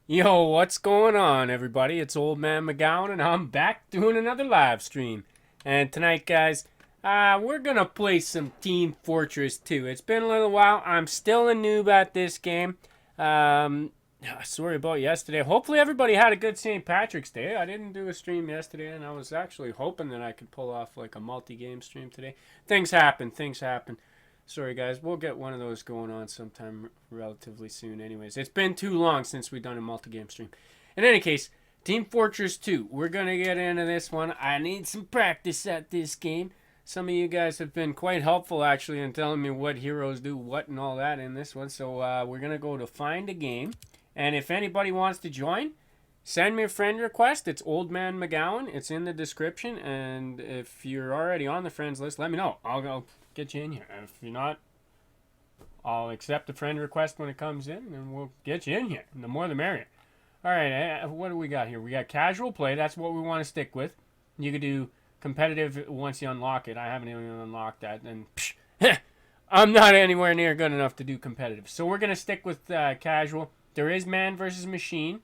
Yo, what's going on, everybody? It's Old Man McGowan, and I'm back doing another live stream. And tonight, guys, we're gonna play some Team Fortress 2. It's been a little while. I'm still a noob at this game. Sorry about yesterday. Hopefully, everybody had a good St. Patrick's Day. I didn't do a stream yesterday, and I was actually hoping that I could pull off like a multi-game stream today. Things happen. Things happen. Sorry, guys. We'll get one of those going on sometime relatively soon. Anyways, it's been too long since we've done a multi-game stream. In any case, Team Fortress 2. We're going to get into this one. I need some practice at this game. Some of you guys have been quite helpful, actually, in telling me what heroes do what and all that in this one. So we're going to go to find a game. And if anybody wants to join, send me a friend request. It's Old Man McGowan. It's in the description. And if you're already on the friends list, let me know. I'll get you in here. If you're not, I'll accept a friend request when it comes in, and we'll get you in here. The more the merrier. All right, what do we got here? We got casual play. That's what we want to stick with. You could do competitive once you unlock it. I haven't even unlocked that, and I'm not anywhere near good enough to do competitive. So we're gonna stick with casual. There is man versus machine.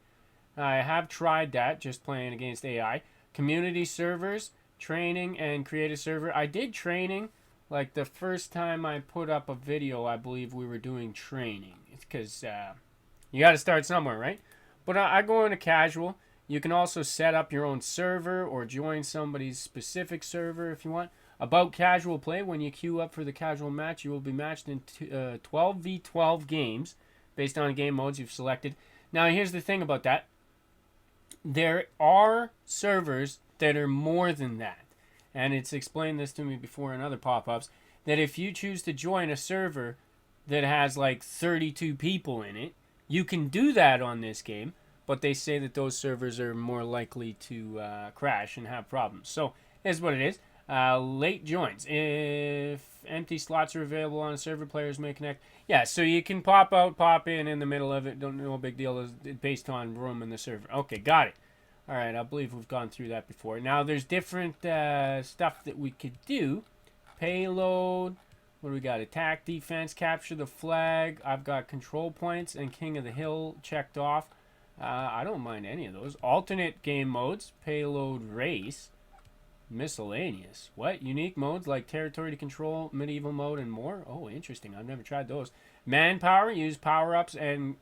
I have tried that, just playing against AI. Community servers, training, and create a server. I did training. Like the first time I put up a video, I believe we were doing training. It's because you got to start somewhere, right? But I go into casual. You can also set up your own server or join somebody's specific server if you want. About casual play, when you queue up for the casual match, you will be matched in 12v12 games based on game modes you've selected. Now, here's the thing about that. There are servers that are more than that. And it's explained this to me before in other pop-ups, that if you choose to join a server that has like 32 people in it, you can do that on this game, but they say that those servers are more likely to crash and have problems. So here's what it is. Late joins. If empty slots are available on a server, players may connect. Yeah, so you can pop out, pop in the middle of it. No big deal. It's based on room in the server. Okay, got it. All right, I believe we've gone through that before. Now, there's different stuff that we could do. Payload. What do we got? Attack, defense, capture the flag. I've got control points and King of the Hill checked off. I don't mind any of those. Alternate game modes. Payload, race. Miscellaneous. What? Unique modes like territory to control, medieval mode, and more? Oh, interesting. I've never tried those. Manpower. Use power-ups and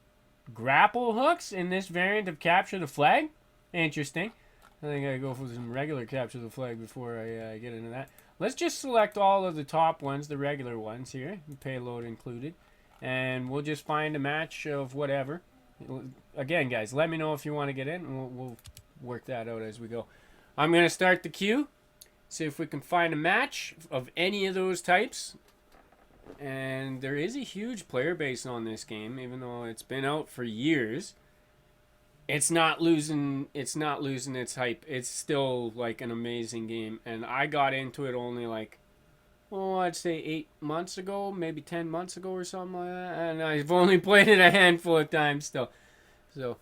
grapple hooks in this variant of capture the flag. Interesting. I think I go for some regular capture the flag before I get into that. Let's just select all of the top ones, the regular ones here, payload included, and we'll just find a match of whatever. Again, guys, let me know if you want to get in, and we'll work that out as we go. I'm going to start the queue, see if we can find a match of any of those types. And there is a huge player base on this game, even though it's been out for years. It's not losing its hype. It's still like an amazing game, and I got into it only like, I'd say 8 months ago, maybe 10 months ago or something like that, and I've only played it a handful of times still. So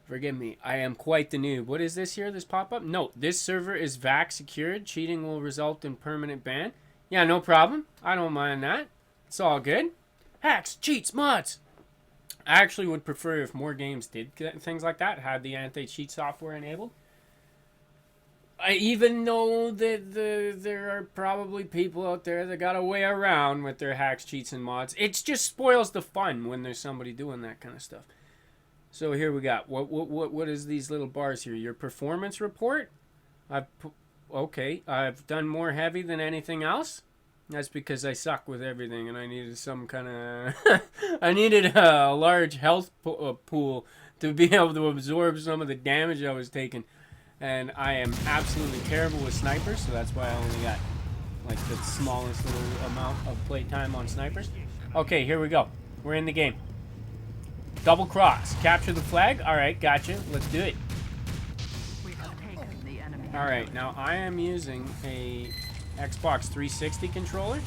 forgive me, I am quite the noob. What is this here, this pop-up? No, this server is VAC secured. Cheating will result in permanent ban. Yeah, no problem. I don't mind that. It's all good. Hacks, cheats, mods. I actually would prefer if more games did things like that, had the anti-cheat software enabled. I even know that there are probably people out there that got a way around with their hacks, cheats, and mods. It just spoils the fun when there's somebody doing that kind of stuff. So here we got, what is these little bars here? Your performance report? Okay, I've done more heavy than anything else. That's because I suck with everything, and I needed some kind of... I needed a large health pool to be able to absorb some of the damage I was taking. And I am absolutely terrible with snipers, so that's why I only got like the smallest little amount of playtime on snipers. Okay, here we go. We're in the game. Double cross. Capture the flag. All right, gotcha. Let's do it. All right, now I am using a Xbox 360 controller,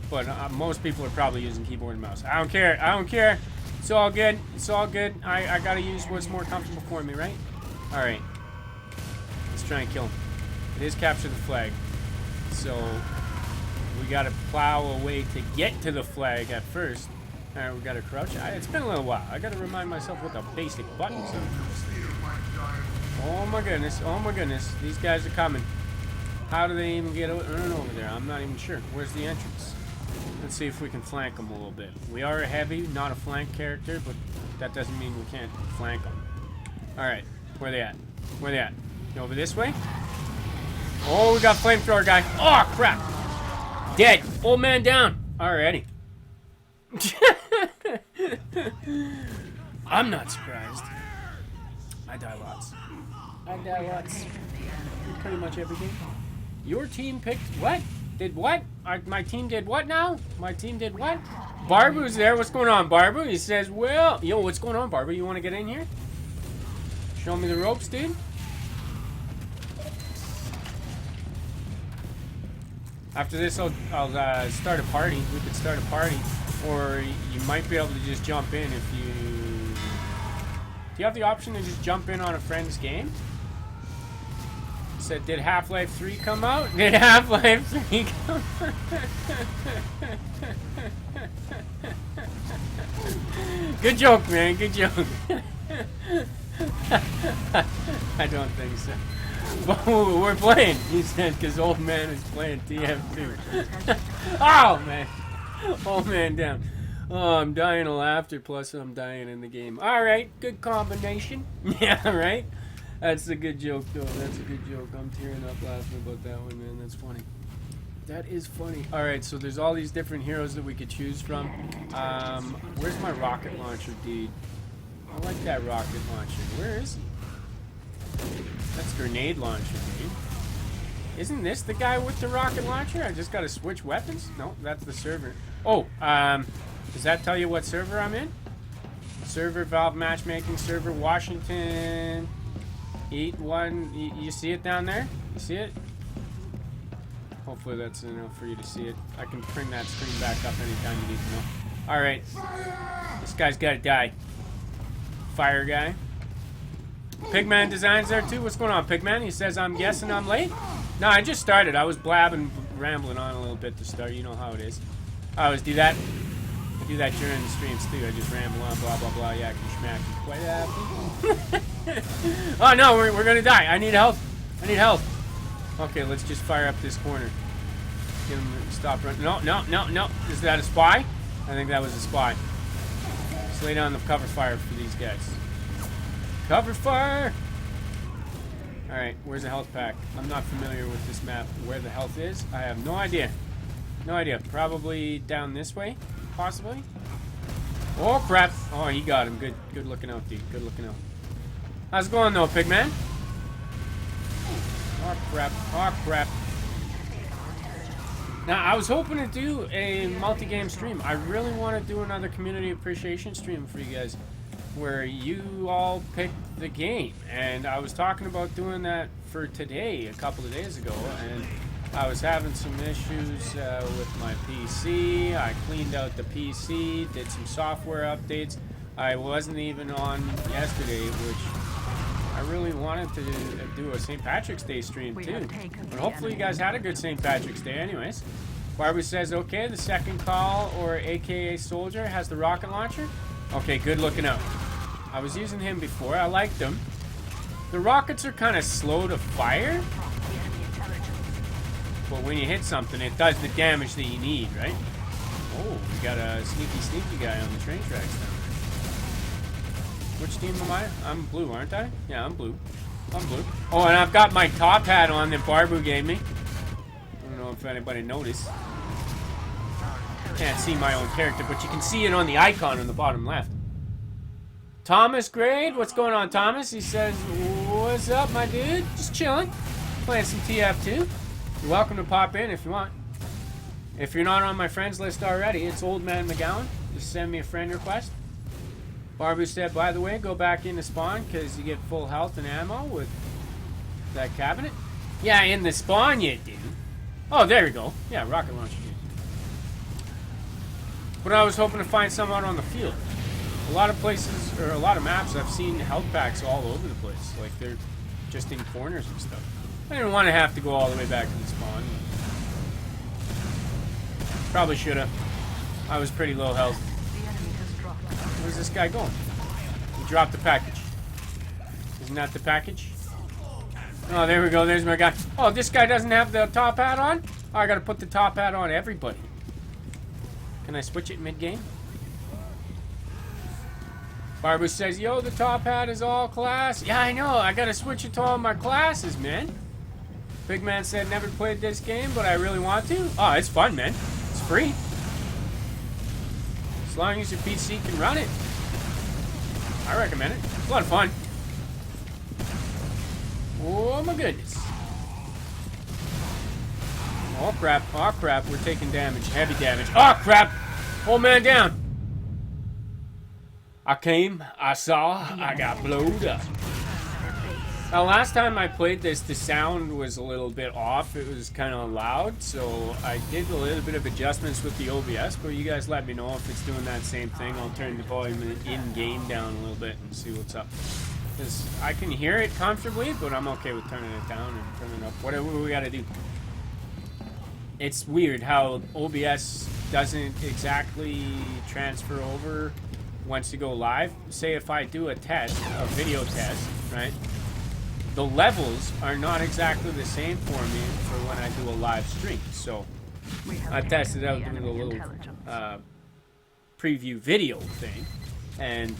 but most people are probably using keyboard and mouse. I don't care. I don't care. It's all good. It's all good. I gotta use what's more comfortable for me, right? All right. Let's try and kill him. It is capture the flag, so we gotta plow a way to get to the flag at first. Alright, we gotta crouch. It's been a little while. I gotta remind myself what the basic buttons are. Oh my goodness, oh my goodness. These guys are coming. How do they even get over there? I'm not even sure. Where's the entrance? Let's see if we can flank them a little bit. We are a heavy, not a flank character, but that doesn't mean we can't flank them. Alright, where they at? Where they at? You over this way? Oh, we got flamethrower guy. Oh, crap. Dead. Old man down. Alrighty. I'm not surprised. I die lots. I die lots. Pretty much every game. Your team picked what? Did what? My team did what now? My team did what? Barbu's there. What's going on, Barbu? He says, well, yo, what's going on, Barbu? You want to get in here? Show me the ropes, dude. After this, I'll start a party. We could start a party. Or you might be able to just jump in if you... Do you have the option to just jump in on a friend's game? Said, did Half-Life 3 come out? Did Half-Life 3 come out? Good joke, man. Good joke. I don't think so. But we're playing, he said, because old man is playing TF2. Oh, man. Old man down. Oh, I'm dying of laughter, plus I'm dying in the game. Alright, good combination. Yeah, right? That's a good joke, though. That's a good joke. I'm tearing up laughing about that one, man. That's funny. That is funny. Alright, so there's all these different heroes that we could choose from. Where's my rocket launcher, dude? I like that rocket launcher. Where is he? That's grenade launcher, dude. Isn't this the guy with the rocket launcher? I just gotta switch weapons? No, that's the server. Oh, does that tell you what server I'm in? Server, Valve Matchmaking Server, Washington... Eat one. You see it down there? You see it? Hopefully that's enough for you to see it. I can bring that screen back up anytime you need to know. Alright. This guy's gotta die. Fire guy. Pigman Designs there too. What's going on, Pigman? He says, I'm guessing I'm late? No, I just started. I was blabbing, rambling on a little bit to start. You know how it is. I always do that. I do that during the streams too. I just ramble on, blah, blah, blah, yakety schmacky. Quite happy. Oh no, we're gonna die. I need help. I need help. Okay, let's just fire up this corner. Get him to stop running. No, no, no, no. Is that a spy? I think that was a spy. Let's lay down the cover fire for these guys. Cover fire! Alright, where's the health pack? I'm not familiar with this map. Where the health is? I have no idea. No idea. Probably down this way, possibly. Oh crap! Oh, he got him. Good, good looking out, dude. Good looking out. How's it going though, Pigman? Oh crap! Oh crap! Now I was hoping to do a multi-game stream. I really want to do another community appreciation stream for you guys, where you all pick the game. And I was talking about doing that for today, a couple of days ago, and I was having some issues with my PC. I cleaned out the PC, did some software updates. I wasn't even on yesterday, which I really wanted to do a St. Patrick's Day stream too. But hopefully you guys had a good St. Patrick's Day anyways. Barbie says, okay, the second call, or AKA Soldier, has the rocket launcher. Okay, good looking out. I was using him before. I liked him. The rockets are kind of slow to fire, but when you hit something, it does the damage that you need, right? Oh, we got a sneaky guy on the train tracks now. Which team am I? I'm blue, aren't I? Yeah, I'm blue. I'm blue. Oh, and I've got my top hat on that Barbu gave me. I don't know if anybody noticed. Can't see my own character, but you can see it on the icon on the bottom left. Thomas Grade, what's going on, Thomas? He says, what's up, my dude? Just chilling. Playing some TF2. You're welcome to pop in if you want. If you're not on my friends list already, it's oldmanmcgowan. Just send me a friend request. Barbu said, by the way, go back into spawn because you get full health and ammo with that cabinet. Yeah, in the spawn you do. Oh, there you go. Yeah, rocket launcher. But I was hoping to find some out on the field. A lot of places, or a lot of maps, I've seen health packs all over the place. Like, they're just in corners and stuff. I didn't want to have to go all the way back to the spawn. Probably should have. I was pretty low health. this guy going? He dropped the package. Isn't that the package? Oh, there we go. There's my guy. Oh, this guy doesn't have the top hat on? Oh, I gotta put the top hat on everybody. Can I switch it mid-game? Barbara says, yo, the top hat is all class. Yeah, I know. I gotta switch it to all my classes, man. Big Man said, never played this game, but I really want to. Oh, it's fun, man. It's free. As long as your PC can run it. I recommend it. It's a lot of fun. Oh, my goodness. Oh, crap. Oh, crap. We're taking damage. Heavy damage. Oh, crap. Old man down. I came, I saw, I got blowed up. Now, last time I played this, the sound was a little bit off. It was kind of loud, so I did a little bit of adjustments with the OBS, but you guys let me know if it's doing that same thing. I'll turn the volume in-game down a little bit and see what's up. Because I can hear it comfortably, but I'm okay with turning it down and turning it up. Whatever we gotta do. It's weird how OBS doesn't exactly transfer over once you go live. Say if I do a test, a video test, right? The levels are not exactly the same for me for when I do a live stream. So I tested out doing a little preview video thing. And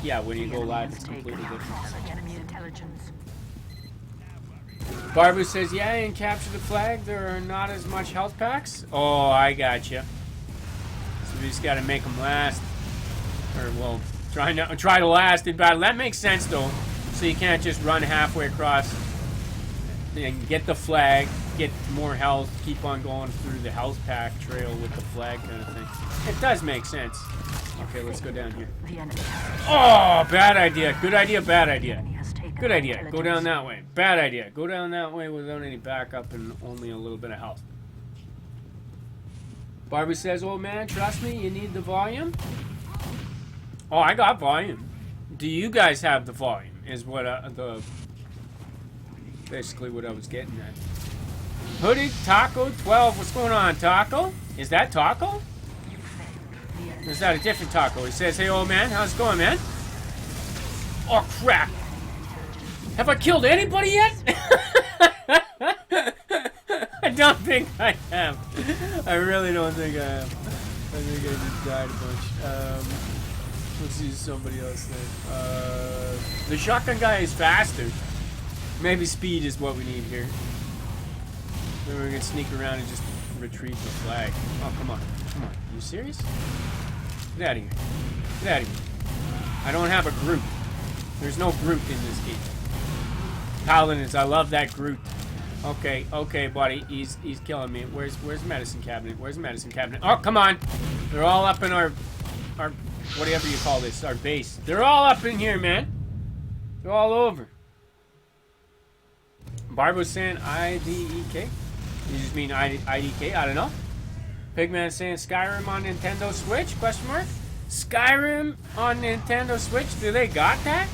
yeah, when you go live, it's completely different. Barbara says, yeah, and capture the flag. There are not as much health packs. Oh, I gotcha. So we just got to make them last. Or, well, try to last in battle. That makes sense, though. So you can't just run halfway across and get the flag, get more health, keep on going through the health pack trail with the flag kind of thing. It does make sense. Okay, let's go down here. Oh, bad idea. Good idea, bad idea. Good idea. Go down that way. Bad idea. Go down that way without any backup and only a little bit of health. Barbie says, oh man, trust me, you need the volume. Oh, I got volume. Do you guys have the volume? Is what basically what I was getting at. Hooded Taco 12. What's going on, Taco? Is that Taco? Or is that a different Taco? He says, hey, old man, how's it going, man? Oh, crap. Have I killed anybody yet? I don't think I have. I really don't think I have. I think I just died a bunch. Let's use somebody else then. The shotgun guy is faster. Maybe speed is what we need here. Then we're gonna sneak around and just retrieve the flag. Oh, come on. Come on. Are you serious? Get out of here. Get out of here. I don't have a Groot. There's no Groot in this game. Paladins, I love that Groot. Okay, okay, buddy. He's killing me. Where's the medicine cabinet? Where's the medicine cabinet? Oh, come on. They're all up in our whatever you call this, our base. They're all up in here, man. They're all over. Barbara's saying IDEK. You just mean IDK? I don't know. Pigman's saying Skyrim on Nintendo Switch? Question mark. Skyrim on Nintendo Switch? Do they got that?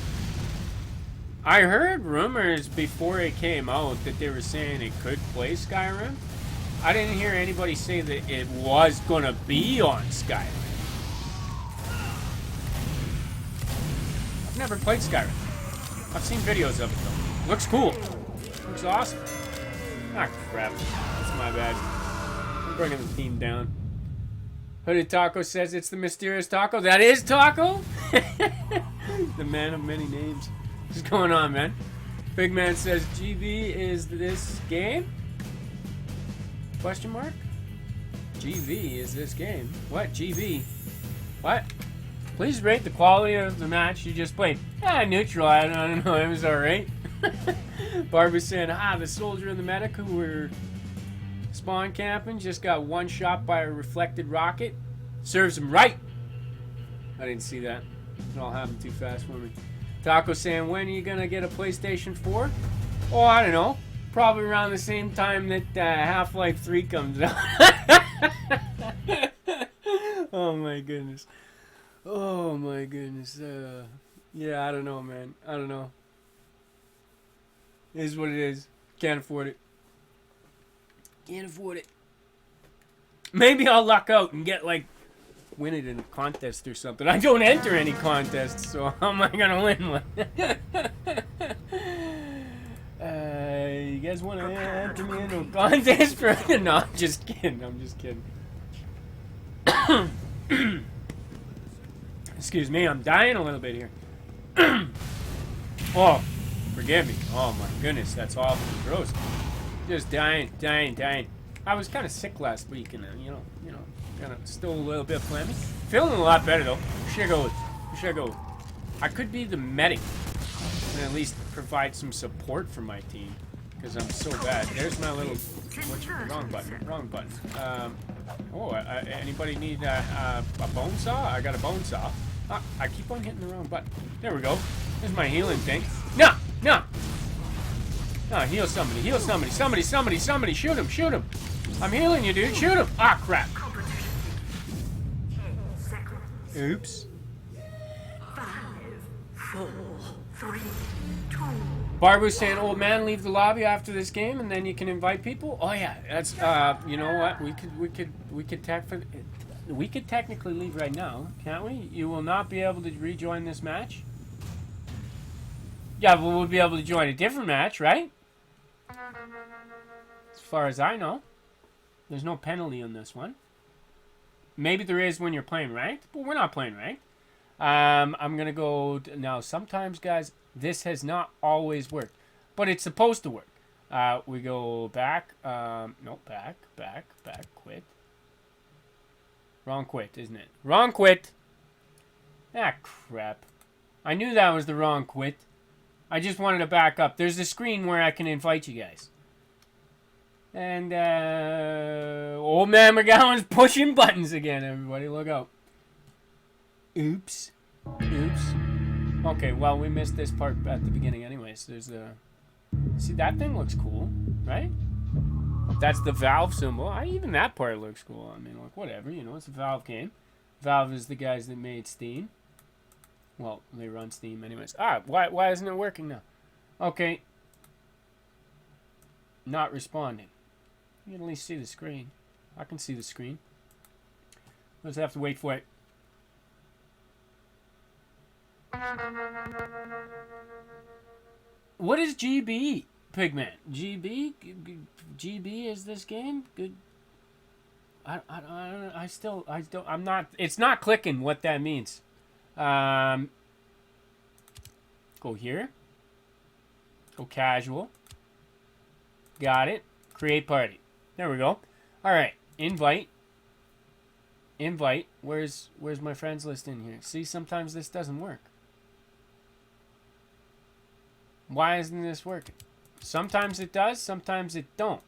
I heard rumors before it came out that they were saying it could play Skyrim. I didn't hear anybody say that it was gonna be on Skyrim. I've never played Skyrim. I've seen videos of it though. Looks cool. Looks awesome. Ah, crap. That's my bad. I'm bringing the team down. Hooded Taco says it's the mysterious Taco. That is Taco? The man of many names. What's going on, man? Big Man says GV is this game? Question mark? GV is this game. What? GV? What? Please rate the quality of the match you just played. Neutral. I don't know. It was alright. Barbara's saying, the soldier and the medic who were spawn camping just got one shot by a reflected rocket. Serves him right. I didn't see that. It all happened too fast for me. Taco saying, when are you gonna get a PlayStation 4? Oh, I don't know. Probably around the same time that Half-Life 3 comes out. Oh my goodness. Oh my goodness. Yeah, I don't know, man. I don't know. It is what it is. Can't afford it. Can't afford it. Maybe I'll luck out and get like win it in a contest or something. I don't enter any contests, so how am I gonna win one? You guys want to enter me into a contest for? No, I'm just kidding. I'm just kidding. Excuse me, I'm dying a little bit here. Oh, forgive me. Oh my goodness, that's awful and gross. Just dying. I was kind of sick last week, and you know, kind of still a little bit phlegmy. Feeling a lot better though. Who should I go with? I could be the medic and at least provide some support for my team because I'm so bad. There's my little. Wrong button. Anybody need a bone saw? I got a bone saw. I keep on hitting the wrong button. There we go. There's my healing thing. No. No, heal somebody. Somebody. Shoot him. I'm healing you, dude. Shoot him. Ah, crap. Oops. 5, 4, 3, 2. Barbu's saying, "Old man, leave the lobby after this game, and then you can invite people." Oh yeah, that's you know what? We could technically leave right now, can't we? You will not be able to rejoin this match. Yeah, but we'll be able to join a different match, right? As far as I know, there's no penalty on this one. Maybe there is when you're playing ranked, but we're not playing ranked. I'm gonna go now. Sometimes, guys, this has not always worked, but it's supposed to work. We go back. No, back. Quit. Wrong quit, isn't it? Wrong quit. Ah, crap. I knew that was the wrong quit. I just wanted to back up. There's a screen where I can invite you guys. And, old man McGowan's pushing buttons again, everybody. Look out. Oops. Okay, well, we missed this part at the beginning anyways. There's a... See, that thing looks cool, right? That's the Valve symbol. Even that part looks cool. I mean, like, whatever, you know, it's a Valve game. Valve is the guys that made Steam. Well, they run Steam anyways. Why isn't it working now? Okay. Not responding. You can at least see the screen. I can see the screen. Let's have to wait for it. What is GB, Pigman? GB is this game? Good. I'm not. It's not clicking what that means. Go here. Go casual. Got it. Create party. There we go. All right. Invite. Where's my friends list in here? See, sometimes this doesn't work. Why isn't this working? Sometimes it does, sometimes it don't.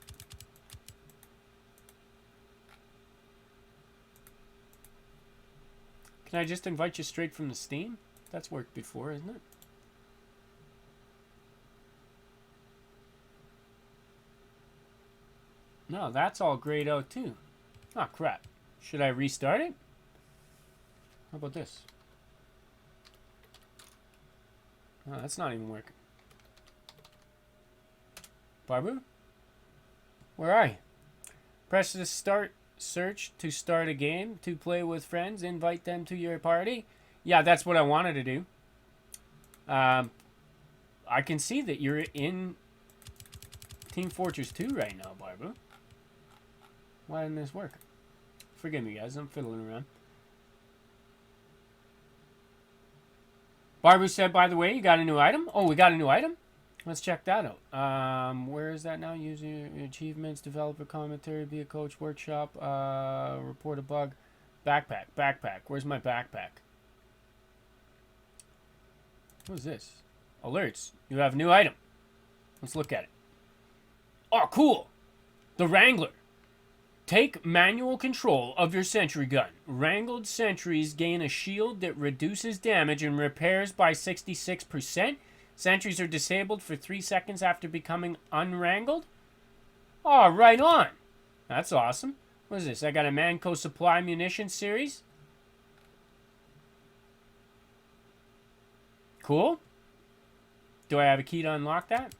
Can I just invite you straight from the Steam? That's worked before, isn't it? No, that's all grayed out too. Oh, crap. Should I restart it? How about this? Oh, that's not even working. Barbu? Where are you? Press the start search to start a game, to play with friends, invite them to your party. Yeah, that's what I wanted to do. I can see that you're in Team Fortress 2 right now, Barbu. Why didn't this work? Forgive me, guys. I'm fiddling around. Barbu said, by the way, you got a new item? Oh, we got a new item? Let's check that out. Where is that now? Using achievements, developer commentary, be a coach, workshop, report a bug, backpack. Where's my backpack? What is this? Alerts. You have a new item. Let's look at it. Oh, cool. The Wrangler. Take manual control of your sentry gun. Wrangled sentries gain a shield that reduces damage and repairs by 66%. Sentries are disabled for 3 seconds after becoming unwrangled. Oh, right on. That's awesome. What is this? I got a Manco Supply Munition series. Cool. Do I have a key to unlock that?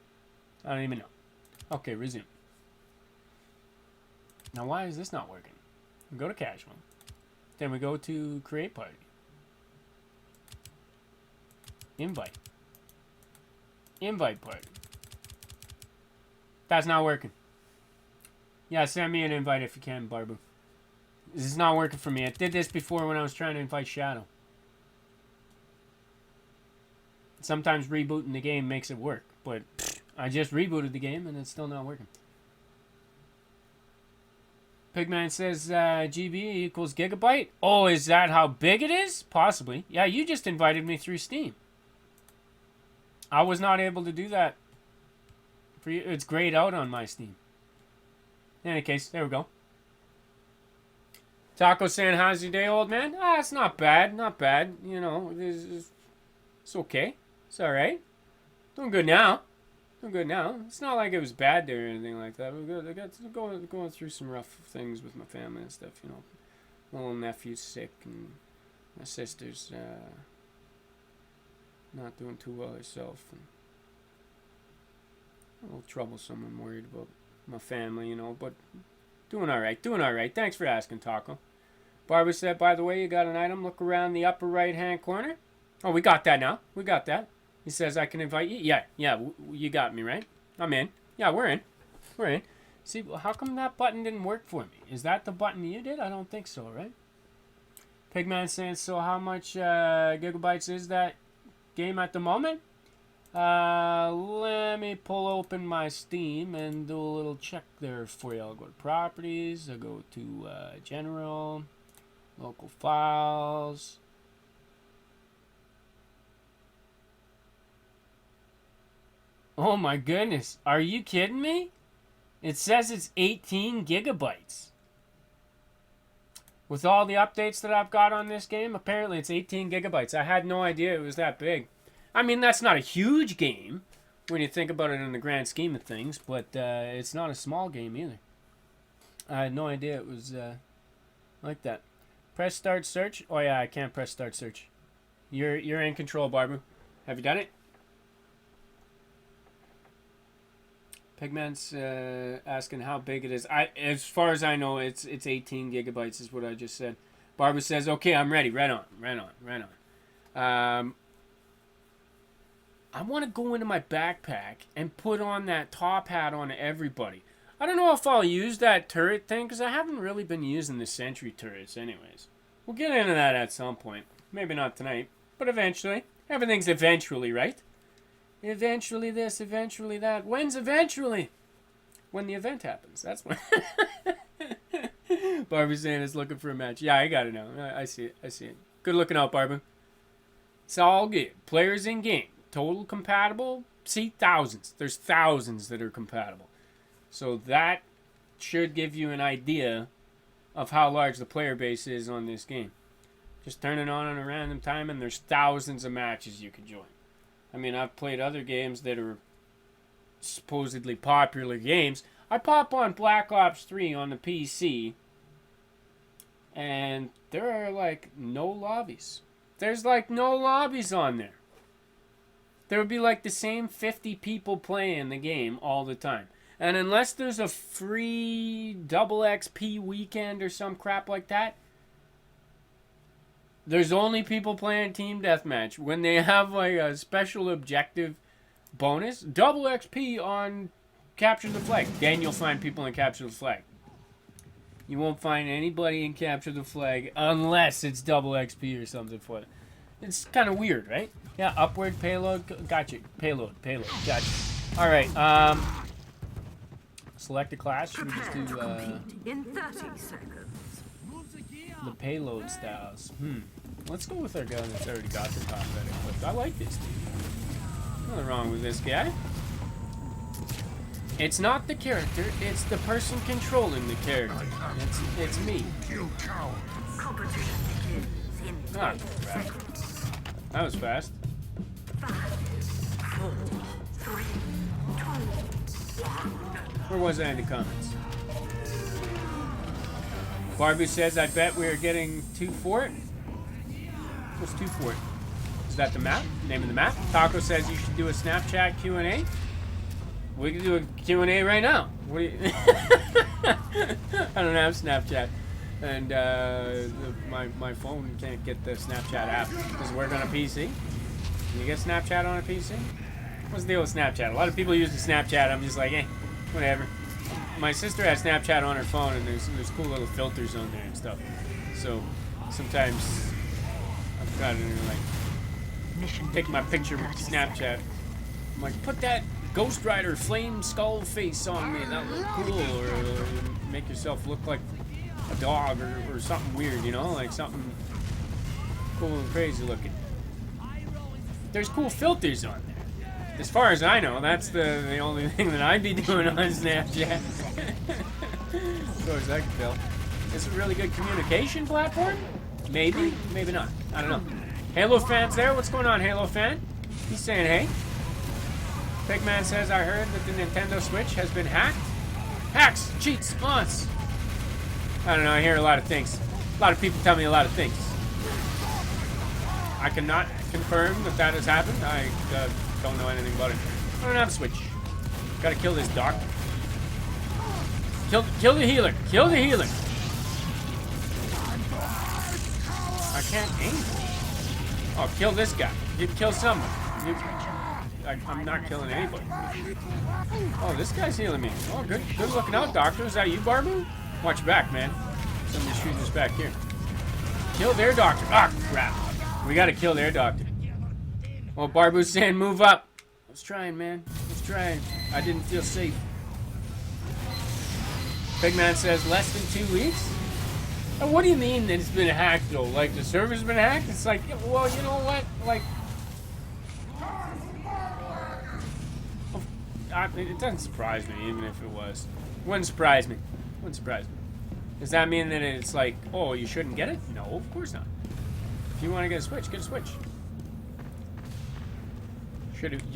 I don't even know. Okay, resume. Now, why is this not working? Go to casual. Then we go to create party. Invite. Invite party. That's not working. Yeah, send me an invite if you can, Barbu. This is not working for me. I did this before when I was trying to invite Shadow. Sometimes rebooting the game makes it work, but I just rebooted the game and it's still not working. Pigman says GB equals gigabyte. Oh, is that how big it is? Possibly. Yeah, you just invited me through Steam. I was not able to do that. For you, it's grayed out on my Steam. In any case, there we go. Taco saying, how's your day, old man? Ah, it's not bad. Not bad. You know, it's okay. It's alright. Doing good now. Doing good now. It's not like it was bad there or anything like that. We're good. I got going through some rough things with my family and stuff, you know. Little nephew's sick and my sister's not doing too well herself. And a little troublesome. I'm worried about my family, you know, but doing alright. Doing alright. Thanks for asking, Taco. Barbara said, by the way, you got an item. Look around the upper right-hand corner. Oh, we got that now. We got that. He says, I can invite you. Yeah, you got me, right? I'm in. Yeah, we're in. We're in. See, how come that button didn't work for me? Is that the button you did? I don't think so, right? Pigman saying, so how much gigabytes is that game at the moment? Let me pull open my Steam and do a little check there for you. I'll go to Properties. I'll go to General, Local Files. Oh my goodness. Are you kidding me? It says it's 18 gigabytes. With all the updates that I've got on this game, apparently it's 18 gigabytes. I had no idea it was that big. I mean, that's not a huge game when you think about it in the grand scheme of things, but it's not a small game either. I had no idea it was like that. Press start search. Oh yeah, I can't press start search. You're in control, Barbu. Have you done it? Pigman's asking how big it is. As far as I know, it's 18 gigabytes is what I just said. Barbara says, okay, I'm ready. Right on. I want to go into my backpack and put on that top hat on everybody. I don't know if I'll use that turret thing, because I haven't really been using the sentry turrets anyways. We'll get into that at some point. Maybe not tonight, but eventually. Everything's eventually, right? Eventually this, eventually that. When's eventually? When the event happens. That's when. Barbie saying is looking for a match. Yeah, I got it now. I see it. Good looking out, Barbie. It's all good. Players in game. Total compatible. See, thousands. There's thousands that are compatible. So that should give you an idea of how large the player base is on this game. Just turn it on at a random time and there's thousands of matches you can join. I mean, I've played other games that are supposedly popular games. I pop on Black Ops 3 on the PC, and there are, like, no lobbies. There's, like, no lobbies on there. There would be, like, the same 50 people playing the game all the time. And unless there's a free double XP weekend or some crap like that, there's only people playing Team Deathmatch. When they have like a special objective bonus, double XP on Capture the Flag. Then you'll find people in Capture the Flag. You won't find anybody in Capture the Flag unless it's double XP or something for it. It's kind of weird, right? Yeah, upward payload. Gotcha. Payload. Gotcha. All right. Select a class. Should we just do in 30 seconds. The payload styles? Let's go with our gun that's already got the top red equipped. I like this dude. Nothing wrong with this guy. It's not the character, it's the person controlling the character. It's me. Competition begins in 10 seconds. That was fast. 5, 4, 3, 2, 1. Where was I in the comments? Barbie says, I bet we're getting 2 for it. What's 2 for it? Is that the map? Name of the map? Taco says you should do a Snapchat Q&A. We can do a Q&A right now. What do you... I don't have Snapchat. And my phone can't get the Snapchat app. Does it work on a PC? Can you get Snapchat on a PC? What's the deal with Snapchat? A lot of people use the Snapchat. I'm just like, eh, whatever. My sister has Snapchat on her phone, and there's cool little filters on there and stuff. So sometimes I've got to like take my picture with Snapchat. I'm like, put that Ghost Rider flame skull face on me. That look cool, or make yourself look like a dog or something weird, you know, like something cool and crazy looking. There's cool filters on there. As far as I know, that's the only thing that I'd be doing on Snapchat. As far as I can tell. It's a really good communication platform? Maybe, maybe not. I don't know. Halo fan's there. What's going on, Halo fan? He's saying hey. Pigman says, I heard that the Nintendo Switch has been hacked. Hacks, cheats, mods. I don't know, I hear a lot of things. A lot of people tell me a lot of things. I cannot confirm that has happened. I don't know anything about it. I don't have a Switch. Gotta kill this doctor. Kill the healer. Kill the healer. I can't aim. Oh, kill this guy. You kill someone. I'm not killing anybody. Oh, this guy's healing me. Oh, good looking out, doctor. Is that you, Barbu? Watch your back, man. Somebody's shooting us back here. Kill their doctor. Ah, crap. We gotta kill their doctor. Oh, Barbu's saying move up. I was trying, man. I was trying. I didn't feel safe. Pigman says less than 2 weeks? Oh, what do you mean that it's been hacked, though? Like, the server's been hacked? It's like, well, you know what? Like, it doesn't surprise me, even if it was. Wouldn't surprise me. Wouldn't surprise me. Does that mean that it's like, oh, you shouldn't get it? No, of course not. If you want to get a Switch, get a Switch.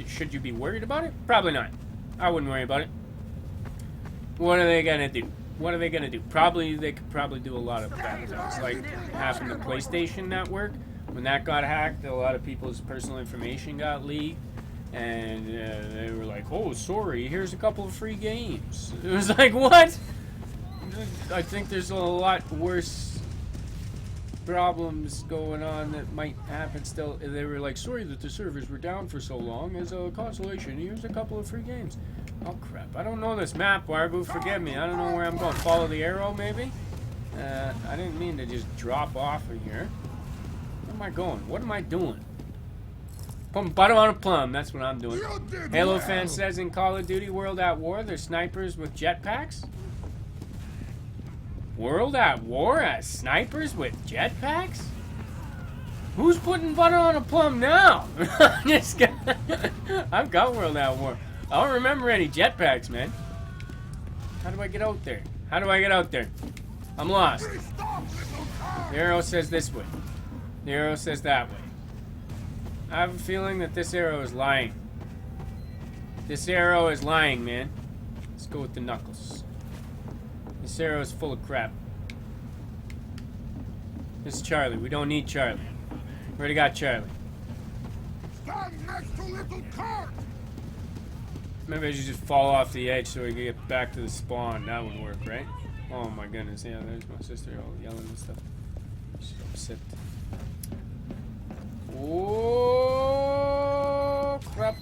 Should you be worried about it? Probably not. I wouldn't worry about it. What are they gonna do? What are they gonna do? They could probably do a lot of bad things. Like happened to PlayStation Network. When that got hacked, a lot of people's personal information got leaked. And they were like, oh, sorry, here's a couple of free games. It was like, what? I think there's a lot worse problems going on that might happen still. They were like, sorry that the servers were down for so long. As a consolation, here's a couple of free games. Oh, crap. I don't know this map, Barbu. Forgive me. I don't know where I'm going. Follow the arrow, maybe? I didn't mean to just drop off of here. Where am I going? What am I doing? Putting butter on a plum, that's what I'm doing. Halo fan says in Call of Duty World at War, there's snipers with jetpacks? World at War has snipers with jetpacks? Who's putting butter on a plum now? This guy. I've got World at War. I don't remember any jetpacks, man. How do I get out there? How do I get out there? I'm lost. The arrow says this way. The arrow says that way. I have a feeling that this arrow is lying. This arrow is lying, man. Let's go with the knuckles. This arrow is full of crap. This is Charlie. We don't need Charlie. We already got Charlie. Stand next to little cart. Maybe I should just fall off the edge so we can get back to the spawn. That would work, right? Oh my goodness. Yeah, there's my sister all yelling and stuff. She's upset. Oh, crap.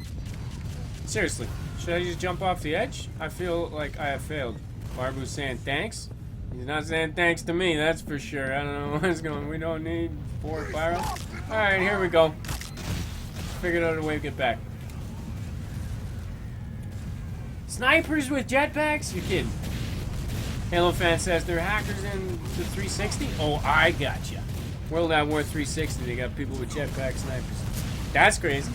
Seriously, should I just jump off the edge? I feel like I have failed. Barbu's saying thanks. He's not saying thanks to me, that's for sure. I don't know what's going on. We don't need 4 barrels. Alright, here we go. Figured out a way to get back. Snipers with jetpacks? You're kidding. Halo fan says they're hackers in the 360. Oh, I gotcha. World at War 360, they got people with jetpack snipers. That's crazy.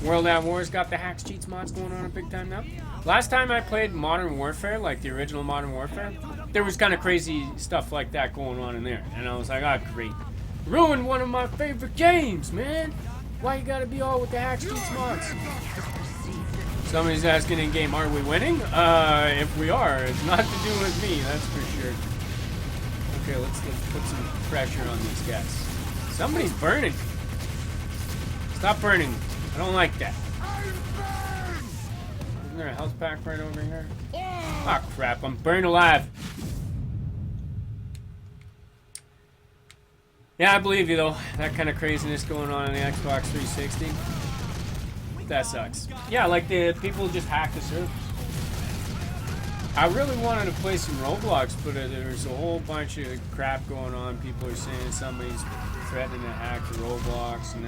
World at War's got the hacks, cheats, mods going on big time now. Last time I played Modern Warfare, like the original Modern Warfare, there was kind of crazy stuff like that going on in there. And I was like, oh, great. Ruined one of my favorite games, man. Why you gotta be all with the hacks, cheats, mods? Somebody's asking in game, are we winning? If we are, it's not to do with me, that's for sure. Okay, let's put some pressure on these guys. Somebody's burning. Stop burning. I don't like that. Isn't there a health pack right over here? Ah, crap. I'm burned alive. Yeah, I believe you though. That kind of craziness going on the Xbox 360. That sucks. Yeah, like the people just hack the servers. I really wanted to play some Roblox, but there's a whole bunch of crap going on. People are saying somebody's threatening to hack the Roblox, and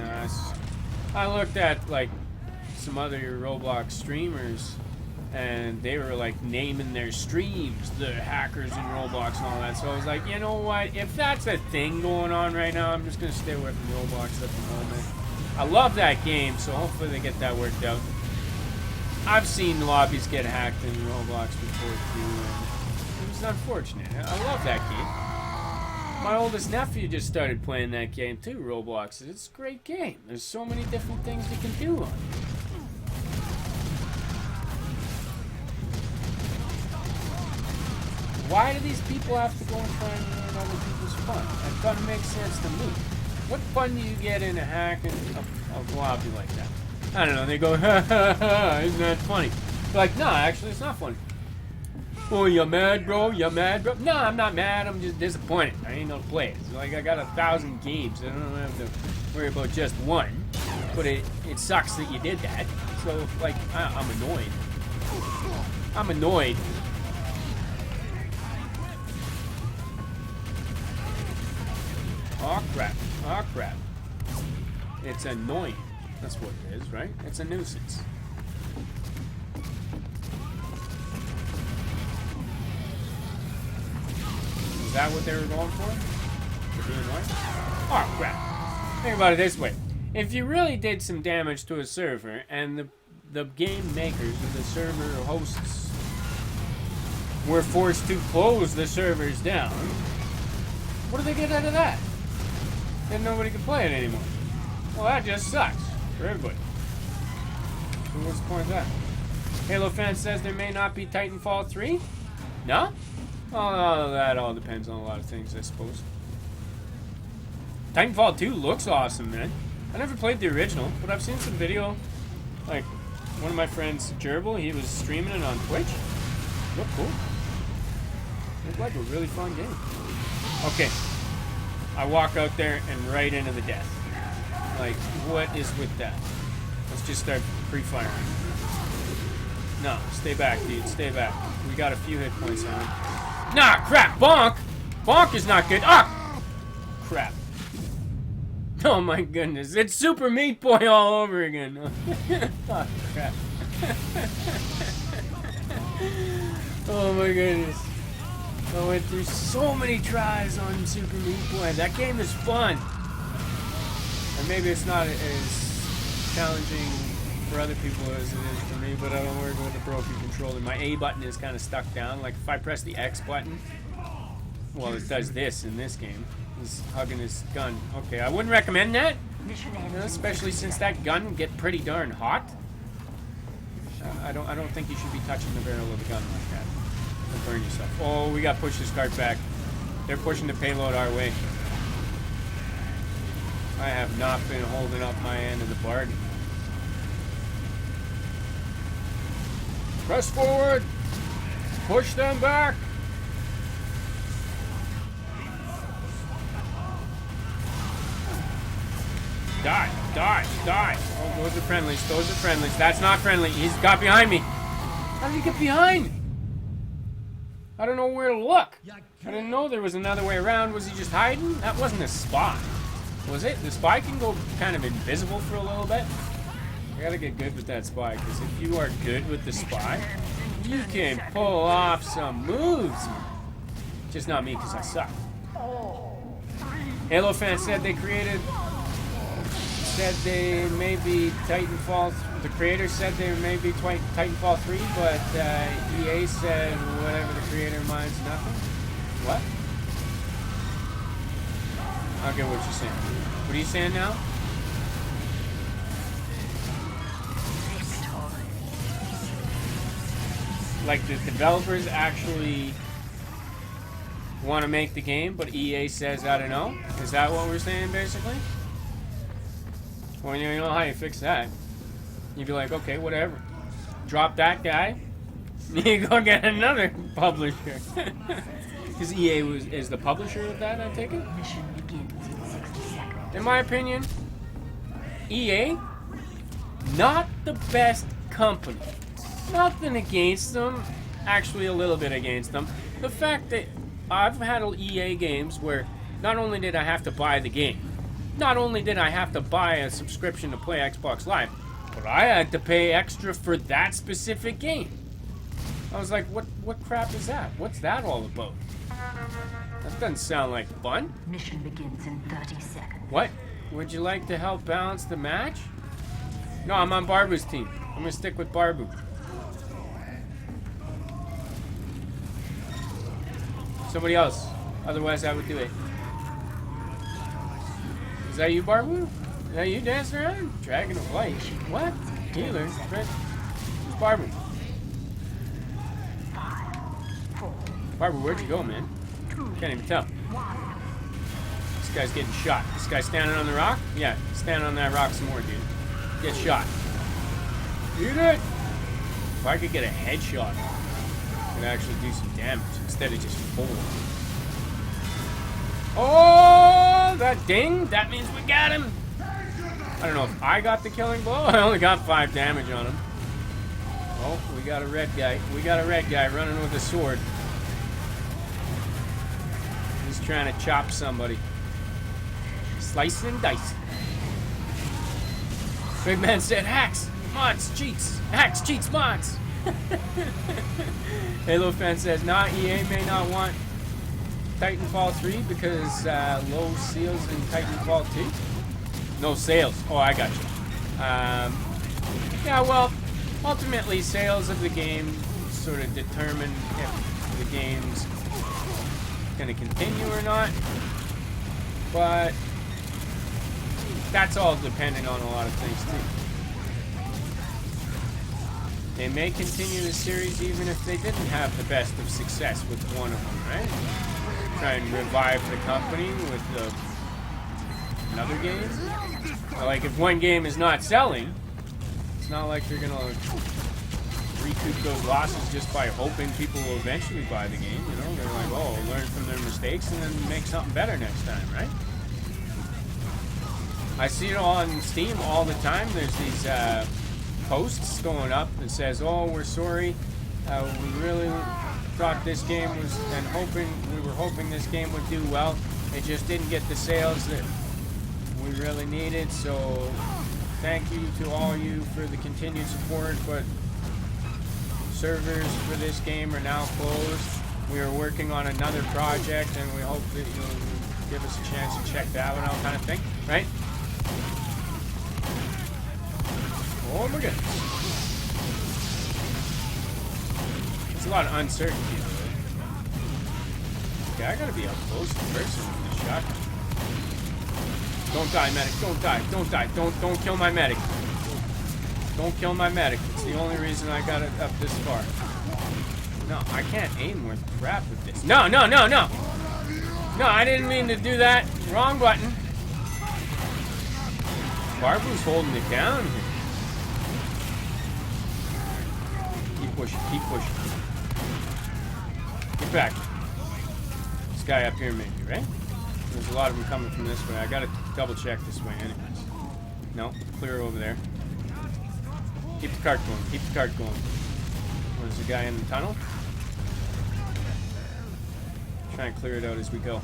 I looked at like some other Roblox streamers, and they were like naming their streams the hackers in Roblox and all that. So I was like, you know what? If that's a thing going on right now, I'm just gonna stay away from Roblox at the moment. I love that game, so hopefully they get that worked out. I've seen lobbies get hacked in Roblox before too, and it was unfortunate. I love that game. My oldest nephew just started playing that game too, Roblox. It's a great game. There's so many different things you can do on it. Why do these people have to go and try and ruin other people's fun? That doesn't make sense to me. What fun do you get in a hacking a lobby like that? I don't know. They go, ha ha ha, isn't that funny? They're like, no, actually, it's not funny. Oh, you mad, bro? You mad, bro? No, I'm not mad. I'm just disappointed. I ain't no play it. Like, I got 1,000 games. I don't have to worry about just one. But it sucks that you did that. So, like, I'm annoyed. I'm annoyed. Oh, crap. Oh, crap. It's annoying. That's what it is, right? It's a nuisance. Is that what they were going for? To be annoying? Oh, crap. Think about it this way. If you really did some damage to a server, and the game makers or the server hosts were forced to close the servers down, what do they get out of that? Then nobody can play it anymore. Well, that just sucks for everybody. So what's the point of that? Halo fan says there may not be Titanfall 3? No? Oh, that all depends on a lot of things, I suppose. Titanfall 2 looks awesome, man. I never played the original, but I've seen some video. Like, one of my friends, Gerbil, he was streaming it on Twitch. Looked cool. Looked like a really fun game. Okay. I walk out there and right into the death. Like, what is with that? Let's just start pre-firing. No, stay back, dude. Stay back. We got a few hit points on him. Nah, crap! Bonk! Bonk is not good. Ah! Crap. Oh my goodness. It's Super Meat Boy all over again. Oh, crap. Oh my goodness. I went through so many tries on Super Meat Boy. That game is fun. And maybe it's not as challenging for other people as it is for me, but I don't work with a broken controller. My A button is kind of stuck down. Like if I press the X button, well, it does this in this game. He's hugging his gun. Okay, I wouldn't recommend that, especially since that gun can get pretty darn hot. I don't think you should be touching the barrel of a gun like that. You'll burn yourself. Oh, we got to push this cart back. They're pushing the payload our way. I have not been holding up my end of the bargain. Press forward! Push them back! Die! Die! Die! Oh, those are friendlies. Those are friendlies. That's not friendly. He's got behind me. How did he get behind me? I don't know where to look. I didn't know there was another way around. Was he just hiding? That wasn't a spy. Was it? The spy can go kind of invisible for a little bit. I gotta get good with that spy, because if you are good with the spy, you can pull off some moves. Just not me, because I suck. Halo fans said they may be Titanfall. The creator said there may be Titanfall 3, but EA said whatever the creator minds nothing. What? I don't get what you're saying. What are you saying now? Like the developers actually want to make the game, but EA says, I don't know. Is that what we're saying, basically? Well, you know how you fix that. You'd be like, okay, whatever. Drop that guy. You go get another publisher. Because EA is the publisher of that, I take it? Mission begins in 60 in my opinion, EA, not the best company. Nothing against them. Actually, a little bit against them. The fact that I've had EA games where not only did I have to buy the game, not only did I have to buy a subscription to play Xbox Live, but I had to pay extra for that specific game. I was like, what crap is that? What's that all about? That doesn't sound like fun. Mission begins in 30 seconds. What? Would you like to help balance the match? No, I'm on Barbu's team. I'm gonna stick with Barbu. Somebody else. Otherwise, I would do it. Is that you, Barbu? Is that you dancing around? Dragon of Light. What? Healer? Right? Who's Barbu? 5, 4, Barbu, where'd you go, man? 2, Can't even tell. 1. This guy's getting shot. This guy standing on the rock? Yeah, standing on that rock some more, dude. Get shot. Eat it! If I could get a headshot, I could actually do some damage instead of just falling. Oh, that ding! That means we got him! I don't know if I got the killing blow. I only got 5 damage on him. Oh, we got a red guy. We got a red guy running with a sword. He's trying to chop somebody. Slice and dice. Big man said, hacks, mods, cheats. Hacks, cheats, mods. Halo fan says, nah, EA may not want Titanfall 3 because low sales in Titanfall 2. No sales. Oh, I got you. Yeah, well, ultimately, sales of the game sort of determine if the game's going to continue or not. But that's all dependent on a lot of things, too. They may continue the series even if they didn't have the best of success with one of them, right? Try and revive the company with another game. Like, if one game is not selling, it's not like they're gonna recoup those losses just by hoping people will eventually buy the game, you know? They're like, oh, learn from their mistakes and then make something better next time, right? I see it on Steam all the time. There's these posts going up that says, oh, we're sorry, we really thought this game was, and we were hoping this game would do well. It just didn't get the sales that we really needed, so thank you to all you for the continued support, but servers for this game are now closed. We are working on another project, and we hope that you'll give us a chance to check that one out, kind of thing, right? Oh my goodness. There's a lot of uncertainty to it. Okay, I gotta be up close to person with the shotgun. Don't die, medic. Don't die. Don't die. Don't kill my medic. Don't kill my medic. It's the only reason I got it up this far. No, I can't aim worth crap with this. No, no, no, no! No, I didn't mean to do that. Wrong button. Barbu's holding it down here. Keep pushing, keep pushing. Get back. This guy up here maybe, right? There's a lot of them coming from this way. I gotta double check this way anyways. No, clear over there. Keep the cart going, keep the cart going. There's a guy in the tunnel. Try and clear it out as we go.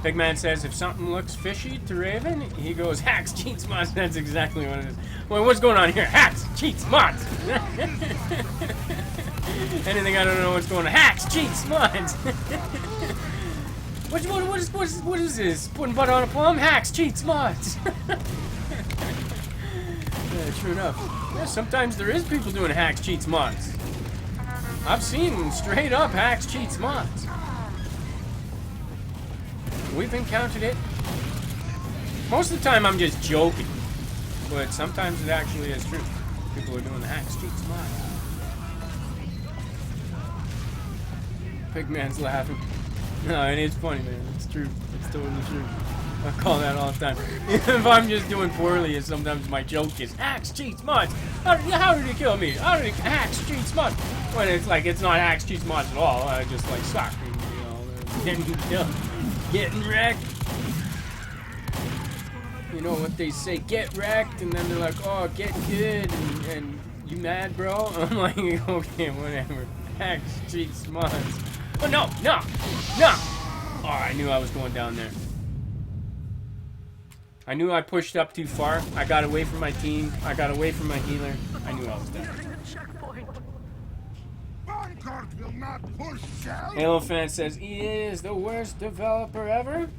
Big man says if something looks fishy to Raven, he goes, hacks, cheats, mods. That's exactly what it is. Well, what's going on here? Hacks, cheats, mods. Anything I don't know what's going on. Hacks, cheats, mods. What is this? Putting butter on a plum? Hacks, cheats, mods. Yeah, true enough. Yeah, sometimes there is people doing hacks, cheats, mods. I've seen straight up hacks, cheats, mods. We've encountered it. Most of the time I'm just joking. But sometimes it actually is true. People are doing the hacks, cheats, mods. Big man's laughing. No, it is funny, man. It's true. It's totally true. I call that all the time. If I'm just doing poorly, and sometimes my joke is hacks, cheats, mods. How did he kill me? How did he hacks, cheats, mods? When it's like it's not hacks, cheats, mods at all. I just like suck. You know, getting killed, getting wrecked. you know what they say, get wrecked, and then they're like, oh, get good, and you mad, bro? I'm like, okay, whatever. Backstreet Smuds. Oh, no, no, no! Oh, I knew I was going down there. I knew I pushed up too far. I got away from my team. I got away from my healer. I knew I was dead. Vanguard will not push shell. Halo fan says EA is the worst developer ever.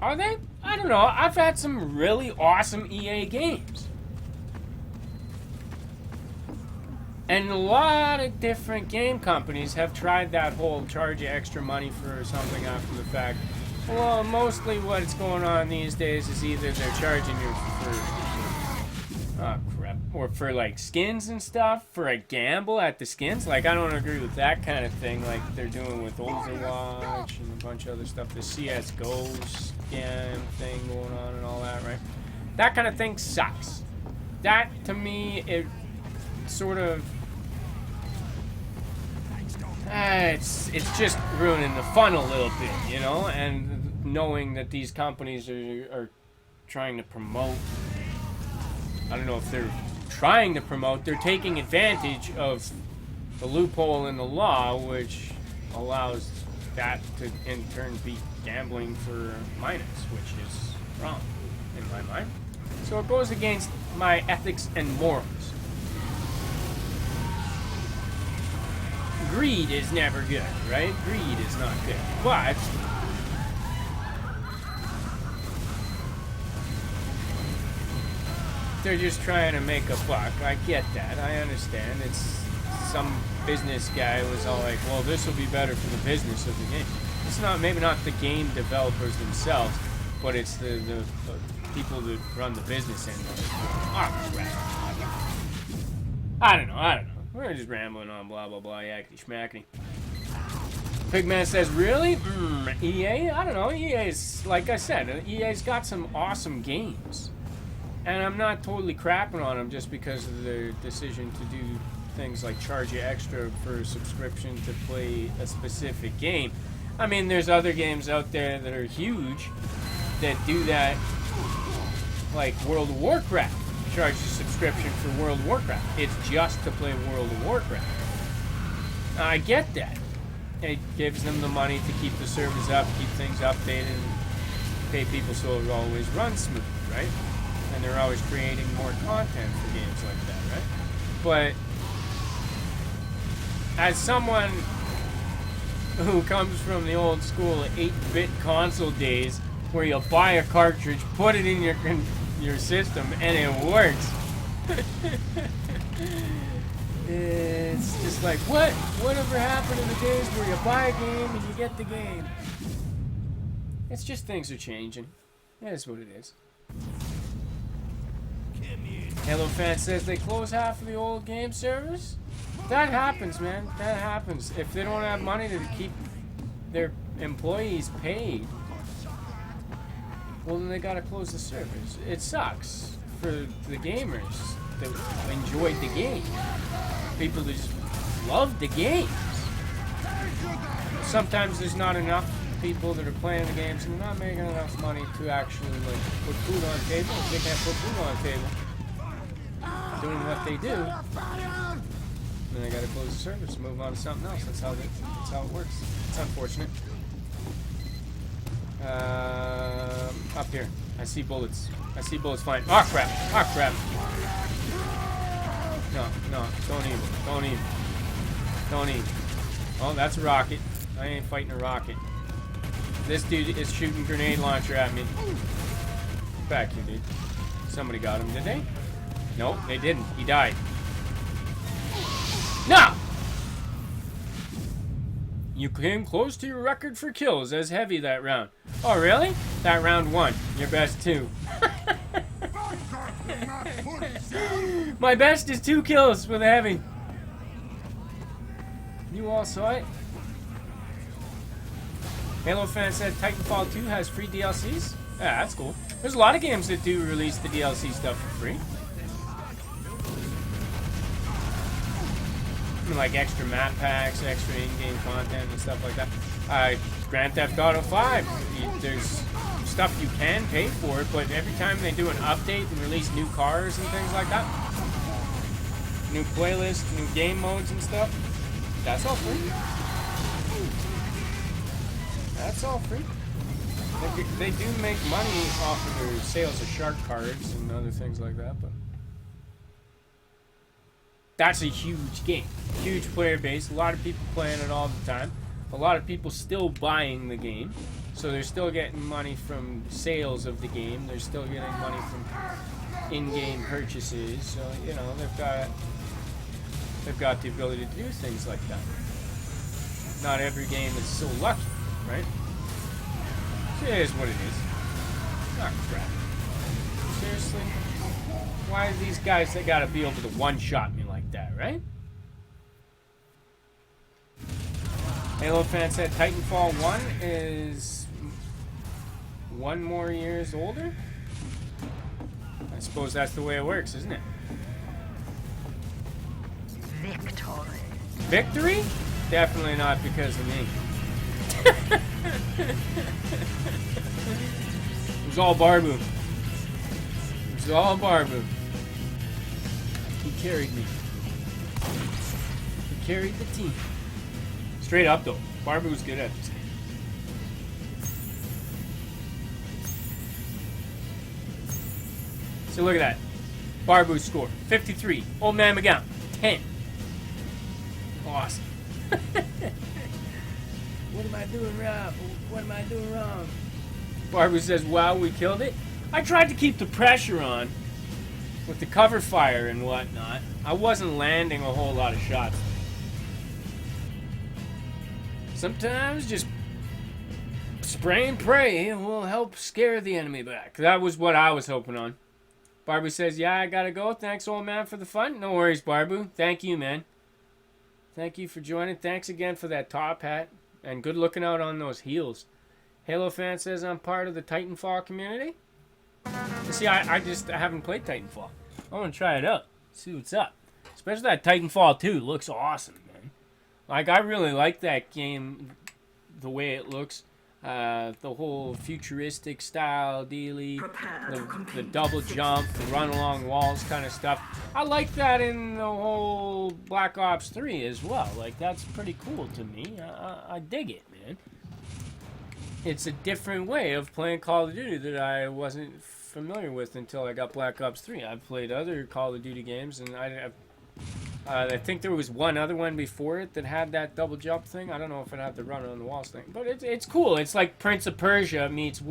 Are they? I don't know. I've had some really awesome EA games. And a lot of different game companies have tried that whole charge you extra money for something after the fact. Well, mostly what's going on these days is either they're charging you or for like skins and stuff, for a gamble at the skins. Like, I don't agree with that kind of thing like they're doing with Overwatch and a bunch of other stuff. The CSGO scam thing going on and all that, right? That kind of thing sucks. That, to me, it sort of... it's just ruining the fun a little bit, you know? And knowing that these companies are trying to promote... I don't know if they're trying to promote, they're taking advantage of the loophole in the law, which allows that to in turn be gambling for minors, which is wrong in my mind. So it goes against my ethics and morals. Greed is never good, right? Greed is not good. But they're just trying to make a buck. I get that. I understand. It's some business guy was all like, well, this will be better for the business of the game. It's not, maybe not the game developers themselves, but it's the people that run the business end of it. Oh, crap. I don't know. We're just rambling on, blah, blah, blah, yakety schmackety. Pigman says, really? EA? I don't know. EA's, like I said, EA's got some awesome games. And I'm not totally crapping on them just because of their decision to do things like charge you extra for a subscription to play a specific game. I mean, there's other games out there that are huge that do that, like World of Warcraft. Charge you subscription for World of Warcraft. It's just to play World of Warcraft. I get that. It gives them the money to keep the servers up, keep things updated, and pay people so it always runs smooth, right? And they're always creating more content for games like that, right? But as someone who comes from the old school 8-bit console days, where you buy a cartridge, put it in your system, and it works. It's just like, whatever happened in the days where you buy a game and you get the game? It's just things are changing. It is what it is. Halo fan says they close half of the old game servers. That happens, man. That happens. If they don't have money to keep their employees paid, well, then they gotta close the servers. It sucks for the gamers that enjoyed the game. People that just love the games. Sometimes there's not enough people that are playing the games and they're not making enough money to actually like put food on the table. If they can't put food on the table, doing what they do, then they gotta close the servers, move on to something else. That's how it works. It's unfortunate. Up here. I see bullets. I see bullets flying. Oh crap! Oh crap! No, don't even. Don't even. Don't even. Oh, that's a rocket. I ain't fighting a rocket. This dude is shooting grenade launcher at me. Back here, dude. Somebody got him, did they? Nope, they didn't. He died. No! You came close to your record for kills as heavy that round. Oh, really? That round one. Your best 2. My best is 2 kills with a heavy. You all saw it? Halo fan said Titanfall 2 has free DLCs. Yeah, that's cool. There's a lot of games that do release the DLC stuff for free. Like extra map packs, extra in-game content and stuff like that. Grand Theft Auto 5, there's stuff you can pay for it, but every time they do an update and release new cars and things like that, new playlists, new game modes and stuff, that's all free. That's all free. They do make money off of their sales of shark cards and other things like that, but that's a huge game. Huge player base. A lot of people playing it all the time. A lot of people still buying the game. So they're still getting money from sales of the game. They're still getting money from in-game purchases. So, you know, they've got the ability to do things like that. Not every game is so lucky, right? So it is what it is. Not crap. Seriously? Why are these guys, they gotta be able to one-shot me like that, right? Halo fan said Titanfall 1 is 1 more years older? I suppose that's the way it works, isn't it? Victory. Victory? Definitely not because of me. It was all Barbu. It was all Barbu. He carried me. He carried the team. Straight up though, Barbu was good at this game. So look at that. Barbu's score, 53. Old Man McGowan, 10. Awesome. What am I doing wrong? What am I doing wrong? Barbu says, wow, we killed it. I tried to keep the pressure on with the cover fire and whatnot. I wasn't landing a whole lot of shots. Sometimes just spray and pray will help scare the enemy back. That was what I was hoping on. Barbu says, yeah, I gotta go. Thanks, old man, for the fun. No worries, Barbu. Thank you, man. Thank you for joining. Thanks again for that top hat. And good looking out on those heels. Halo fan says I'm part of the Titanfall community. See, I haven't played Titanfall. I want to try it out. See what's up. Especially that Titanfall 2 looks awesome, man. Like, I really like that game, the way it looks. The whole futuristic style dealy, the double jump, the run along walls kind of stuff. I like that in the whole Black Ops 3 as well. Like, that's pretty cool to me. I dig it, man. It's a different way of playing Call of Duty that I wasn't familiar with until I got Black Ops 3. I've played other Call of Duty games, and I think there was one other one before it that had that double jump thing. I don't know if it had the run on the walls thing, but it's cool. It's like Prince of Persia meets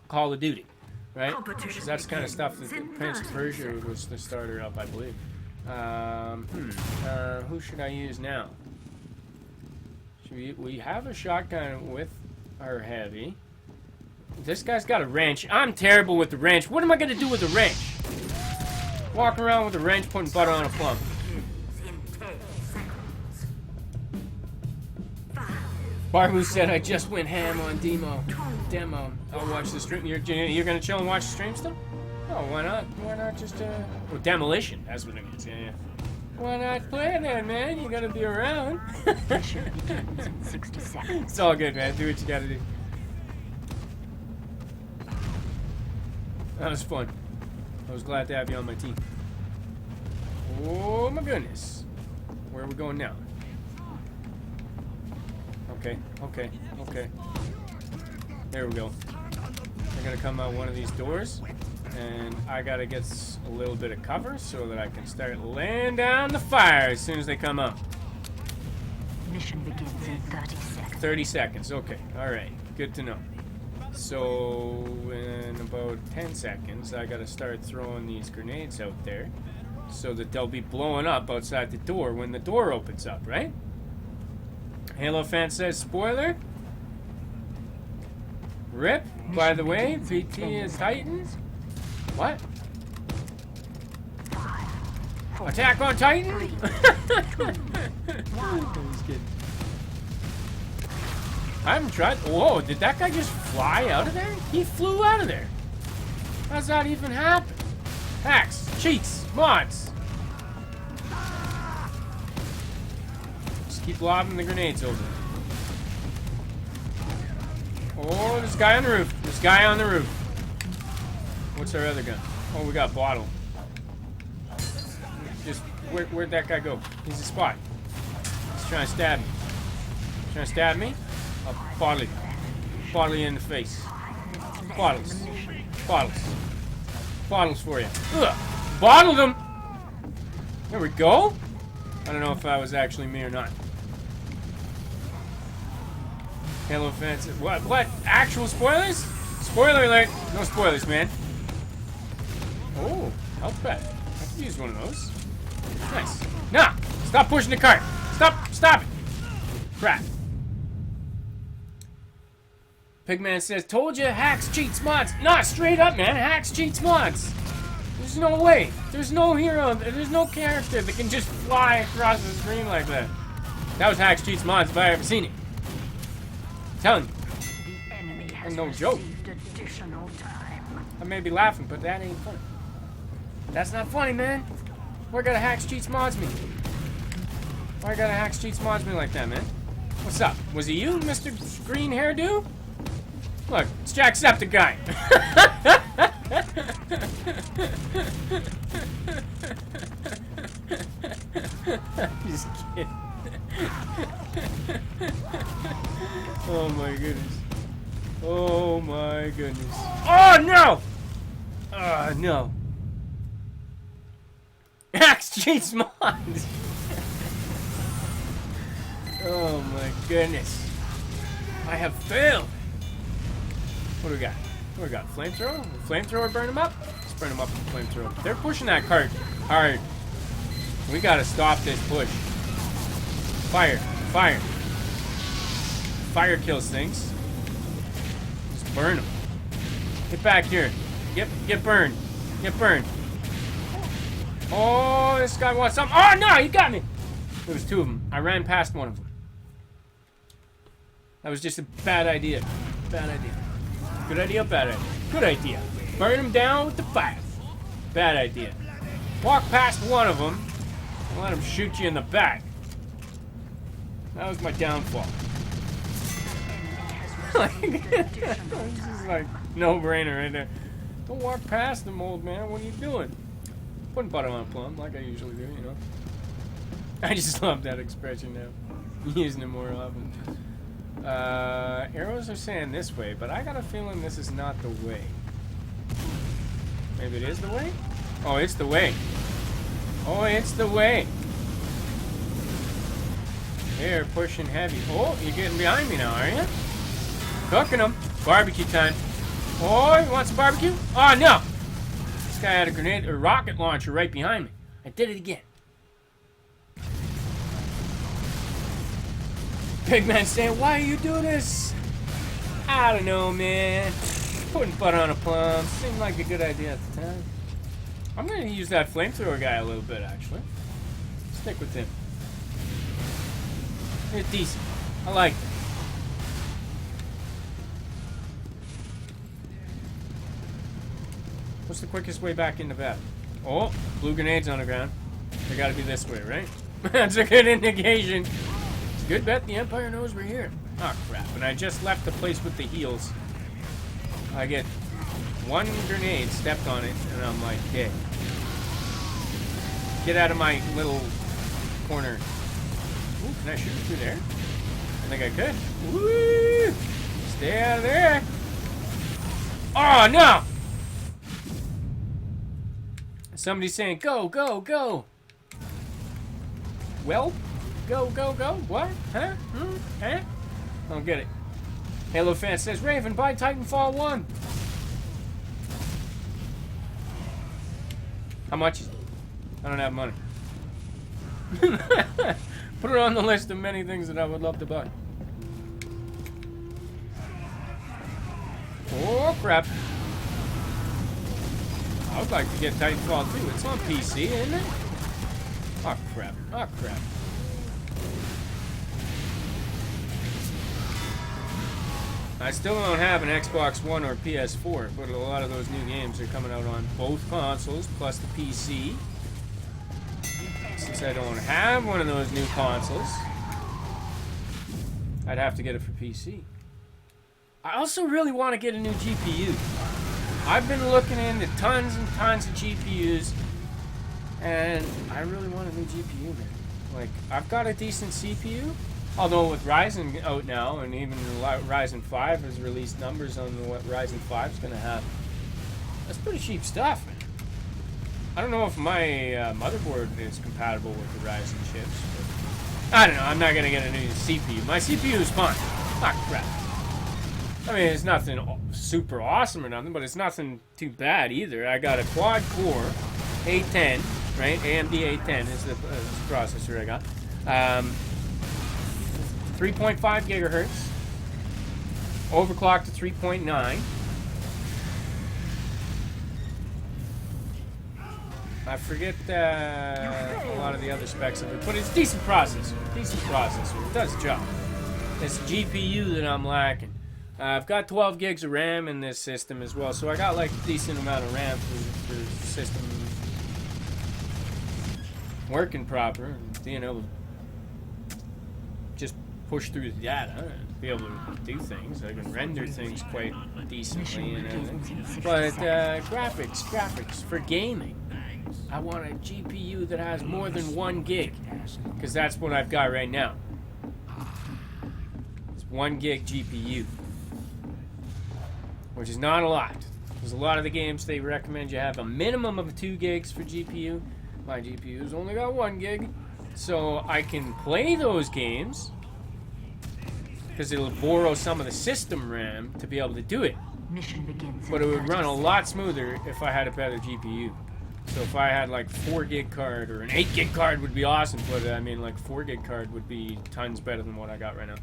Call of Duty, right? Because that's the kind of stuff that Prince of Persia was the starter up, I believe. Who should I use now? We have a shotgun with our heavy. This guy's got a wrench. I'm terrible with the wrench. What am I going to do with a wrench? Walking around with a wrench putting butter on a plum. Barbu said I just went ham on demo. I'll watch the stream. You're gonna chill and watch the stream still? Oh, why not? Why not just well, demolition? That's what it means. Yeah. Why not play then, man? You gotta be around. Mission begins in 60 seconds. It's all good, man. Do what you gotta do. That was fun. I was glad to have you on my team. Oh my goodness. Where are we going now? Okay. There we go. They're gonna come out one of these doors, and I gotta get a little bit of cover so that I can start laying down the fire as soon as they come up. Mission begins in 30 seconds. 30 seconds, okay. Alright, good to know. So, in about 10 seconds, I gotta start throwing these grenades out there so that they'll be blowing up outside the door when the door opens up, right? Halo fan says, spoiler. RIP, by the way, PT is Titan. What? Attack on Titan? I haven't tried. Whoa, did that guy just fly out of there? He flew out of there. How's that even happen? Hacks, cheats, mods. Just keep lobbing the grenades over there. Oh, there's a guy on the roof. There's a guy on the roof. What's our other gun? Oh, we got bottle. Just where'd that guy go? He's a spot. He's trying to stab me. Trying to stab me? I'll bottle you. Bottle you in the face. Bottles. Bottles. Bottles for you. Ugh. Bottled him! There we go. I don't know if that was actually me or not. Halo fans. What? Actual spoilers? Spoiler alert. No spoilers, man. Oh, health pad. I could use one of those. Nice. Nah! Stop pushing the cart! Stop it! Crap. Pigman says, told you, hacks, cheats, mods. Nah, straight up, man. Hacks, cheats, mods. There's no way. There's no hero. There's no character that can just fly across the screen like that. That was hacks, cheats, mods if I ever seen it. I'm telling you. The enemy has No joke. received additional time. I may be laughing, but that ain't funny. That's not funny, man. Why gotta hacks, cheats, mods me? Why gotta hacks, cheats, mods me like that, man? What's up? Was it you, Mr. Green Hairdo? Look, it's Jacksepticeye. Just kidding. Oh my goodness. Oh my goodness. Oh no! No. Axe cheats mods. Oh my goodness. I have failed. What do we got? What do we got? Flamethrower? Will flamethrower burn them up? Let's burn them up with flamethrower. They're pushing that cart hard. We gotta stop this push. Fire. Fire. Fire kills things. Just burn them. Get back here. Get burned. Get burned. Oh, this guy wants something. Oh no, he got me. There was two of them. I ran past one of them. That was just a bad idea. Bad idea. Good idea, bad idea. Good idea. Burn him down with the fire. Bad idea. Walk past one of them and let him shoot you in the back. That was my downfall. This is like no-brainer right there. Don't walk past them, old man. What are you doing? Putting butter on a plum, like I usually do, you know. I just love that expression now. Using it more often. Arrows are saying this way, but I got a feeling this is not the way. Maybe it is the way? Oh, it's the way. Oh, it's the way. They're pushing heavy. Oh, you're getting behind me now, are you? Cooking them. Barbecue time. Oh, you want some barbecue? Oh, no. This guy had a grenade or rocket launcher right behind me. I did it again. Pigman saying, why are you doing this? I don't know, man. Putting butter on a plum seemed like a good idea at the time. I'm going to use that flamethrower guy a little bit, actually. Stick with him. It's decent. I like it. What's the quickest way back into battle? Oh, blue grenades on the ground. They gotta be this way, right? That's a good indication. It's a good bet the Empire knows we're here. Oh, crap. And I just left the place with the heals. I get one grenade, stepped on it, and I'm like, hey. Get out of my little corner. Ooh, can I shoot through there? I think I could. Woo! Stay out of there. Oh, no! Somebody's saying, go, go, go. Well, go, go, go. What? Huh? Huh? I don't get it. Halo fan says, Raven, buy Titanfall 1. How much is it? I don't have money. Put it on the list of many things that I would love to buy. Oh, crap. I would like to get Titanfall 2. It's on PC, isn't it? Oh, crap. Oh, crap. I still don't have an Xbox One or PS4, but a lot of those new games are coming out on both consoles, plus the PC. Since I don't have one of those new consoles, I'd have to get it for PC. I also really want to get a new GPU. I've been looking into tons and tons of GPUs, and I really want a new GPU, man. Like, I've got a decent CPU, although with Ryzen out now, and even Ryzen 5 has released numbers on what Ryzen 5 is going to have. That's pretty cheap stuff, man. I don't know if my motherboard is compatible with the Ryzen chips. But I don't know. I'm not going to get a new CPU. My CPU is fine. Not crap. I mean, it's nothing super awesome or nothing, but it's nothing too bad either. I got a quad-core A10, right? AMD A10 is the processor I got. 3.5 gigahertz. Overclocked to 3.9. I forget a lot of the other specs of it, but it's a decent processor. Decent processor. It does the job. It's GPU that I'm lacking. I've got 12 gigs of RAM in this system as well, so I got like a decent amount of RAM for the system working proper and being able to just push through the data and be able to do things. I can render things quite decently and everything. But graphics for gaming. I want a GPU that has more than 1 gig, because that's what I've got right now. It's 1 gig GPU, which is not a lot. Because a lot of the games they recommend you have a minimum of 2 gigs for GPU. My GPU's only got 1 gig, so I can play those games because it'll borrow some of the system RAM to be able to do it. Mission begins. But it would run a lot smoother if I had a better GPU. So if I had like 4 gig card, or an 8 gig card would be awesome, but I mean like 4 gig card would be tons better than what I got right now.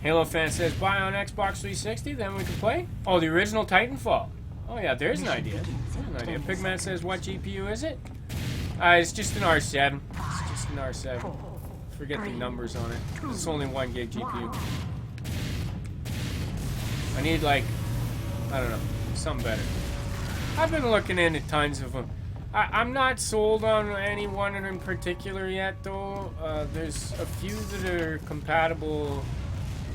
Halo fan says, buy on Xbox 360, then we can play? Oh, the original Titanfall. Oh yeah, there's an idea. There's an idea. Pigman says, what GPU is it? It's just an R7. It's just an R7. Forget the numbers on it. It's only 1 gig GPU. I need like, I don't know, something better. I've been looking into tons of them. I'm not sold on any one in particular yet, though. There's a few that are compatible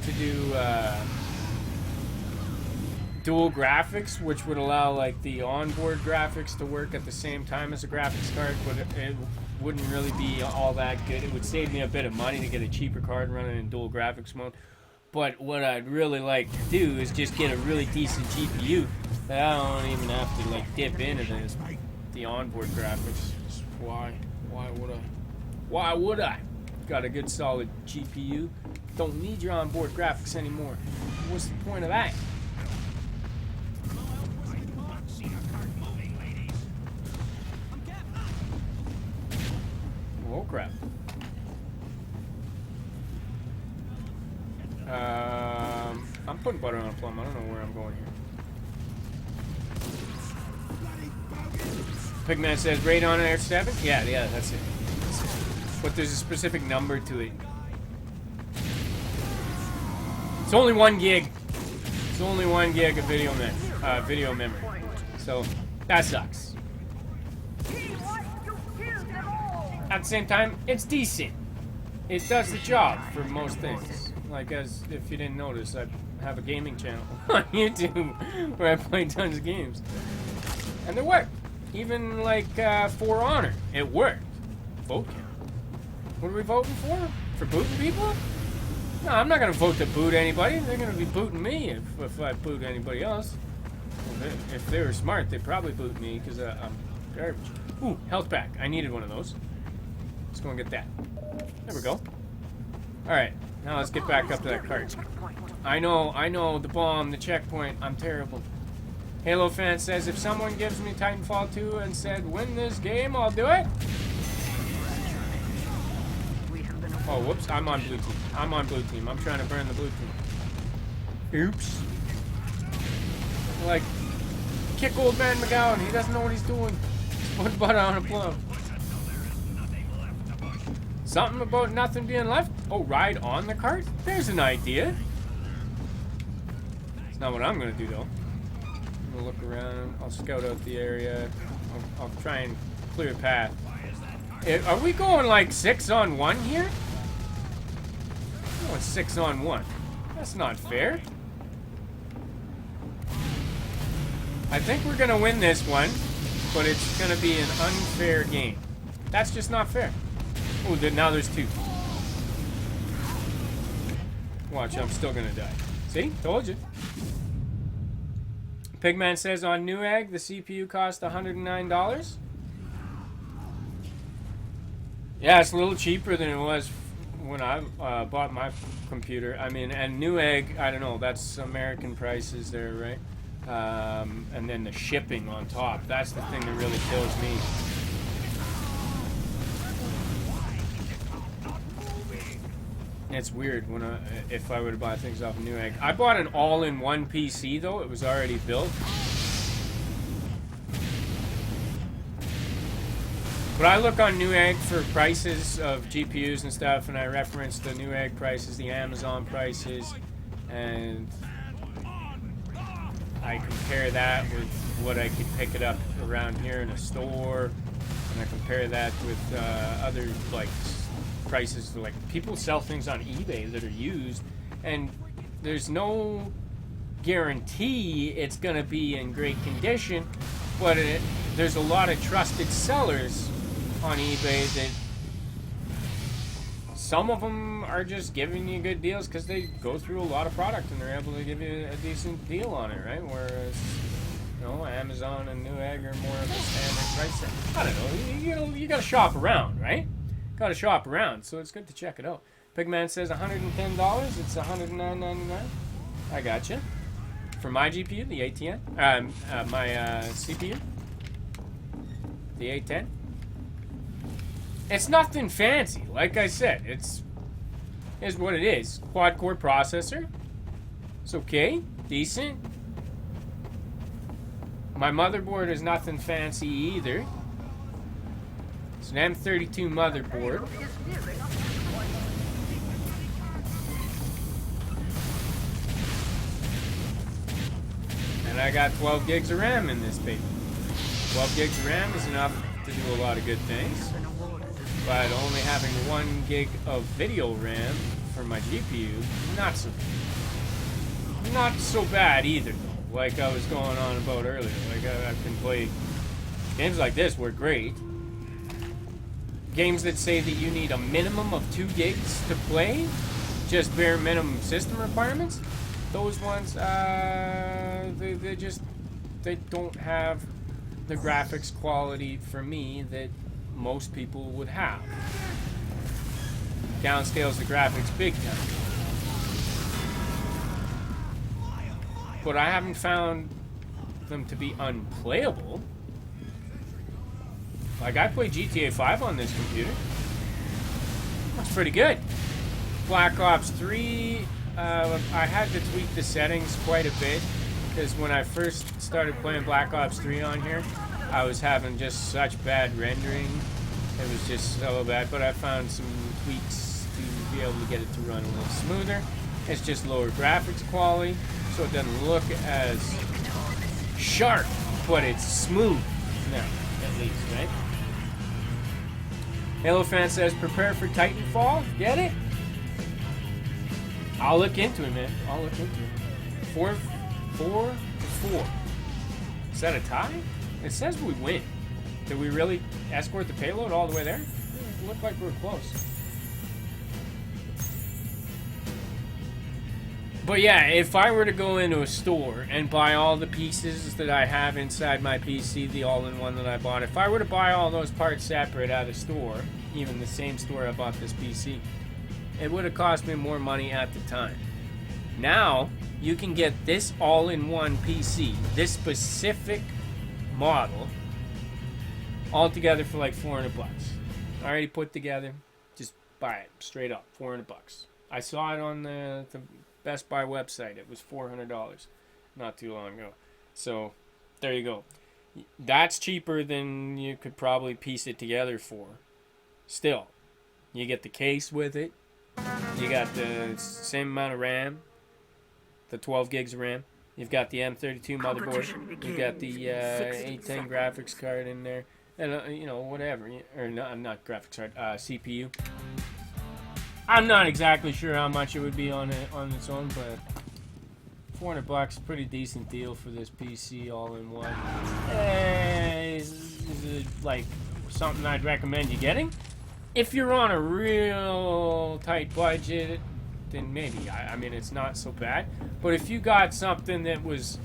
to do dual graphics, which would allow like the onboard graphics to work at the same time as a graphics card, but it wouldn't really be all that good. It would save me a bit of money to get a cheaper card running in dual graphics mode. But what I'd really like to do is just get a really decent GPU that I don't even have to like dip into the onboard graphics. Why would I? Got a good solid GPU. Don't need your onboard graphics anymore. What's the point of that? Oh crap. I'm putting butter on a plum. I don't know where I'm going here. Pigman says Radeon R7? Yeah, that's it. But there's a specific number to it. It's only 1 gig. It's only 1 gig of video memory. So that sucks. At the same time, it's decent. It does the job for most things. Like, as if you didn't notice, I have a gaming channel on YouTube where I play tons of games, and they work. Even like For Honor, it worked. Vote count. What are we voting for? For booting people? No, I'm not gonna vote to boot anybody. They're gonna be booting me if I boot anybody else. If they were smart, they'd probably boot me because I'm garbage. Ooh, health pack. I needed one of those. Let's go and get that. There we go. Alright, now let's get back up to that cart. I know, the bomb, the checkpoint. I'm terrible. Halo fan says, if someone gives me Titanfall 2 and said, win this game, I'll do it. Oh, whoops, I'm on blue team. I'm on blue team. I'm trying to burn the blue team. Oops. Like, kick old man McGowan. He doesn't know what he's doing. He's putting butter on a plum. Something about nothing being left? Oh, ride on the cart? There's an idea. It's not what I'm going to do, though. I'm going to look around. I'll scout out the area. I'll try and clear a path. Are we going like 6-on-1 here? We're going 6-on-1. That's not fair. I think we're gonna win this one, but it's gonna be an unfair game. That's just not fair. Oh, now there's 2. Watch, I'm still gonna die. See? Told you. Pigman says on Newegg, the CPU cost $109. Yeah, it's a little cheaper than it was when I bought my computer. I mean, and Newegg, I don't know, that's American prices there, right? And then the shipping on top. That's the thing that really kills me. It's weird when if I were to buy things off of Newegg. I bought an all-in-one PC though. It was already built. But I look on Newegg for prices of GPUs and stuff, and I reference the Newegg prices, the Amazon prices, and I compare that with what I could pick it up around here in a store, and I compare that with other like prices. Like people sell things on eBay that are used, and there's no guarantee it's gonna be in great condition, but there's a lot of trusted sellers on eBay that some of them are just giving you good deals because they go through a lot of product and they're able to give you a decent deal on it, right? Whereas, you know, Amazon and Newegg are more of a standard price. I don't know. You gotta shop around, right? Gotta shop around, so it's good to check it out. Pigman says $110. It's $109.99. I gotcha. For my GPU, the ATN, my CPU, the 810. It's nothing fancy. Like I said, it's what it is. Quad-core processor. It's okay. Decent. My motherboard is nothing fancy either. It's an M32 motherboard. And I got 12 gigs of RAM in this baby. 12 gigs of RAM is enough to do a lot of good things. But only having 1 gig of video RAM for my GPU, not so bad either though. Like I was going on about earlier. Like I can play games like this work great. Games that say that you need a minimum of 2 gigs to play, just bare minimum system requirements. Those ones, they don't have the graphics quality for me that most people would have. Downscales the graphics big time. But I haven't found them to be unplayable. Like I played GTA 5 on this computer. That's pretty good. Black Ops 3, I had to tweak the settings quite a bit because when I first started playing Black Ops 3 on here, I was having just such bad rendering. It was just so bad, but I found some tweaks to be able to get it to run a little smoother. It's just lower graphics quality, so it doesn't look as sharp, but it's smooth now, at least, right? Halo fan says, prepare for Titanfall. Get it? I'll look into it, man. I'll look into it. 4 to 4. Is that a tie? It says we win. Did we really escort the payload all the way there? It looked like we were close. But yeah, if I were to go into a store and buy all the pieces that I have inside my PC, the all-in-one that I bought, if I were to buy all those parts separate at a store, even the same store I bought this PC, it would have cost me more money at the time. Now, you can get this all-in-one PC, this specific model, all together for like $400. Already put together, just buy it straight up, $400. I saw it on the Best Buy website. It was $400 not too long ago. So there you go. That's cheaper than you could probably piece it together for. Still, you get the case with it. You got the same amount of RAM, the 12 gigs of RAM. You've got the M32 motherboard. You've got the 810 graphics card in there. And, you know, whatever. Or not graphics card, CPU. I'm not exactly sure how much it would be on its own, but $400, pretty decent deal for this PC all in one. Is it like something I'd recommend you getting? If you're on a real tight budget, then maybe. I mean, it's not so bad. But if you got something that was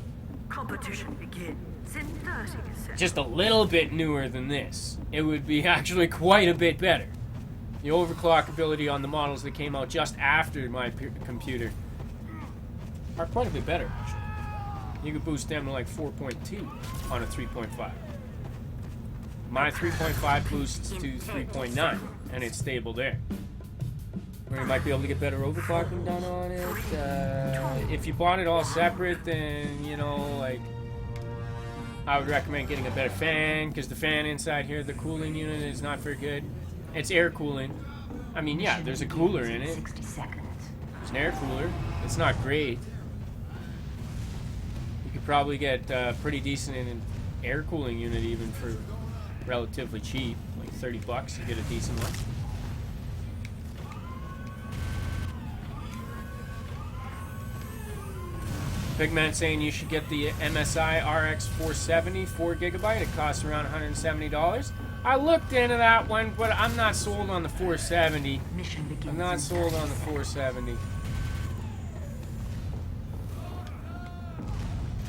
Competition begins in 30 seconds. just a little bit newer than this, it would be actually quite a bit better. The overclock ability on the models that came out just after my computer are quite a bit better, actually. You could boost them to like 4.2 on a 3.5. My 3.5 boosts to 3.9, and it's stable there. Or you might be able to get better overclocking done on it. If you bought it all separate, then, you know, like, I would recommend getting a better fan, because the fan inside here, the cooling unit is not very good. It's air cooling. I mean, yeah, there's a cooler in it. 60 seconds. There's an air cooler. It's not great. You could probably get pretty decent in an air cooling unit even for relatively cheap, like $30. You get a decent one. Pigman saying you should get the MSI RX 470 4GB. It costs around $170. I looked into that one, but I'm not sold on the 470. Mission begins I'm not in sold 30 on the 470.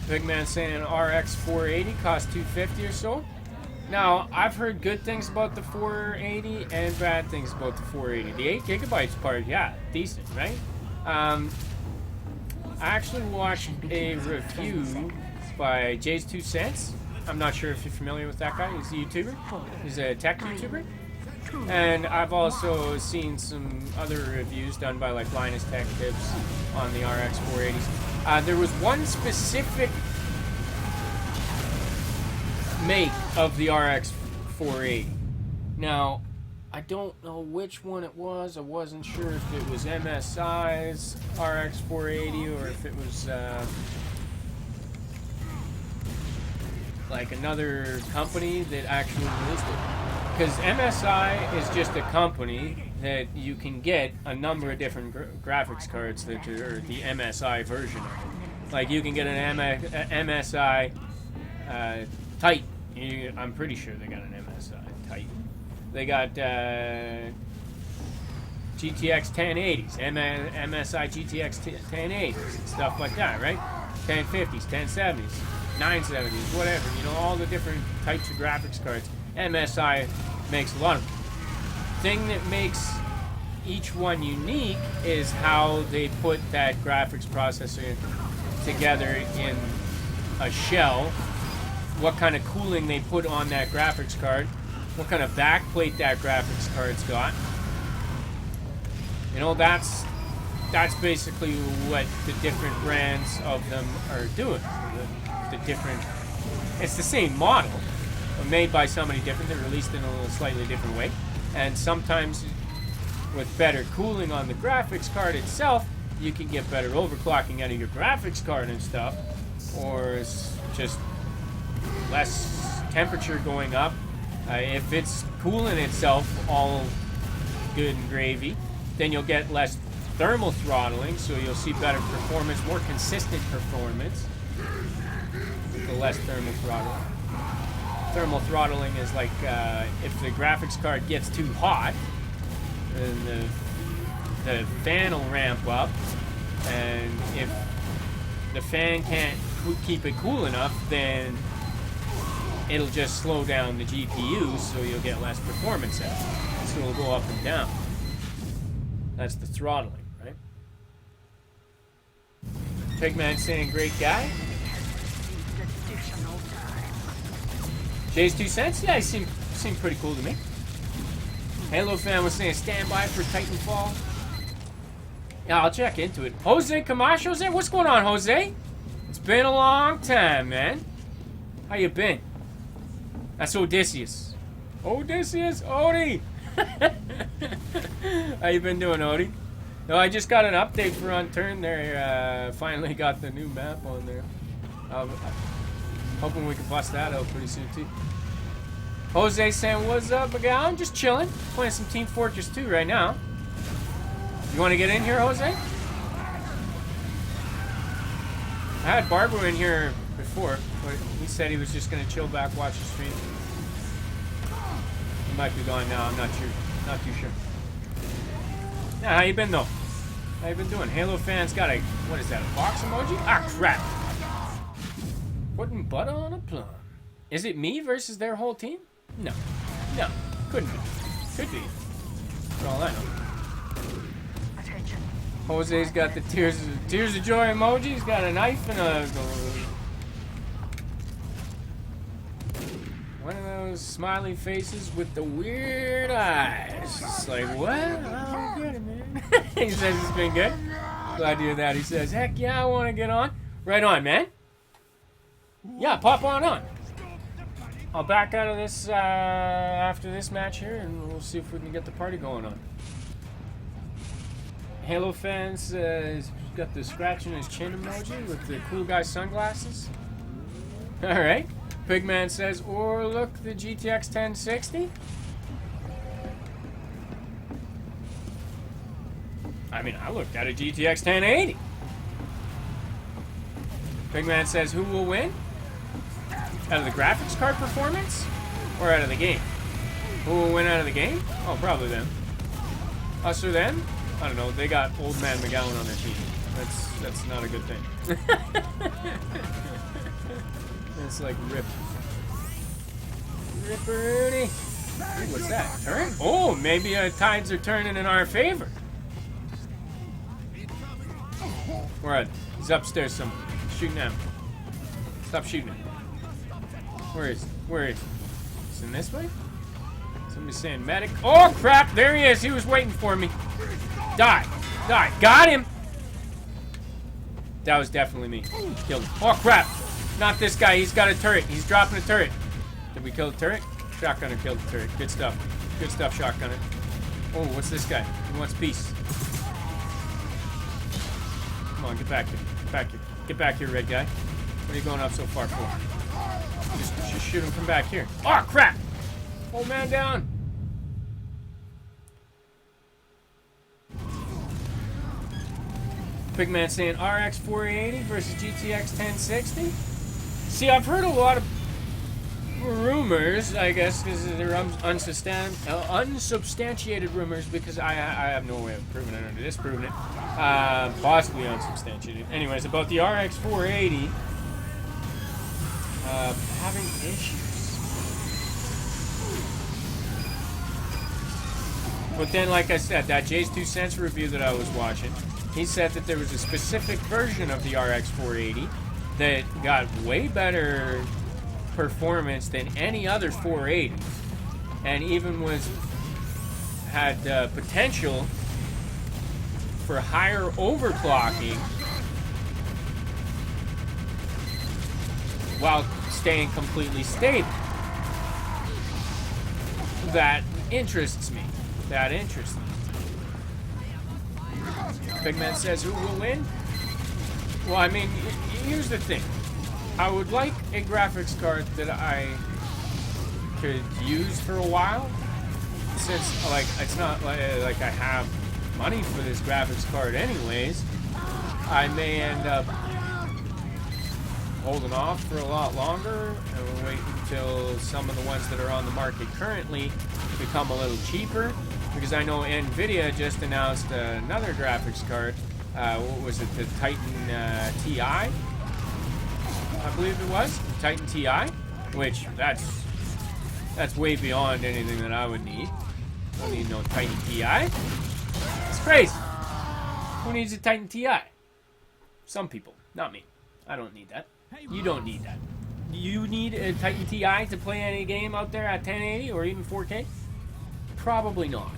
Pigman saying an RX 480 costs $250 or so. Now, I've heard good things about the 480 and bad things about the 480. The 8GB part, yeah, decent, right? I actually watched a review by Jay's 2 Cents. I'm not sure if you're familiar with that guy. He's a YouTuber. He's a tech YouTuber. And I've also seen some other reviews done by like Linus Tech Tips on the RX 480s. There was one specific make of the RX 480. Now, I don't know which one it was. I wasn't sure if it was MSI's RX 480 or if it was like another company that actually released it. Because MSI is just a company that you can get a number of different graphics cards that are the MSI version of it. Like you can get an MSI Titan. I'm pretty sure they got an MSI Titan. They got GTX 1080s, MSI GTX 1080s, and stuff like that, right? 1050s, 1070s, 970s, whatever. You know, all the different types of graphics cards. MSI makes a lot of them. The thing that makes each one unique is how they put that graphics processor together in a shell, what kind of cooling they put on that graphics card, what kind of backplate that graphics card's got. You know, that's basically what the different brands of them are doing. The different, it's the same model, but made by somebody different. They're released in a slightly different way. And sometimes with better cooling on the graphics card itself, you can get better overclocking out of your graphics card and stuff. Or it's just less temperature going up. If it's cooling itself all good and gravy, then you'll get less thermal throttling, so you'll see better performance, more consistent performance. The less thermal throttling. Thermal throttling is like if the graphics card gets too hot, then the fan will ramp up, and if the fan can't keep it cool enough, then it'll just slow down the GPU, so you'll get less performance out. So it'll go up and down. That's the throttling, right? Pigman saying great guy. Jay's 2 Cents? Yeah, he seemed pretty cool to me. Halo fan was saying stand by for Titanfall. Yeah, I'll check into it. Jose Camacho's there? What's going on, Jose? It's been a long time, man. How you been? That's Odysseus. Odysseus? Odie! How you been doing, Odie? No, I just got an update for Unturned there. Finally got the new map on there. Hoping we can bust that out pretty soon, too. Jose saying, what's up, McGowan? Just chilling. Playing some Team Fortress 2 right now. You want to get in here, Jose? I had Barbara in here before, but he said he was just gonna chill back, watch the stream. He might be gone now. I'm not sure. Not too sure. Yeah, how you been though? How you been doing? Halo fans got a, what is that? A box emoji? Ah, crap! Putting butter on a plum. Is it me versus their whole team? No, no, couldn't be. Could be. For all I know. Attention. Jose's got the tears of joy emoji. He's got a knife and a one of those smiley faces with the weird eyes. It's like, what? I don't get it, man. He says it's been good. Glad to hear that. He says, heck yeah, I want to get on. Right on, man. Yeah, pop on. I'll back out of this after this match here, and we'll see if we can get the party going on. Halo fans he's got the scratching his chin emoji with the cool guy sunglasses. All right. Pigman says, or look, the GTX 1060. I mean, I looked at a GTX 1080. Pigman says, who will win? Out of the graphics card performance? Or out of the game? Who will win out of the game? Oh, probably them. Us or them? I don't know. They got Old Man McGowan on their team. That's not a good thing. It's like rip. Ripperoonie. Ooh, what's that? Turn? Oh, maybe tides are turning in our favor. Where at? He's upstairs somewhere. Shooting at him. Stop shooting him. Where is he? Where is he? Is he in this way? Somebody's saying medic. Oh, crap! There he is. He was waiting for me. Die. Die. Got him. That was definitely me. Killed him. Oh, crap. Not this guy. He's got a turret. He's dropping a turret. Did we kill the turret? Shotgunner killed the turret. Good stuff. Good stuff, Shotgunner. Oh, what's this guy? He wants peace. Come on, get back here. Get back here. Get back here, red guy. What are you going up so far for? Just shoot him from back here. Oh, crap! Old man down. Big man saying RX 480 versus GTX 1060. See, I've heard a lot of rumors, I guess, because they're unsubstantiated rumors, because I have no way of proving it or disproving it. Possibly unsubstantiated. Anyways, about the RX 480 having issues. But then, like I said, that Jay's 2 cents review that I was watching, he said that there was a specific version of the RX 480 that got way better performance than any other 480, and even had potential for higher overclocking while staying completely stable. That interests me. That interests me. Big Man says, who will win? Well, I mean, here's the thing. I would like a graphics card that I could use for a while, since, like, it's not like I have money for this graphics card anyways. I may end up holding off for a lot longer, and we'll wait until some of the ones that are on the market currently become a little cheaper, because I know NVIDIA just announced another graphics card. What was it? The Titan TI? I believe it was. Titan TI, which that's way beyond anything that I would need. I don't need no Titan TI. It's crazy. Who needs a Titan TI? Some people, not me. I don't need that. You don't need that. Do you need a Titan TI to play any game out there at 1080 or even 4K? Probably not.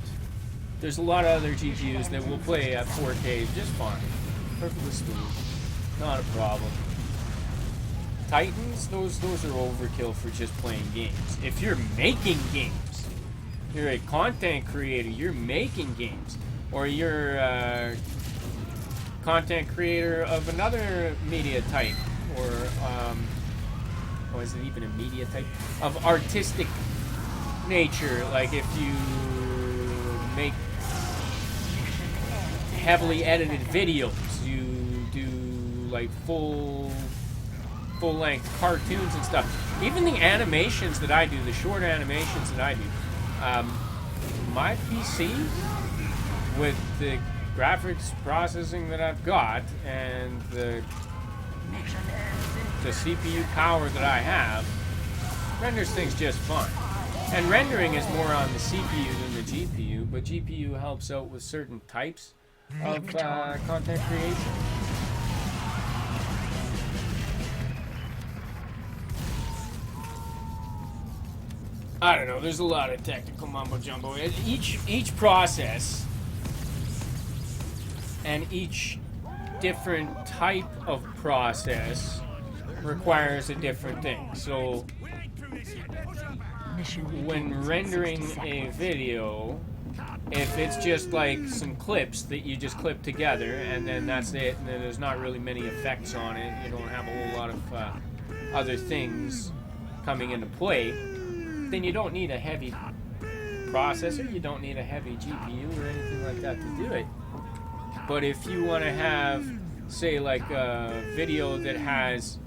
There's a lot of other GPUs that will play at 4K just fine. Perfectly smooth. Not a problem. Titans, those are overkill for just playing games. If you're making games, you're a content creator, you're making games, or you're a content creator of another media type, or is it even a media type? Of artistic nature, like if you make heavily edited videos, you do like full-length cartoons and stuff. Even the animations that I do, the short animations that I do, my PC with the graphics processing that I've got and the CPU power that I have renders things just fine. And rendering is more on the CPU than the GPU, but GPU helps out with certain types of content creation. I don't know, there's a lot of technical mumbo jumbo. Each process and each different type of process requires a different thing. So when rendering a video, if it's just like some clips that you just clip together and then that's it, and then there's not really many effects on it, you don't have a whole lot of other things coming into play, then you don't need a heavy processor, you don't need a heavy GPU or anything like that to do it. But if you want to have, say, like a video that has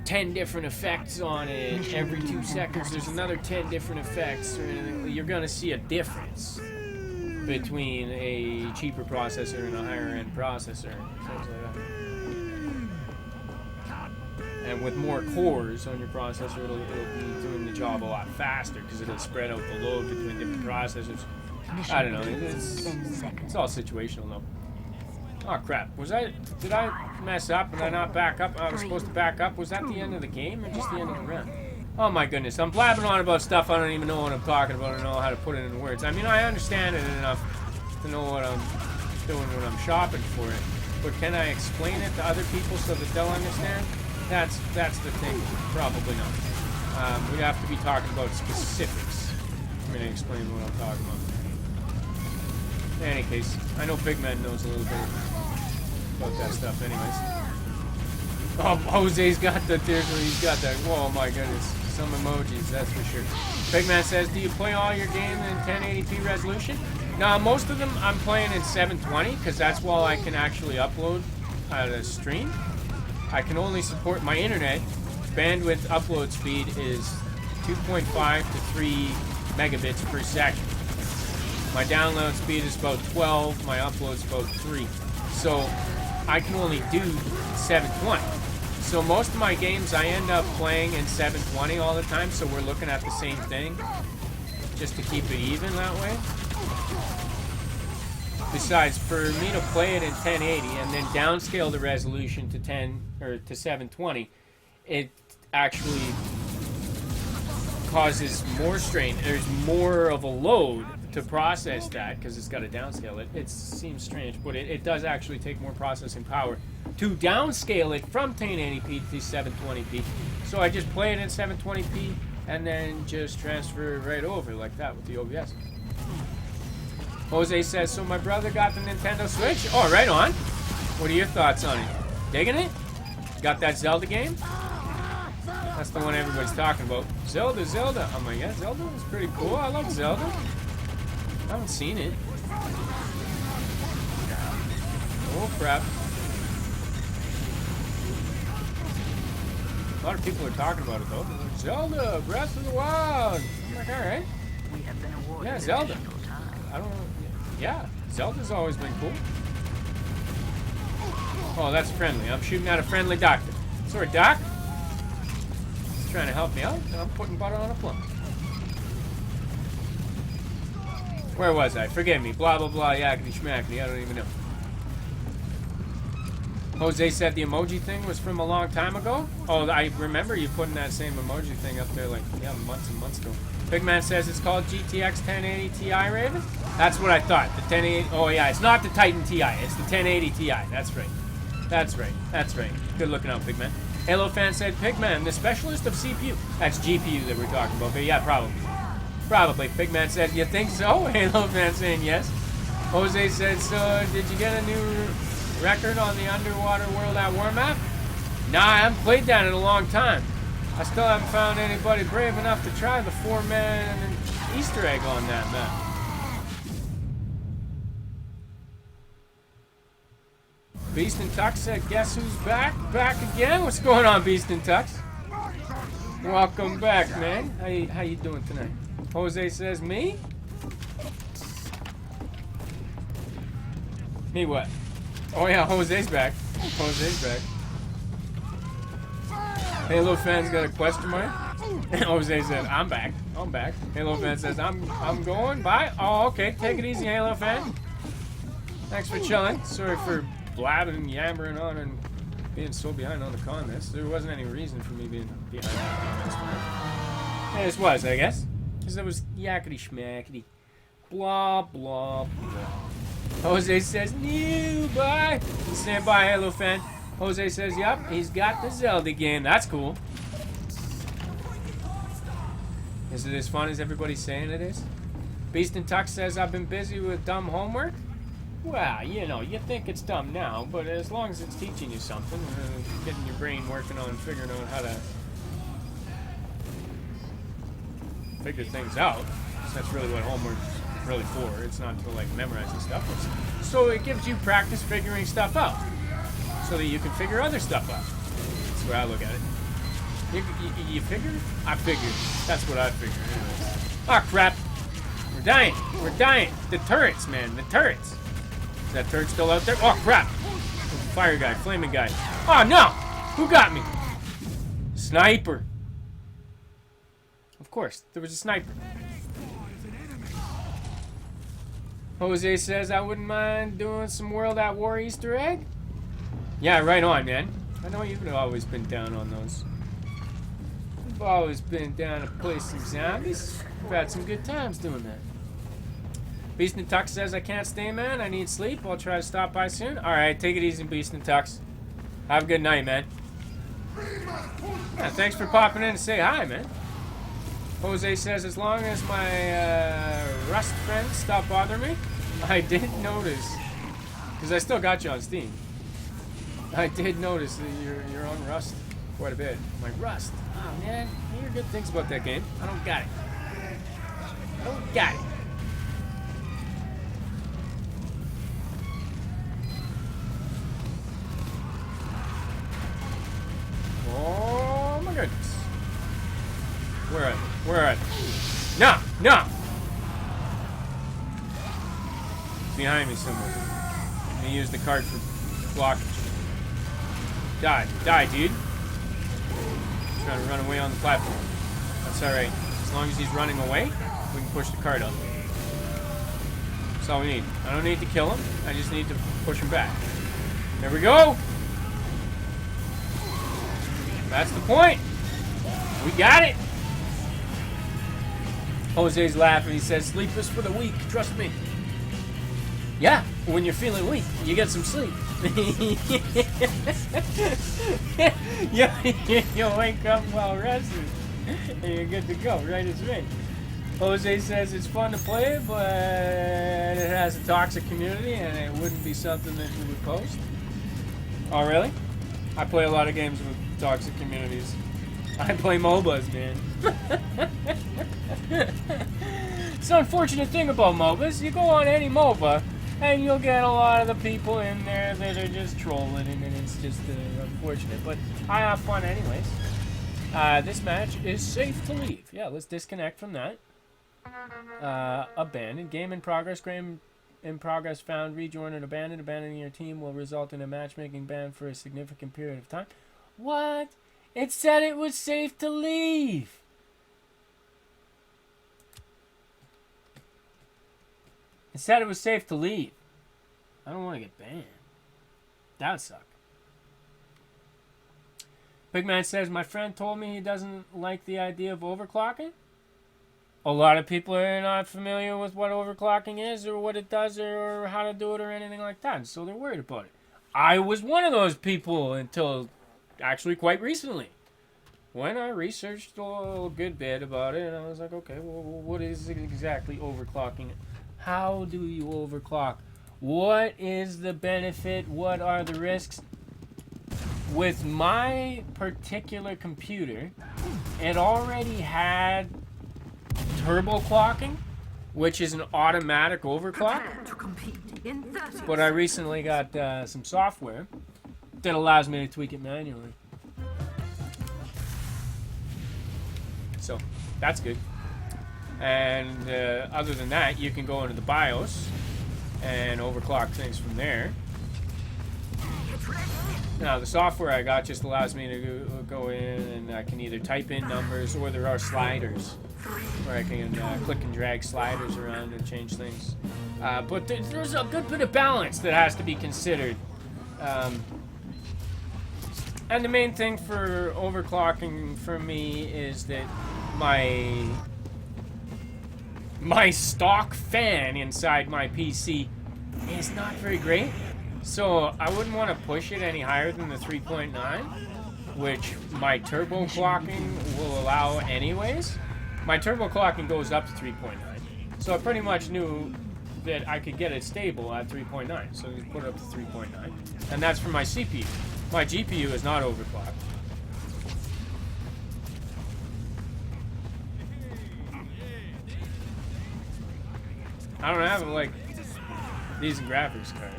10 different effects on it, every 2 seconds there's another 10 different effects, or anything, you're going to see a difference between a cheaper processor and a higher end processor. And with more cores on your processor, it'll be doing the job a lot faster because it'll spread out the load between different processors. I don't know, it's all situational though. Oh crap, did I mess up and I not back up? I was supposed to back up. Was that the end of the game or just the end of the round? Oh my goodness, I'm blabbing on about stuff I don't even know what I'm talking about or know how to put it in words. I mean, I understand it enough to know what I'm doing when I'm shopping for it. But can I explain it to other people so that they'll understand? That's the thing. Probably not. We have to be talking about specifics. I'm going to explain what I'm talking about. In any case, I know Big Man knows a little bit about that stuff anyways. Oh, Jose's got the, he's got that, oh my goodness, some emojis, that's for sure. Big Man says, do you play all your games in 1080p resolution? No, most of them I'm playing in 720, because that's while I can actually upload a stream. I can only support my internet. Bandwidth upload speed is 2.5 to 3 megabits per second. My download speed is about 12, my upload is about 3. So I can only do 720. So most of my games I end up playing in 720 all the time, so we're looking at the same thing, just to keep it even that way. Besides, for me to play it in 1080 and then downscale the resolution to 720, it actually causes more strain. There's more of a load to process that because it's got to downscale it. It seems strange, but it does actually take more processing power to downscale it from 1080p to 720p. So I just play it in 720p and then just transfer it right over like that with the OBS. Jose says, so my brother got the Nintendo Switch? Oh, right on. What are your thoughts on it? Digging it? Got that Zelda game? That's the one everybody's talking about. Zelda. Oh my god, Zelda was pretty cool. I like Zelda. I haven't seen it. Oh crap. A lot of people are talking about it though. Zelda, Breath of the Wild. I'm like, alright. Yeah, Zelda. I don't know. Yeah, Zelda's always been cool. Oh, that's friendly. I'm shooting at a friendly doctor. Sorry, Doc. He's trying to help me out, and I'm putting butter on a plum. Where was I? Forgive me. Blah, blah, blah, yakety schmackety. I don't even know. Jose said the emoji thing was from a long time ago. Oh, I remember you putting that same emoji thing up there like, yeah, months and months ago. Big Man says it's called GTX 1080 Ti, Raven? That's what I thought. The 1080... Oh, yeah, it's not the Titan Ti. It's the 1080 Ti. That's right. That's right. That's right. Good looking out, Big Man. Halo Fan said, Pigman, the specialist of CPU. That's GPU that we're talking about. But yeah, probably. Probably. Pigman said, you think so? Halo Fan saying yes. Jose said, so did you get a new record on the Underwater World at War map? Nah, I haven't played that in a long time. I still haven't found anybody brave enough to try the 4-man Easter egg on that map. Beast and Tux said, guess who's back? Back again? What's going on, Beast and Tux? Welcome back, man. How you doing tonight? Jose says, me? Me what? Oh yeah, Jose's back. Jose's back. Halo fans got a question mark? Jose said, I'm back. I'm back. Halo fan says, I'm going. Bye. Oh, okay. Take it easy, Halo fan. Thanks for chilling. Sorry for blabbing and yammering on and being so behind on the comments. There wasn't any reason for me being behind on the comments tonight. It just was, I guess. Because it was yakety schmackety. Blah, blah, blah. Jose says, no, bye. Stand by, Halo fan. Jose says, yep, he's got the Zelda game. That's cool. Is it as fun as everybody's saying it is? Beast and Tux says, I've been busy with dumb homework. Well, you know, you think it's dumb now, but as long as it's teaching you something, getting your brain working on figuring out how to figure things out. That's really what homework's really for. It's not to, like, memorize the stuff. So it gives you practice figuring stuff out, so that you can figure other stuff out. That's the way I look at it. You figure? I figured. That's what I figured. Ah, crap. We're dying. We're dying. The turrets, man. The turrets. Is that turret still out there? Oh, crap. Fire guy. Flaming guy. Oh, no. Who got me? Sniper. Of course. There was a sniper. Jose says, I wouldn't mind doing some World at War Easter egg. Yeah, right on, man. I know you've always been down on those. You've always been down to play some zombies. We've had some good times doing that. Beast and Tux says, I can't stay, man. I need sleep. I'll try to stop by soon. Alright, take it easy, Beast and Tux. Have a good night, man. Yeah, thanks for popping in to say hi, man. Jose says, as long as my Rust friends stop bothering me. I did notice, because I still got you on Steam. I did notice that you're on Rust quite a bit. I'm like, Rust? Oh, man, I hear good things about that game. I don't got it. I don't got it. Oh, my goodness. Where are they? Where are they? No! No! Behind me somewhere. I'm gonna use the cart for blockage. Die. Die, dude. He's trying to run away on the platform. That's alright. As long as he's running away, we can push the cart up. That's all we need. I don't need to kill him. I just need to push him back. There we go! That's the point! We got it! Jose's laughing. He says, sleep is for the weak. Trust me. Yeah, when you're feeling weak, you get some sleep. you wake up well rested, and you're good to go. Right as rain. Jose says it's fun to play, but it has a toxic community, and it wouldn't be something that you would post. Oh, really? I play a lot of games with toxic communities. I play MOBAs, man. It's the unfortunate thing about MOBAs. You go on any MOBA, and you'll get a lot of the people in there that are just trolling, and it's just unfortunate. But I have fun anyways. This match is safe to leave. Yeah, let's disconnect from that. Abandoned. Game in progress. Game in progress found. Rejoin and abandoned. Abandoning your team will result in a matchmaking ban for a significant period of time. What? It said it was safe to leave. It said it was safe to leave. I don't want to get banned. That would suck. Big Man says, my friend told me he doesn't like the idea of overclocking. A lot of people are not familiar with what overclocking is or what it does or how to do it or anything like that. So they're worried about it. I was one of those people until actually quite recently, when I researched a good bit about it, and I was like, okay, well, what is exactly overclocking? How do you overclock? What is the benefit? What are the risks? With my particular computer, it already had turbo clocking, which is an automatic overclock. Prepare to compete. In 30 But I recently got some software that allows me to tweak it manually. So that's good. And other than that, you can go into the BIOS and overclock things from there. Now, the software I got just allows me to go in and I can either type in numbers, or there are sliders where I can click and drag sliders around and change things. But there's a good bit of balance that has to be considered. And the main thing for overclocking for me is that my stock fan inside my PC is not very great. So I wouldn't want to push it any higher than the 3.9, which my turbo clocking will allow anyways. My turbo clocking goes up to 3.9. So I pretty much knew that I could get it stable at 3.9. So I put it up to 3.9. And that's for my CPU. My GPU is not overclocked. I don't have like decent graphics card.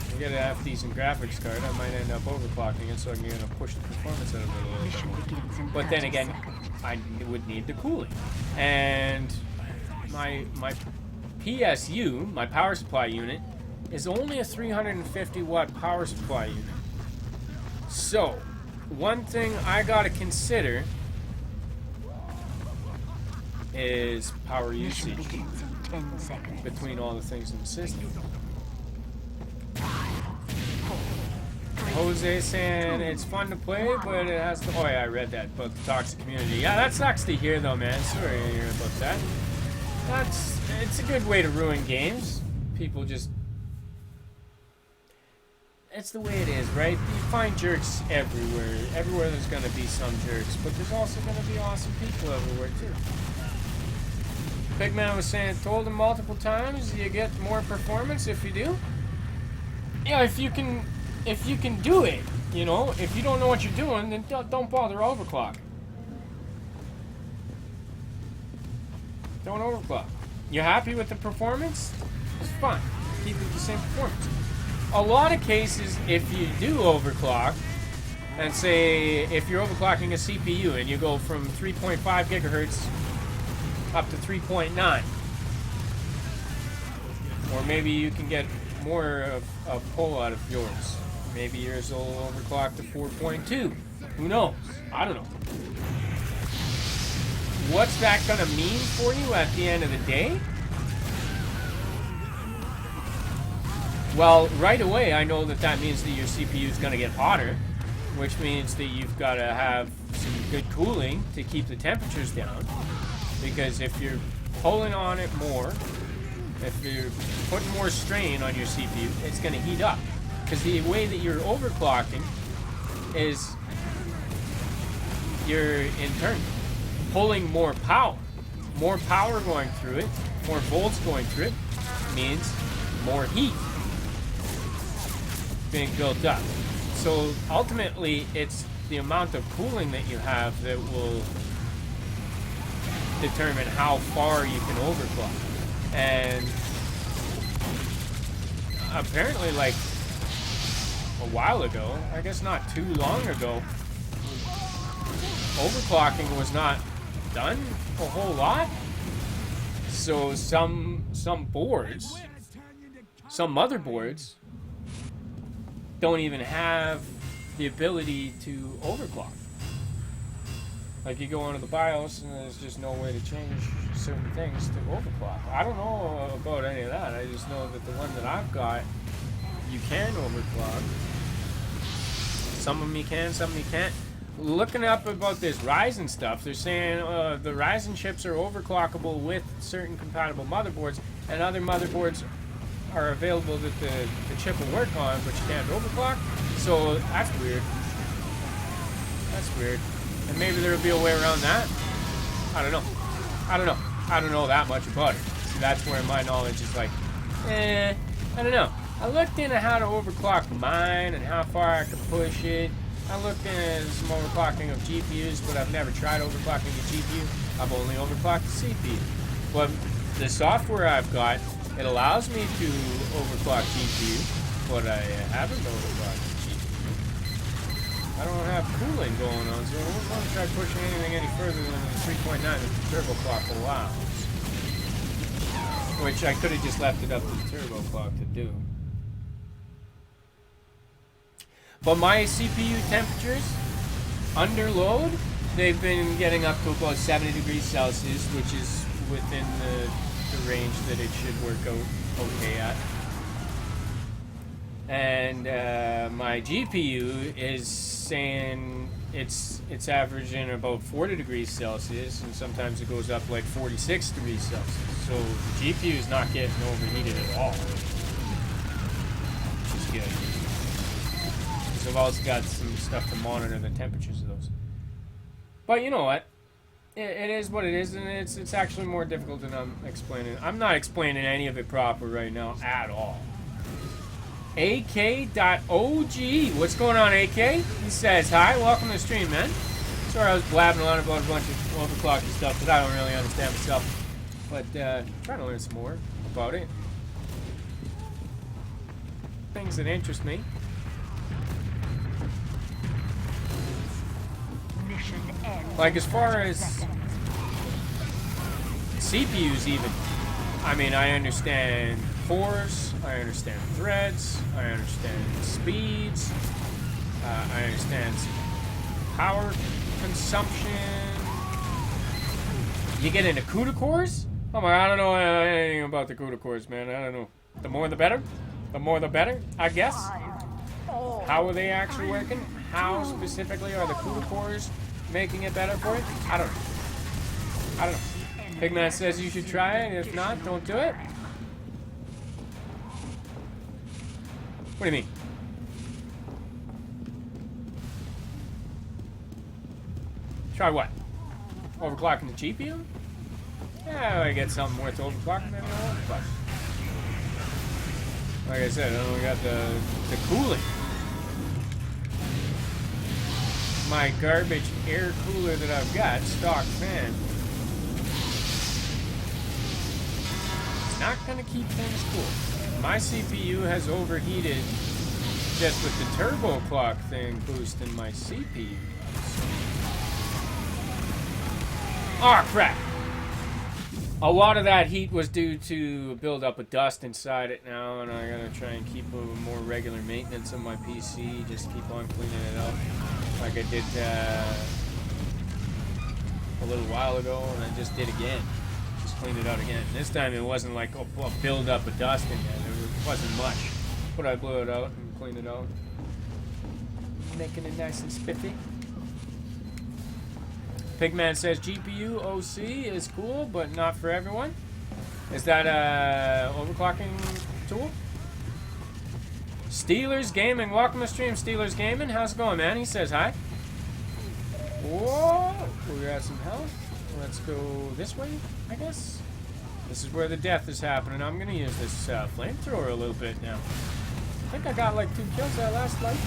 I get a half decent graphics card, I might end up overclocking it so I can push the performance out of it a little bit more. But then again, I would need the cooling. And my PSU, my power supply unit, is only a 350 watt power supply unit. So, one thing I gotta consider is power usage between all the things in the system. Jose saying it's fun to play, but it has to. Oh yeah, I read that about the toxic community. Yeah, that sucks to hear though, man. Sorry to hear about that. It's a good way to ruin games. People just. It's the way it is, right? You find jerks everywhere. Everywhere there's gonna be some jerks, but there's also gonna be awesome people everywhere too. Pigman was saying, told him multiple times, you get more performance if you do. Yeah, if you can do it, you know, if you don't know what you're doing, then don't bother overclock. Don't overclock. You're happy with the performance? It's fine. Keep it the same performance. A lot of cases, if you do overclock, and say if you're overclocking a CPU and you go from 3.5 gigahertz up to 3.9, or maybe you can get more of pull out of yours. Maybe yours will overclock to 4.2. Who knows? I don't know. What's that gonna mean for you at the end of the day? Well, right away I know that means that your CPU is gonna get hotter, which means that you've got to have some good cooling to keep the temperatures down. Because if you're pulling on it more, if you're putting more strain on your CPU, it's going to heat up. Because the way that you're overclocking is you're in turn pulling more power. More power going through it, more volts going through it, means more heat being built up. So ultimately, it's the amount of cooling that you have that will determine how far you can overclock. And apparently, like a while ago, I guess not too long ago, overclocking was not done a whole lot. So some boards, some motherboards, don't even have the ability to overclock. Like you go onto the BIOS and there's just no way to change certain things to overclock. I don't know about any of that. I just know that the one that I've got, you can overclock. Some of them you can, some of them you can't. Looking up about this Ryzen stuff, they're saying the Ryzen chips are overclockable with certain compatible motherboards, and other motherboards are available that the chip will work on, but you can't overclock. So that's weird. That's weird. And maybe there'll be a way around that. I don't know. I don't know that much about it. So that's where my knowledge is like, I don't know. I looked into how to overclock mine and how far I could push it. I looked into some overclocking of GPUs, but I've never tried overclocking the GPU. I've only overclocked the CPU. But the software I've got It allows me to overclock GPU, but I haven't overclocked GPU. I don't have cooling going on, so I don't want to try pushing anything any further than the 3.9 that the turbo clock allows. Which I could have just left it up to the turbo clock to do. But my CPU temperatures, under load, they've been getting up to about 70 degrees Celsius, which is within the range that it should work out okay at. And my GPU is saying it's averaging about 40 degrees Celsius, and sometimes it goes up like 46 degrees Celsius. So the GPU is not getting overheated at all, which is good. Because I've also got some stuff to monitor the temperatures of those. But you know what? It is what it is, and it's actually more difficult than I'm explaining. I'm not explaining any of it proper right now at all. AK.OG. What's going on, AK? He says, hi, welcome to the stream, man. Sorry I was blabbing on about a bunch of overclocky stuff that I don't really understand myself. But trying to learn some more about it. Things that interest me. Like as far as CPUs even, I mean, I understand cores, I understand threads, I understand speeds, I understand power consumption. You get into CUDA cores? Oh my, I don't know anything about the CUDA cores, man. I don't know. The more the better? The more the better, I guess. How are they actually working? How specifically are the CUDA cores making it better for you? I don't know. I don't know. Pigman says you should try it. If not, don't do it. What do you mean? Try what? Overclocking the GPU? Yeah, I get something worth overclocking. Maybe I'll overclock. Like I said, I only got the cooling. My garbage air cooler that I've got, stock fan, it's not gonna keep things cool. My CPU has overheated just with the turbo clock thing boosting my CPU. Oh crap! A lot of that heat was due to build up of dust inside it now, and I gotta try and keep a more regular maintenance of my PC, just keep on cleaning it up. Like I did a little while ago, and I just did again. Just cleaned it out again. This time it wasn't like a build up of dust in there. There wasn't much. But I blew it out and cleaned it out. Making it nice and spiffy. Pigman says GPU OC is cool, but not for everyone. Is that a overclocking tool? Steelers Gaming, welcome to stream, Steelers Gaming. How's it going, man? He says hi. Whoa, we got some health. Let's go this way, I guess. This is where the death is happening. I'm gonna use this flamethrower a little bit now. I think I got like 2 kills that last fight.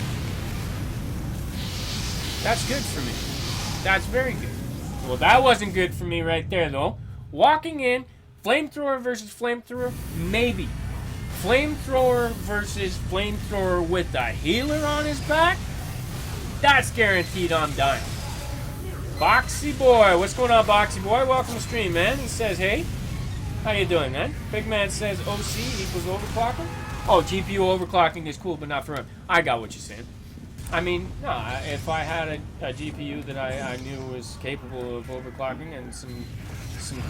That's good for me. That's very good. Well, that wasn't good for me right there, though. Walking in, flamethrower versus flamethrower, maybe. Flamethrower versus flamethrower with a healer on his back? That's guaranteed I'm dying. Boxy Boy. What's going on, Boxy Boy? Welcome to stream, man. He says, hey. How you doing, man? Big Man says OC equals overclocking? Oh, GPU overclocking is cool, but not for him. I got what you're saying. I mean, no, if I had a GPU that I knew was capable of overclocking and some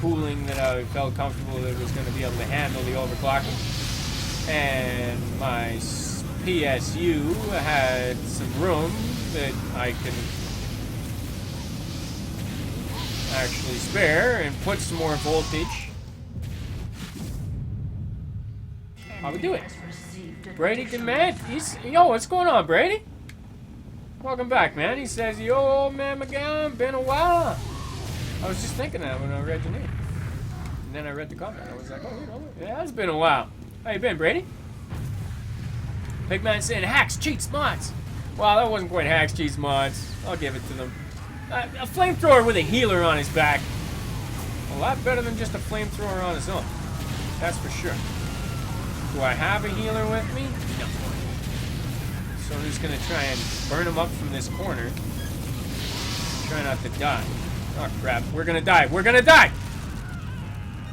cooling that I felt comfortable that it was going to be able to handle the overclocking, and my PSU had some room that I can actually spare and put some more voltage, I would do it. Brady Demand, yo, what's going on, Brady? Welcome back, man. He says, yo, old man McGowan, been a while. I was just thinking that when I read your name. And then I read the comment. I was like, oh, you know, yeah, it's been a while. How you been, Brady? Pigman saying, hacks, cheats, mods. Well, that wasn't quite hacks, cheats, mods. I'll give it to them. A flamethrower with a healer on his back. A lot better than just a flamethrower on his own. That's for sure. Do I have a healer with me? No. So I'm just gonna try and burn him up from this corner. Try not to die. Oh crap, we're gonna die. We're gonna die!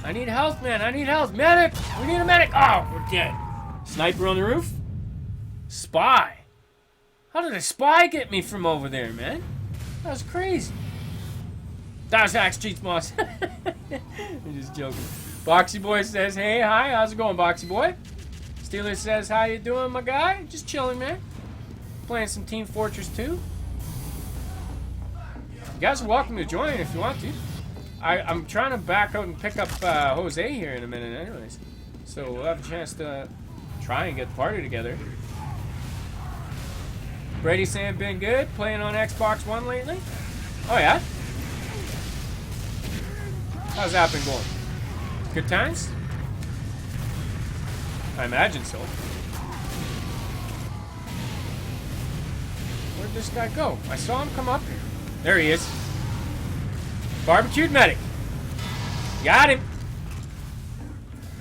I need health, man. I need health. Medic! We need a medic! Oh, we're dead. Sniper on the roof? Spy. How did a spy get me from over there, man? That was crazy. That was Axe Cheats, boss. I'm just joking. Boxy Boy says, hey, hi. How's it going, Boxy Boy? Steeler says, how you doing, my guy? Just chilling, man. Playing some Team Fortress 2. You guys are welcome to join if you want to. I'm trying to back out and pick up Jose here in a minute anyways. So we'll have a chance to try and get the party together. Brady saying, been good? Playing on Xbox One lately? Oh, yeah? How's that been going? Good times? I imagine so. Where'd this guy go? I saw him come up here. There he is. Barbecued medic. Got him.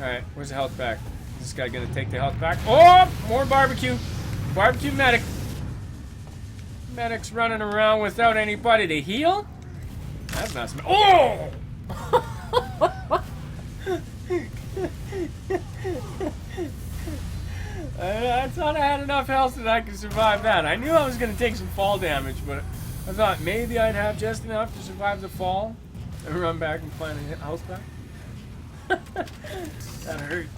Alright, where's the health pack? Is this guy gonna take the health pack? Oh! More barbecue. Barbecue medic. Medic's running around without anybody to heal? That's not smart. Oh! I thought I had enough health that I could survive that. I knew I was going to take some fall damage, but I thought maybe I'd have just enough to survive the fall and run back and find a health back. That hurt.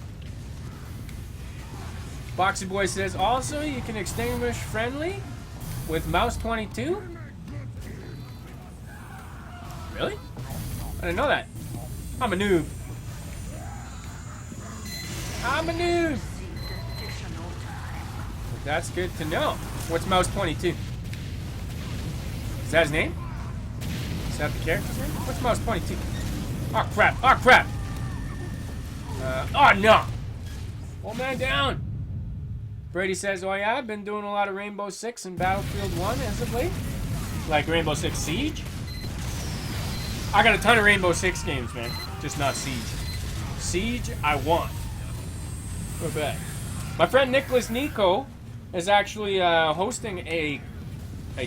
Boxy Boy says, also, you can extinguish friendly with mouse 22? Really? I didn't know that. I'm a noob. I'm a noob. That's good to know. What's mouse 22? Is that his name? Is that the character's name? What's mouse 22? Oh crap! Oh crap! Oh no! Old man down. Brady says, oh yeah, I've been doing a lot of Rainbow Six and Battlefield 1 as of late. Like Rainbow Six Siege. I got a ton of Rainbow Six games, man. Just not Siege. Siege, I want. Go back. My friend Nicholas Nico is actually hosting a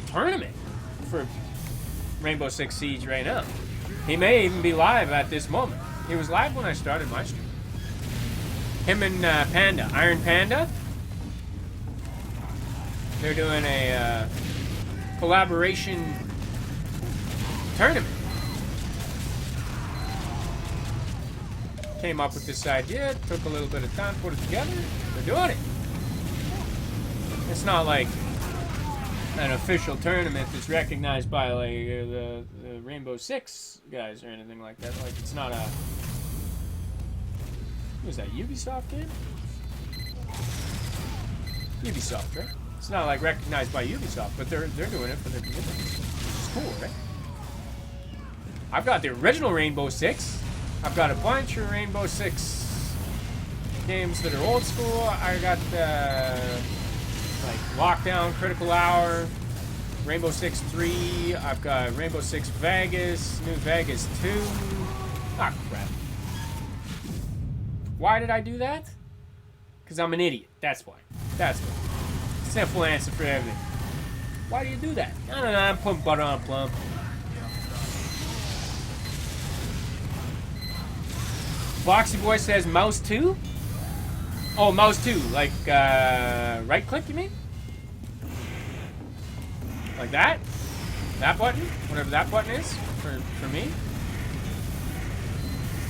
tournament for Rainbow Six Siege right now. He may even be live at this moment. He was live when I started my stream. Him and Panda, Iron Panda. They're doing a collaboration tournament. Came up with this idea, took a little bit of time to put it together. They're doing it. It's not like an official tournament that's recognized by like the Rainbow Six guys or anything like that. Like it's not a what is that, Ubisoft game? Ubisoft, right? It's not like recognized by Ubisoft, but they're doing it for their community. It's cool, right? I've got the original Rainbow Six. I've got a bunch of Rainbow Six games that are old school. I got like Lockdown, Critical Hour, Rainbow Six 3. I've got Rainbow Six Vegas, New Vegas 2. Ah, crap. Why did I do that? Because I'm an idiot. That's why. That's why. Simple answer for everything. Why do you do that? I don't know. I'm putting butter on a plum. Boxy Boy says mouse 2? Oh, mouse 2. Like, right click, you mean? Like that? That button? Whatever that button is for me.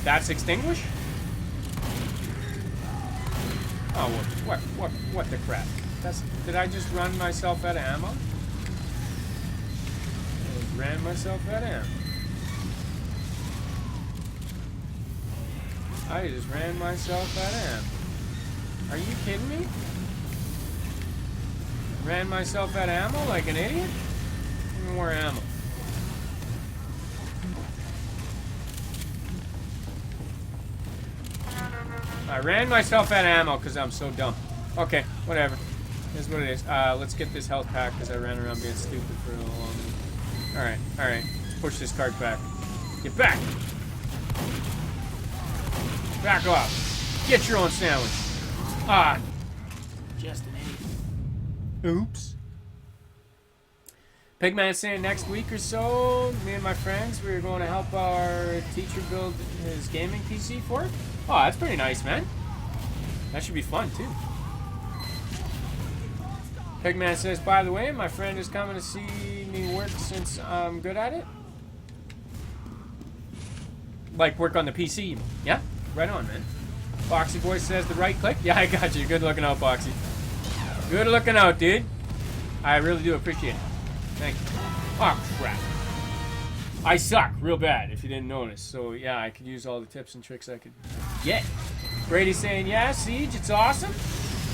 That's extinguish? Oh, what the crap? Did I just run myself out of ammo? I just ran myself out of ammo. I just ran myself out of ammo. Are you kidding me? Ran myself out of ammo like an idiot? Even more ammo. I ran myself out of ammo because I'm so dumb. Okay, whatever. Here's what it is. Let's get this health pack because I ran around being stupid for a little longer. Alright, alright. Let's push this cart back. Get back! Back off. Get your own sandwich. Ah, just an idiot. Oops. Pigman saying next week or so, me and my friends, we're going to help our teacher build his gaming PC for it. Oh, that's pretty nice, man. That should be fun, too. Pigman says, by the way, my friend is coming to see me work since I'm good at it. Like, work on the PC. Yeah, right on, man. Boxy Boy says the right click. Yeah, I got you. Good looking out, Boxy. Good looking out, dude. I really do appreciate it. Thank you. Oh, crap. I suck real bad, if you didn't notice. So, yeah, I could use all the tips and tricks I could get. Brady's saying, yeah, Siege, it's awesome.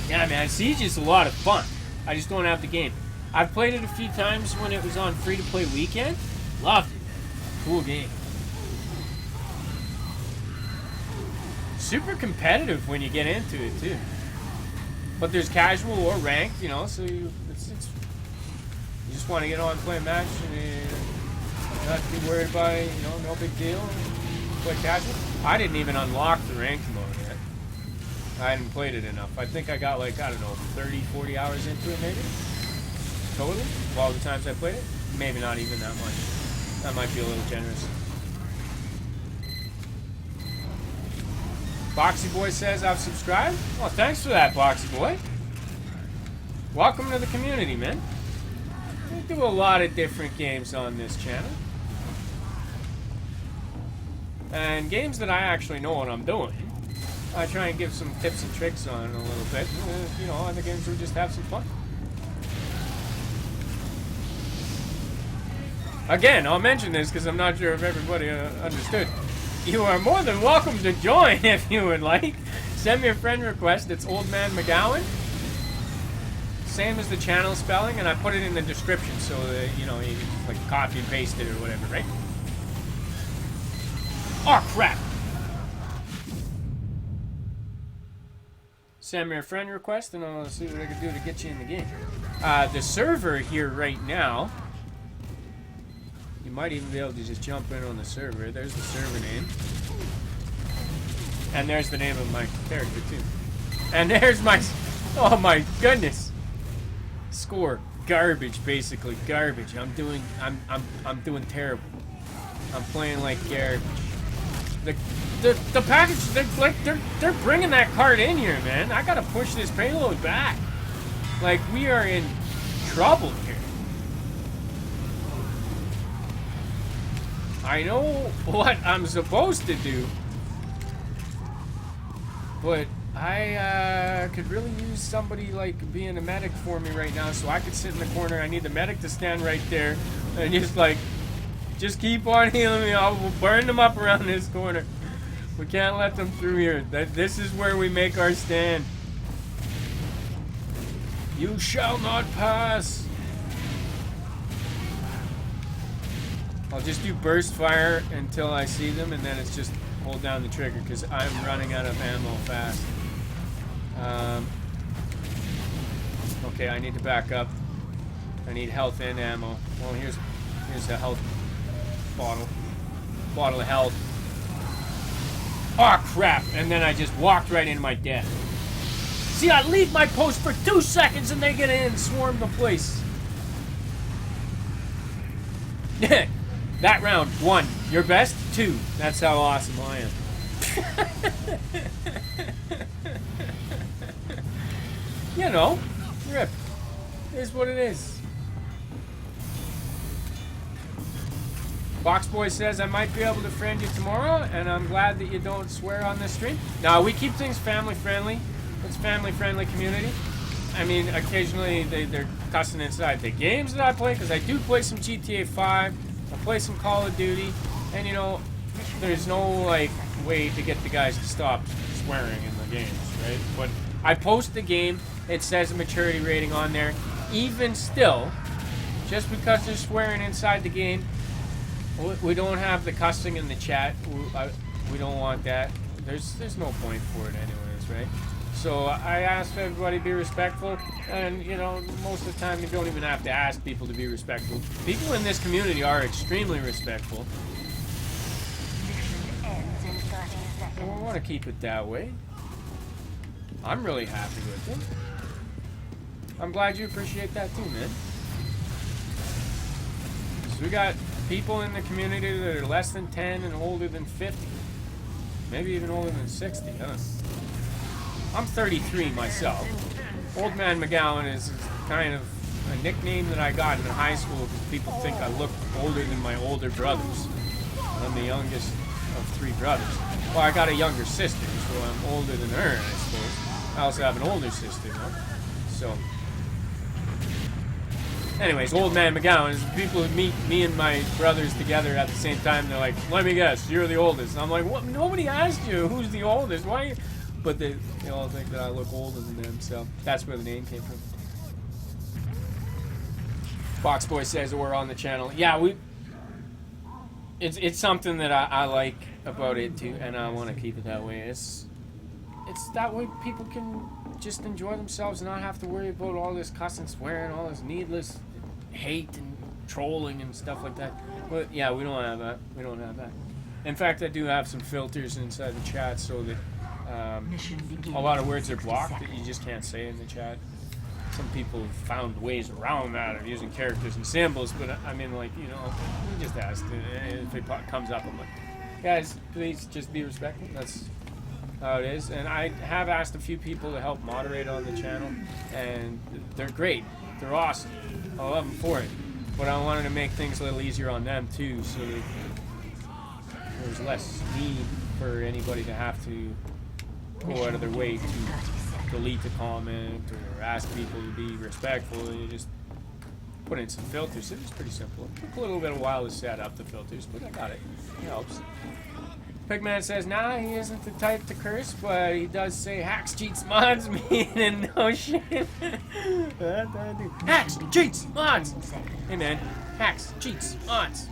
Yeah, man, Siege is a lot of fun. I just don't have the game. I've played it a few times when it was on free-to-play weekend. Loved it. Cool game. Super competitive when you get into it, too. But there's casual or ranked, you know, so you just want to get on and play a match and you not be worried about it, you know, no big deal. Play casual. I didn't even unlock the ranked mode yet. I hadn't played it enough. I think I got like, I don't know, 30, 40 hours into it maybe? Total? Of all the times I played it? Maybe not even that much. That might be a little generous. Boxy Boy says I've subscribed. Well, thanks for that, Boxy Boy. Welcome to the community, man. We do a lot of different games on this channel. And games that I actually know what I'm doing. I try and give some tips and tricks on a little bit. You know, other games we just have some fun. Again, I'll mention this because I'm not sure if everybody understood. You are more than welcome to join if you would like. Send me a friend request. It's oldmanmcgowan. Same as the channel spelling, and I put it in the description so that, you know, you can just, like, copy and paste it or whatever, right? Oh, crap! Send me a friend request, and I'll see what I can do to get you in the game. The server here right now, you might even be able to just jump in on the server. There's the server name. And there's the name of my character, too. And there's my... Oh, my goodness! Score. Garbage, basically. Garbage. I'm doing terrible. I'm playing like garbage. The package, they're bringing that card in here, man. I gotta push this payload back. Like, we are in trouble here. I know what I'm supposed to do, but I could really use somebody like being a medic for me right now, so I could sit in the corner. I need the medic to stand right there and just keep on healing me. We'll burn them up around this corner. We can't let them through here. This is where we make our stand. You shall not pass. I'll just do burst fire until I see them, and then it's just hold down the trigger because I'm running out of ammo fast. Okay, I need to back up. I need health and ammo. Well, here's the health bottle. Bottle of health. Oh, crap! And then I just walked right into my death. See, I leave my post for 2 seconds and they get in and swarm the place. That round, 1. Your best, 2. That's how awesome I am. You know, rip. It is what it is. Boxboy says I might be able to friend you tomorrow, and I'm glad that you don't swear on this stream. No, we keep things family friendly. It's family friendly community. I mean, occasionally they're cussing inside the games that I play, because I do play some GTA 5. I play some Call of Duty, and you know, there's no like way to get the guys to stop swearing in the games, right? But I post the game, it says a maturity rating on there. Even still, just because they're swearing inside the game, we don't have the cussing in the chat. We don't want that. There's no point for it anyways, right? So I ask everybody to be respectful, and you know, most of the time you don't even have to ask people to be respectful. People in this community are extremely respectful. Mission ends in 30 seconds. And we want to keep it that way. I'm really happy with it. I'm glad you appreciate that too, man. So we got people in the community that are less than 10 and older than 50. Maybe even older than 60, huh? I'm 33 myself. Old Man McGowan is kind of a nickname that I got in high school because people think I look older than my older brothers. I'm the youngest of 3 brothers. Well, I got a younger sister, so I'm older than her, I suppose. I also have an older sister, though. So, anyways, Old Man McGowan is people who meet me and my brothers together at the same time. They're like, let me guess, you're the oldest. And I'm like, what? Nobody asked you who's the oldest. Why? You? But they all think that I look older than them, so that's where the name came from. Boxboy says we're on the channel. Yeah, it's something that I like about it too, and I want to keep it that way. It's that way people can just enjoy themselves and not have to worry about all this cussing, swearing, all this needless hate and trolling and stuff like that. But yeah, we don't have that. We don't have that. In fact, I do have some filters inside the chat so that a lot of words are blocked that you just can't say in the chat. Some people have found ways around that of using characters and symbols, but I mean, like, you know, we just asked if it comes up. I'm like, guys, please just be respectful. That's how it is. And I have asked a few people to help moderate on the channel, and they're great. They're awesome. I love them for it. But I wanted to make things a little easier on them too, so that there's less need for anybody to have to go out of their way to delete a comment or ask people to be respectful. You just put in some filters. It was pretty simple. It took a little bit of a while to set up the filters, but I got it. It helps. Pigman says, nah, he isn't the type to curse, but he does say hacks, cheats, mods, meaning no shit. Hacks, cheats, mods. Hey man, hacks, cheats, mods.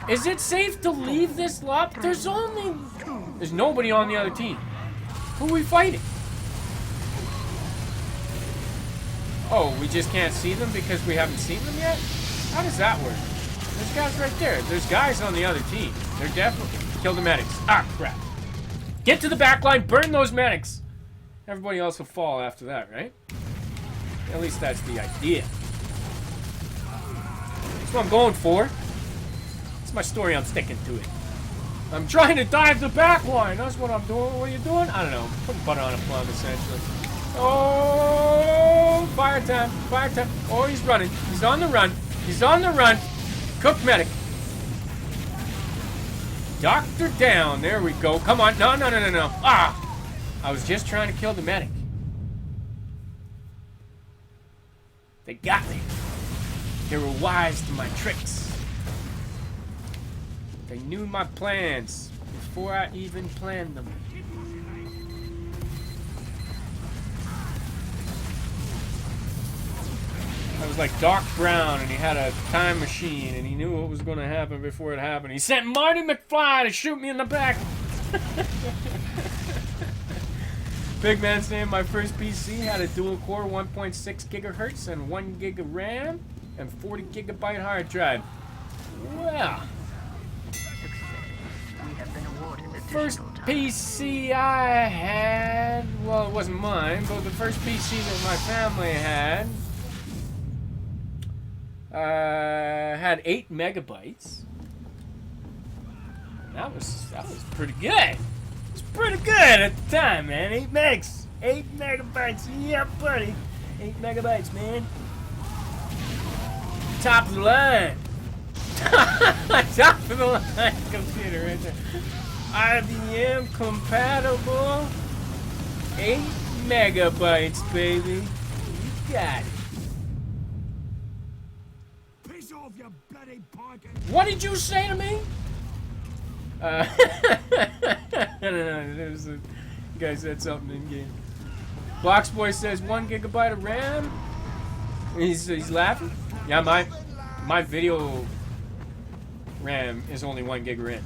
Is it safe to leave this lot? There's nobody on the other team. Who are we fighting? Oh, we just can't see them because we haven't seen them yet? How does that work? There's guys right there. There's guys on the other team. They're definitely... Kill the medics. Ah, crap. Get to the back line. Burn those medics. Everybody else will fall after that, right? At least that's the idea. That's what I'm going for. It's my story. I'm sticking to it. I'm trying to dive the back line. That's what I'm doing. What are you doing? I don't know. Putting butter on a plum, essentially. Oh, fire time. Fire time. Oh, he's running. He's on the run. He's on the run. Cook medic. Doctor down. There we go. Come on. No, no, no, no, no. Ah! I was just trying to kill the medic. They got me. They were wise to my tricks. They knew my plans before I even planned them. I was like Doc Brown, and he had a time machine, and he knew what was going to happen before it happened. He sent Marty McFly to shoot me in the back. Big man saying my first PC had a dual-core 1.6 gigahertz and 1 gig of RAM and 40 gigabyte hard drive. Well, first PC I had, well, it wasn't mine, but the first PC that my family had 8 megabytes. And that was pretty good. It's pretty good at the time, man. 8 megs. 8 megabytes. Yeah, buddy. 8 megabytes, man. Top of the line. Top of the line computer right there. IBM compatible. 8 megabytes, baby. You got it. What did you say to me? I don't know. There's a guy said something in game. Boxboy says 1 gigabyte of RAM. He's laughing. Yeah, my video RAM is only 1 gig RAM.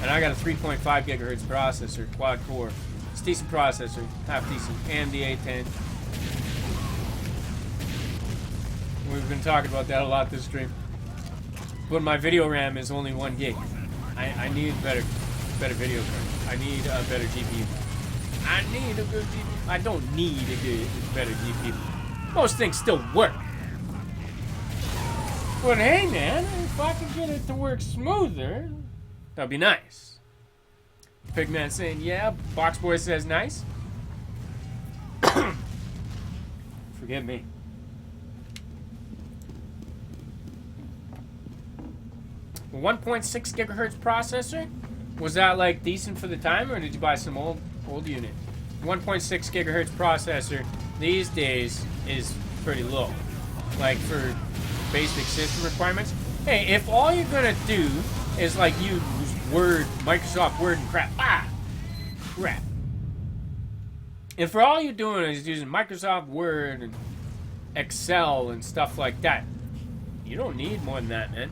And I got a 3.5 gigahertz processor, quad core. It's a decent processor, half decent. AMD A10. We've been talking about that a lot this stream. But my video RAM is only 1 gig. I need better Better video card. I need a better GPU. I need a good GPU. I don't need a good, better GPU. Most things still work. But hey, man, if I can get it to work smoother, that'd be nice. Pigman saying, yeah. Boxboy says, nice. Forgive me. A 1.6 gigahertz processor? Was that like decent for the time, or did you buy some old unit? 1.6 gigahertz processor these days is pretty low. Like for basic system requirements. Hey, if all you're gonna do is like use Word, Microsoft Word and crap. Crap. If for all you're doing is using Microsoft Word and Excel and stuff like that, you don't need more than that, man.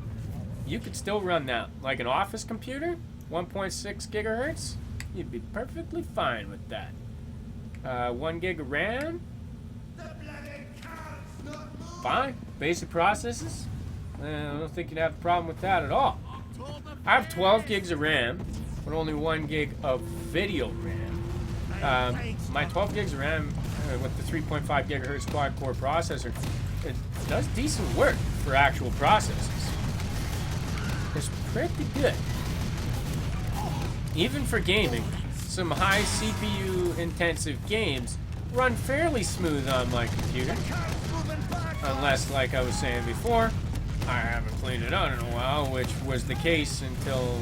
You could still run that like an office computer, 1.6 gigahertz. You'd be perfectly fine with that. 1 gig of RAM. Fine. Basic processes. I don't think you'd have a problem with that at all. I have 12 gigs of RAM, but only 1 gig of video RAM. My 12 gigs of RAM with the 3.5 gigahertz quad-core processor, it does decent work for actual processes. It's pretty good. Even for gaming, some high CPU intensive games run fairly smooth on my computer. Unless, like I was saying before, I haven't cleaned it out in a while, which was the case until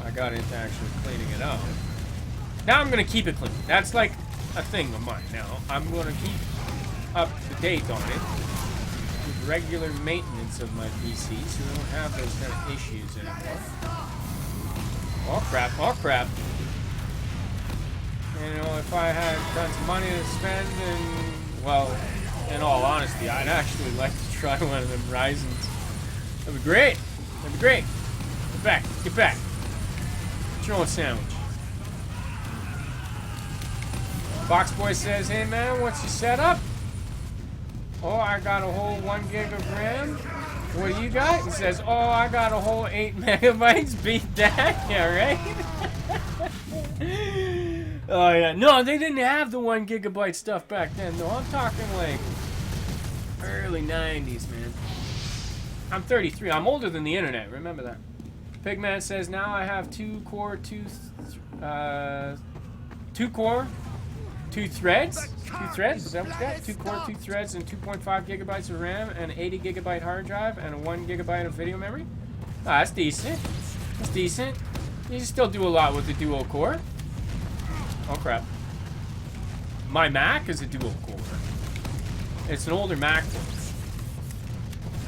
I got into actually cleaning it out. Now I'm going to keep it clean. That's like a thing of mine now. I'm going to keep up to date on it. Regular maintenance of my PC, so I don't have those kind of issues anymore. Oh crap, oh crap. You know, if I had tons of money to spend, and, well, in all honesty, I'd actually like to try one of them Ryzens. That'd be great. That'd be great. Get back, get back. Get your own sandwich. Boxboy says, hey man, what's your setup? Oh, I got a whole 1 gig of RAM. What do you got? He says, oh, I got a whole 8 megabytes. Beat that. Yeah, right? Oh, yeah. No, they didn't have the 1 gigabyte stuff back then. No, I'm talking like early 90s, man. I'm 33. I'm older than the internet. Remember that. Pigman says, now I have 2 core, 2 threads? 2 threads? Is that what you got? 2 core, 2 threads, and 2.5 gigabytes of RAM, and 80 gigabyte hard drive, and a 1 gigabyte of video memory? Oh, that's decent. That's decent. You can still do a lot with the dual core. Oh, crap. My Mac is a dual core. It's an older MacBook.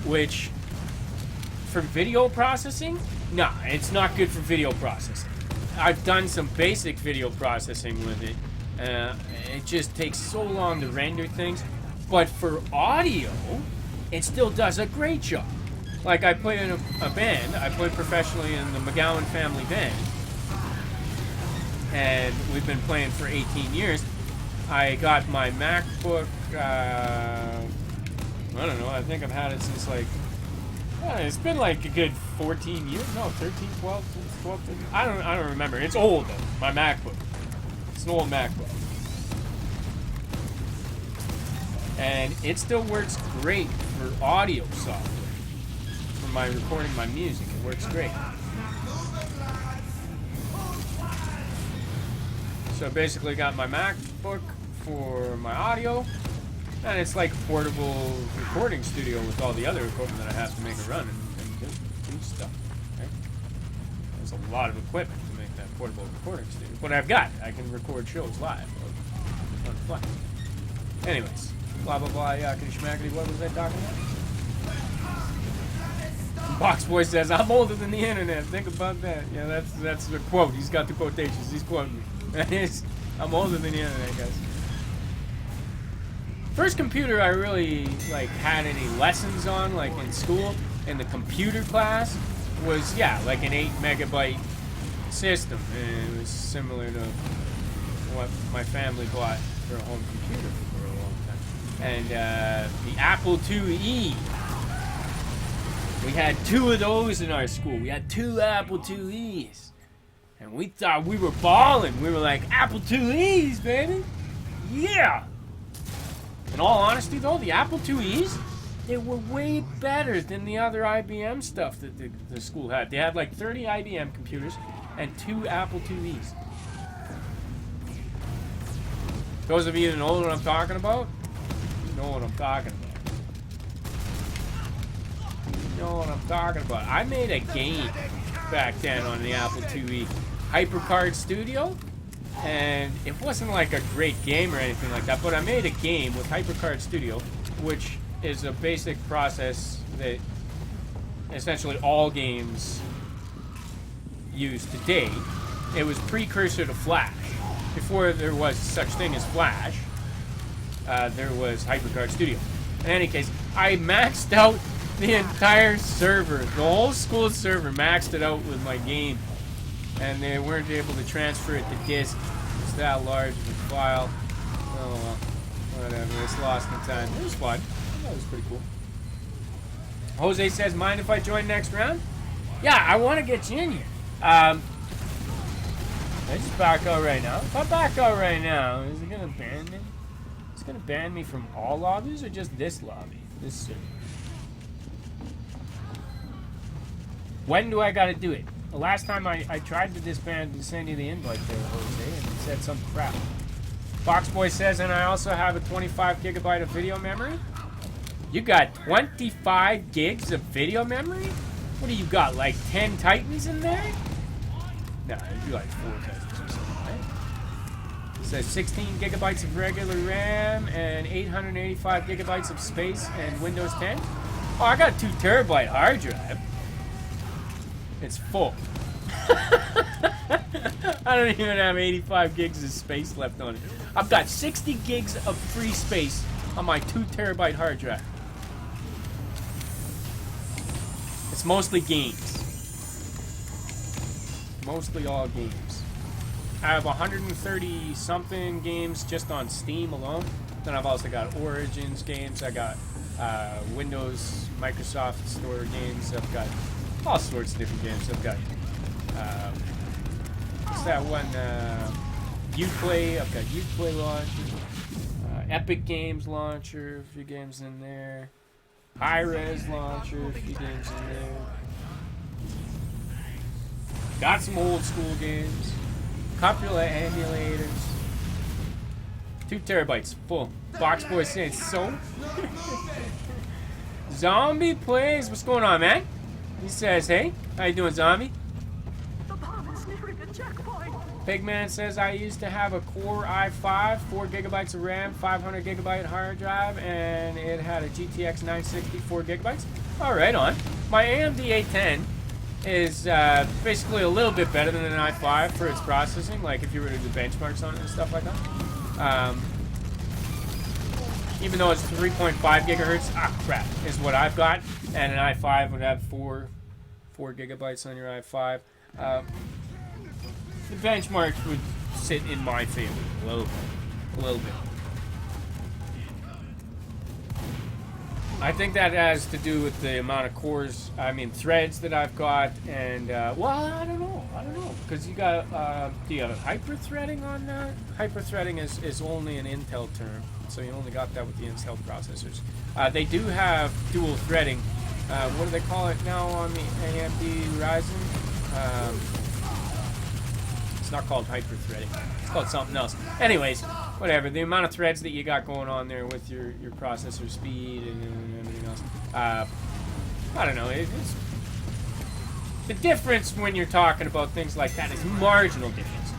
Which, for video processing, nah, it's not good for video processing. I've done some basic video processing with it. It just takes so long to render things. But for audio, it still does a great job. Like, I play in a band. I play professionally in the McGowan family band. And we've been playing for 18 years. I got my MacBook, I don't know, I think I've had it since like, it's been like a good 14 years. No, 13, 12, 13. I don't remember. It's old though, my MacBook. It's an old MacBook. And it still works great for audio software. For my recording my music, it works great. So basically got my MacBook for my audio, and it's like a portable recording studio with all the other equipment that I have to make it run and do stuff. Right? There's a lot of equipment to make that portable recording studio. But I've got it. I can record shows live on the fly. Anyways, blah blah blah, yakety schmackety, what was I talking about? Boxboy says, I'm older than the internet. Think about that. Yeah, that's the quote. He's got the quotations. He's quoting me. I'm older than the internet, guys. First computer I really like had any lessons on, like in school, in the computer class, was like an 8 megabyte system, and it was similar to what my family bought for a home computer for a long time. And the Apple IIe. We had 2 of those in our school. We had 2 Apple IIe's. And we thought we were balling. We were like, Apple IIe's, baby. Yeah. In all honesty, though, the Apple IIe's, they were way better than the other IBM stuff that the school had. They had like 30 IBM computers and 2 Apple IIe's. Those of you that know what I'm talking about, you know what I'm talking about. You know what I'm talking about. I made a game back then on the Apple IIe, HyperCard Studio, and it wasn't like a great game or anything like that, but I made a game with HyperCard Studio, which is a basic process that essentially all games use today. It was precursor to Flash. Before there was such thing as Flash, there was HyperCard Studio. In any case, I maxed out the entire server. The whole school server maxed it out with my game. And they weren't able to transfer it to disk. It's that large of a file. Oh well. Whatever. It's lost in time. It was fun. That was pretty cool. Jose says, mind if I join next round? Yeah, I want to get you in here. I just back out right now. If I back out right now, is it going to ban me? It's going to ban me from all lobbies or just this lobby? This server? When do I got to do it? The last time I tried to disband and send you the invite there, Jose, and it said some crap. Foxboy says, and I also have a 25 gigabyte of video memory. You got 25 gigs of video memory? What do you got, like 10 Titans in there? No, it'd be like 4 Titans or something, right? It says 16 gigabytes of regular RAM and 885 gigabytes of space and Windows 10. Oh, I got a 2 terabyte hard drive. It's full. I don't even have 85 gigs of space left on it. I've got 60 gigs of free space on my 2 terabyte hard drive. It's mostly games. Mostly all games. I have 130 something games just on Steam alone. Then I've also got Origins games. I got Windows, Microsoft Store games. I've got all sorts of different games. I've got what's that one? Uplay. I've got Uplay launcher, Epic Games launcher, a few games in there. Hi-Res launcher, a few games in there. Got some old school games. Couple of emulators. 2 terabytes full. Boxboy saying so. Zombie plays. What's going on, man? He says, hey, how you doing, Zombie? The bomb is nearing a checkpoint. Pigman says, I used to have a Core i5, 4 gigabytes of RAM, 500 gigabyte hard drive, and it had a GTX 960, 4 gigabytes. All right, on. My AMD A10 is basically a little bit better than an i5 for its processing, like if you were to do benchmarks on it and stuff like that. Even though it's 3.5 gigahertz, crap, is what I've got, and an i5 would have 4 gigabytes on your i5. The benchmarks would sit in my favor a little bit. I think that has to do with the amount of threads that I've got, and well, I don't know, because you got do you have hyper-threading on that? Hyper-threading is only an Intel term, so you only got that with the Intel processors. They do have dual threading. What do they call it now on the AMD Ryzen? It's not called hyper-threading. It's called something else. Anyways, whatever. The amount of threads that you got going on there with your processor speed and everything else. I don't know. It's the difference when you're talking about things like that is marginal difference.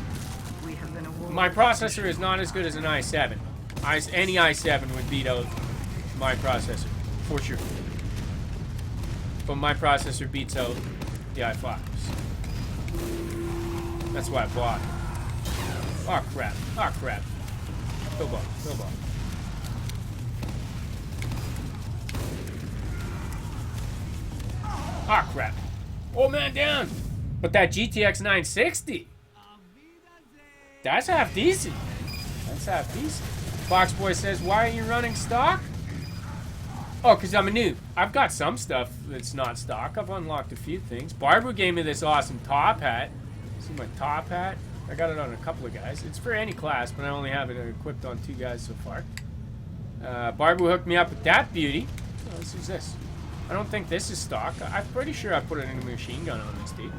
We have been awarded. My processor is not as good as an i7. Any i7 would beat out my processor, for sure. But my processor beats out the i5s. That's why I bought it. Oh crap. Go ball. Oh crap. Oh man, down. But that GTX 960. That's half decent. Foxboy says, why are you running stock? Oh, because I'm a noob. I've got some stuff that's not stock. I've unlocked a few things. Barbara gave me this awesome top hat. See my top hat? I got it on a couple of guys. It's for any class, but I only have it equipped on 2 guys so far. Barbara hooked me up with that beauty. Oh, this is this. I don't think this is stock. I'm pretty sure I put it in a machine gun on this dude.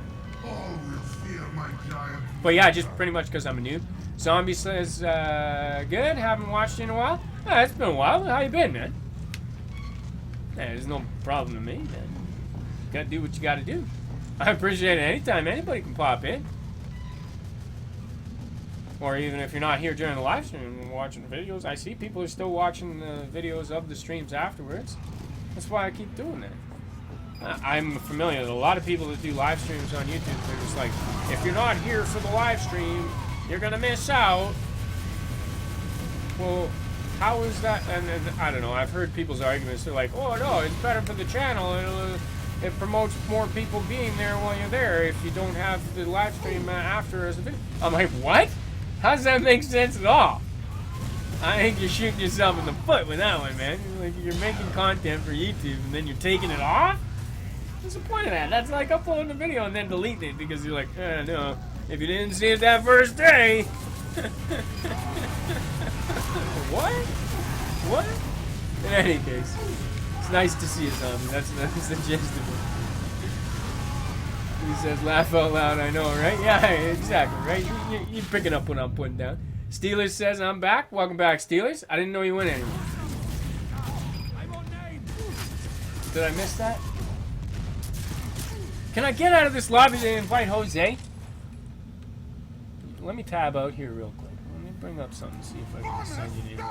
Always fear my giant. But yeah, just pretty much because I'm a noob. Zombie says, good. Haven't watched you in a while. It's been a while. How you been, man? Yeah, there's no problem to me, man. You gotta do what you gotta do. I appreciate it anytime. Anybody can pop in. Or even if you're not here during the live stream and watching the videos, I see people are still watching the videos of the streams afterwards. That's why I keep doing that. I'm familiar with a lot of people that do live streams on YouTube. They're just like, if you're not here for the live stream, you're gonna miss out. Well, how is that? And I don't know. I've heard people's arguments. They're like, oh no, it's better for the channel. It promotes more people being there while you're there if you don't have the live stream after as a video. I'm like, what? How does that make sense at all? I think you're shooting yourself in the foot with that one, man. Like, you're making content for YouTube and then you're taking it off? What's the point of that? That's like uploading a video and then deleting it because you're like, no, if you didn't see it that first day. What? What? In any case, it's nice to see a zombie. That's the gist of it. He says, laugh out loud, I know, right? Yeah, exactly, right? You're picking up what I'm putting down. Steelers says, I'm back. Welcome back, Steelers. I didn't know you went anywhere. Did I miss that? Can I get out of this lobby to invite Jose? Let me tab out here real quick. Let me bring up something to see if I can send you in.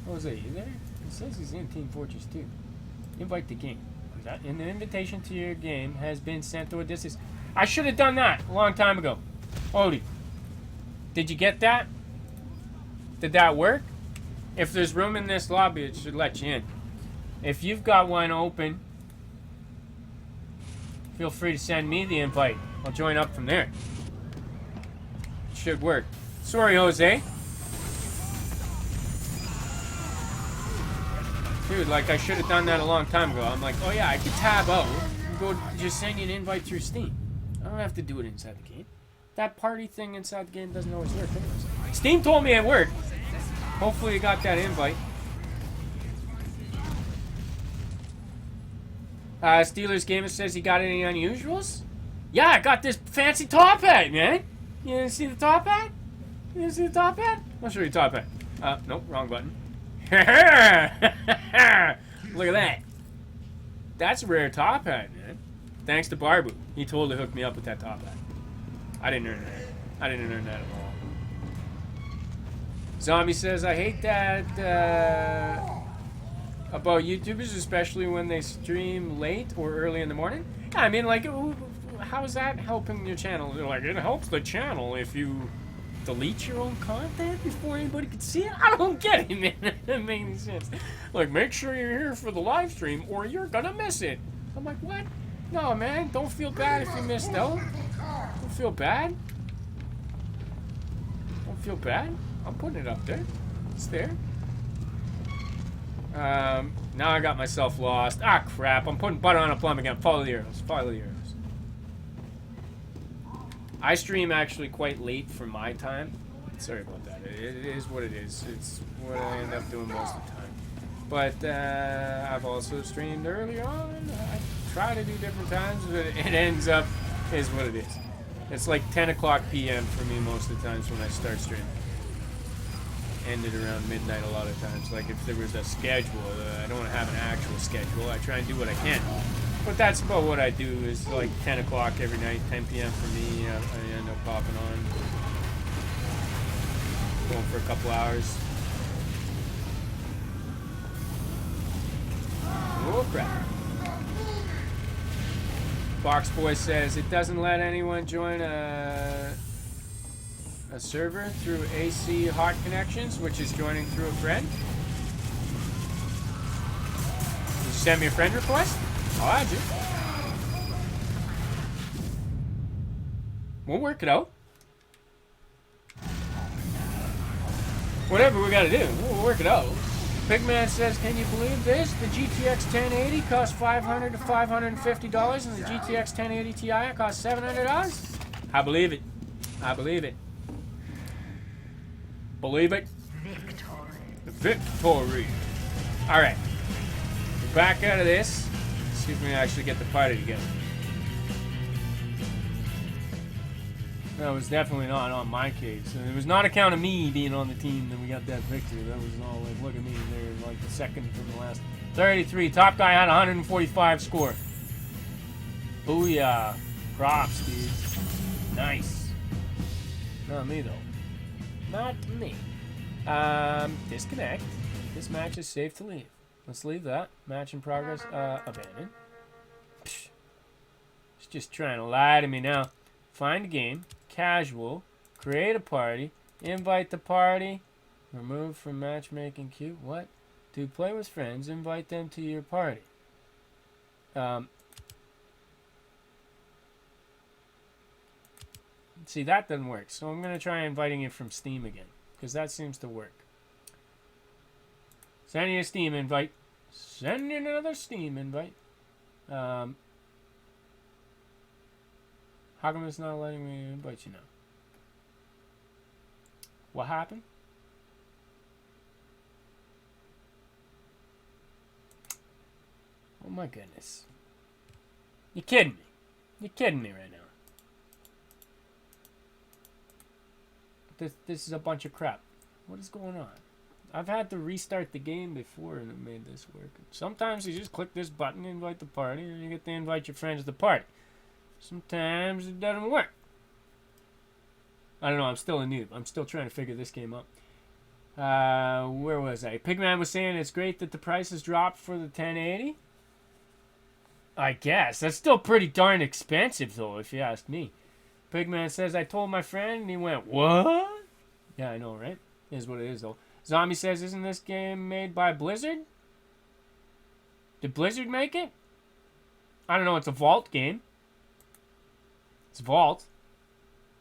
Jose, you there? It says he's in Team Fortress 2. Invite the game. An invitation to your game has been sent to a distance. I should have done that a long time ago. Odie, did you get that? Did that work? If there's room in this lobby, it should let you in. If you've got one open, feel free to send me the invite. I'll join up from there. It should work. Sorry, Jose. Dude, like, I should have done that a long time ago. I'm like, oh yeah, I could tab out and go just send you an invite through Steam. I don't have to do it inside the game. That party thing inside the game doesn't always work anyways. Steam told me it worked. Hopefully you got that invite. Steelers Gamer says, you got any unusuals? Yeah, I got this fancy top hat, man. You didn't see the top hat? You didn't see the top hat? I'll show you the top hat. Nope, wrong button. Look at that. That's a rare top hat, man. Thanks to Barbu. He totally hooked me up with that top hat. I didn't earn that. I didn't earn that at all. Zombie says, I hate that about YouTubers, especially when they stream late or early in the morning. Yeah, I mean, like, how is that helping your channel? They're like, it helps the channel if you delete your own content before anybody can see it? I don't get it, man. That doesn't make any sense. Like, make sure you're here for the live stream or you're gonna miss it. I'm like, what? No, man. Don't feel bad if you missed out. Don't feel bad. Don't feel bad. I'm putting it up there. It's there. Now I got myself lost. Ah, crap. I'm putting butter on a plum again. Follow the arrows. Follow the arrows. I stream actually quite late for my time. Sorry about that. It is what it is. It's what I end up doing most of the time. But I've also streamed earlier on. I try to do different times, but it ends up is what it is. It's like 10 o'clock p.m. for me most of the times when I start streaming. Ended around midnight a lot of times. Like if there was a schedule, I don't have an actual schedule. I try and do what I can. But that's about what I do is like 10 o'clock every night, 10 p.m. for me. I end up popping on. Going for a couple hours. Oh crap. Box Boy says it doesn't let anyone join a server through AC hot connections, which is joining through a friend. Did you send me a friend request? I'll add you. We'll work it out. Whatever we gotta do, we'll work it out. Pigman says, can you believe this? The GTX 1080 costs $500 to $550, and the GTX 1080 Ti costs $700? I believe it. I believe it. Believe it. Victory. Alright. We're back out of this. Let's see if we can actually get the party together. That was definitely not on my case. It was not account of me being on the team that we got that victory. That was all like, look at me, they're like the second from the last. 33. Top guy had 145 score. Booyah. Props, dude. Nice. Not me, though. Not me. Disconnect. This match is safe to leave. Let's leave that. Match in progress. Abandoned. Psh. He's just trying to lie to me now. Find a game. Casual. Create a party. Invite the party. Remove from matchmaking queue. What? To play with friends. Invite them to your party. See, that doesn't work. So I'm going to try inviting you from Steam again. Because that seems to work. Send you a Steam invite. Send you another Steam invite. How come it's not letting me invite you now? What happened? Oh my goodness. You kidding me? You're kidding me right now. This is a bunch of crap. What is going on? I've had to restart the game before and it made this work. Sometimes you just click this button, invite the party, and you get to invite your friends to the party. Sometimes it doesn't work. I don't know, I'm still a noob. I'm still trying to figure this game out. Where was I? Pigman was saying it's great that the price has dropped for the 1080. I guess. That's still pretty darn expensive, though, if you ask me. Pigman says, I told my friend, and he went, what? Yeah, I know, right? Is what it is, though. Zombie says, isn't this game made by Blizzard? Did Blizzard make it? I don't know, it's a Vault game. It's Vault.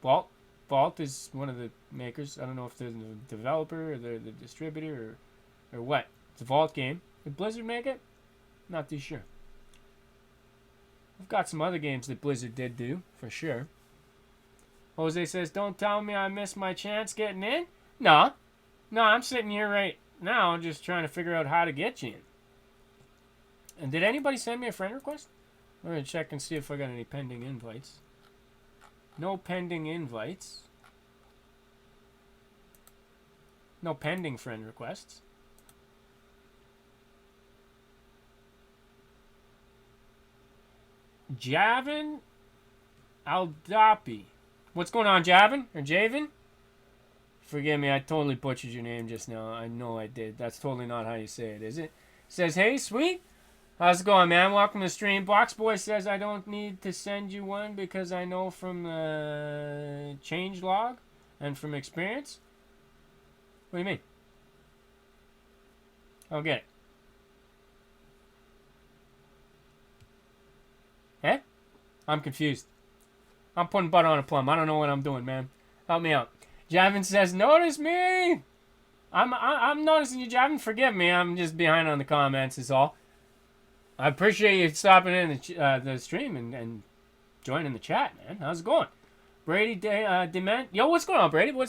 Vault is one of the makers. I don't know if they're the developer or they're the distributor or what. It's a Vault game. Did Blizzard make it? Not too sure. I've got some other games that Blizzard did do, for sure. Jose says, don't tell me I missed my chance getting in? No, I'm sitting here right now just trying to figure out how to get you in. And did anybody send me a friend request? I'm going to check and see if I got any pending invites. No pending invites. No pending friend requests. Javin Aldapi. What's going on, Javin? Or Javin? Forgive me, I totally butchered your name just now. I know I did. That's totally not how you say it, is it? Says, hey, sweet. How's it going, man? Welcome to the stream. Boxboy says I don't need to send you one because I know from the change log and from experience. What do you mean? I don't get it. Eh? I'm confused. I'm putting butter on a plum. I don't know what I'm doing, man. Help me out. Javin says, notice me! I'm noticing you, Javin. Forgive me. I'm just behind on the comments is all. I appreciate you stopping in the stream and joining the chat, man. How's it going? Brady Dement. Yo, what's going on, Brady? Were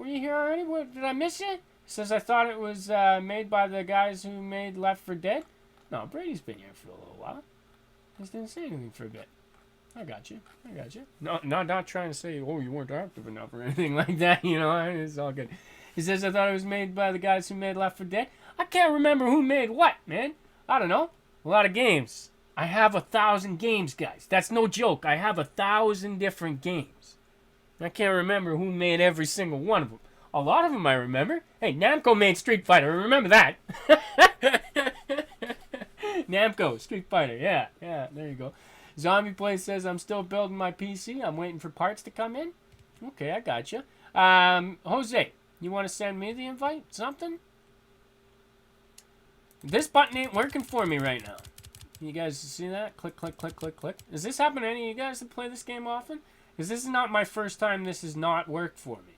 you here already? Did I miss you? Says I thought it was made by the guys who made Left 4 Dead. No, Brady's been here for a little while. Just didn't say anything for a bit. I got you. No, not trying to say, oh, you weren't active enough or anything like that, you know. It's all good. He says, I thought it was made by the guys who made Left 4 Dead. I can't remember who made what, man. I don't know. A lot of games. I have 1,000 games, guys. That's no joke. I have 1,000 different games. I can't remember who made every single one of them. A lot of them I remember. Hey, Namco made Street Fighter. Remember that. Namco, Street Fighter. Yeah, there you go. Zombie Play says, I'm still building my PC. I'm waiting for parts to come in. Okay, I got you. Jose, you want to send me the invite? Something? This button ain't working for me right now. You guys see that? Click, click, click, click, click. Does this happen to any of you guys that play this game often? Because this is not my first time this has not worked for me.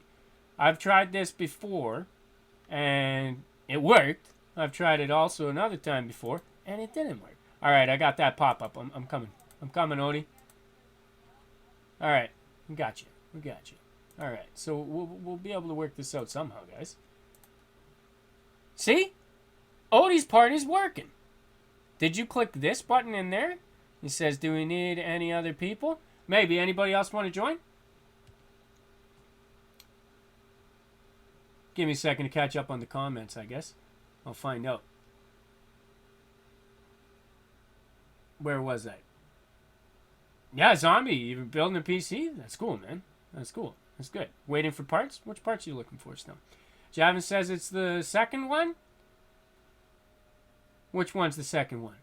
I've tried this before, and It worked. I've tried it also another time before, and it didn't work. All right, I got that pop-up. I'm coming. I'm coming, Odie. All right, we got you. We got you. All right, so we'll be able to work this out somehow, guys. See? Odie's part is working. Did you click this button in there? He says, do we need any other people? Maybe. Anybody else want to join? Give me a second to catch up on the comments, I guess. I'll find out. Where was I? Yeah, zombie. You're building a PC? That's cool, man. That's cool. That's good. Waiting for parts? Which parts are you looking for still? Javin says it's the second one? Which one's the second one?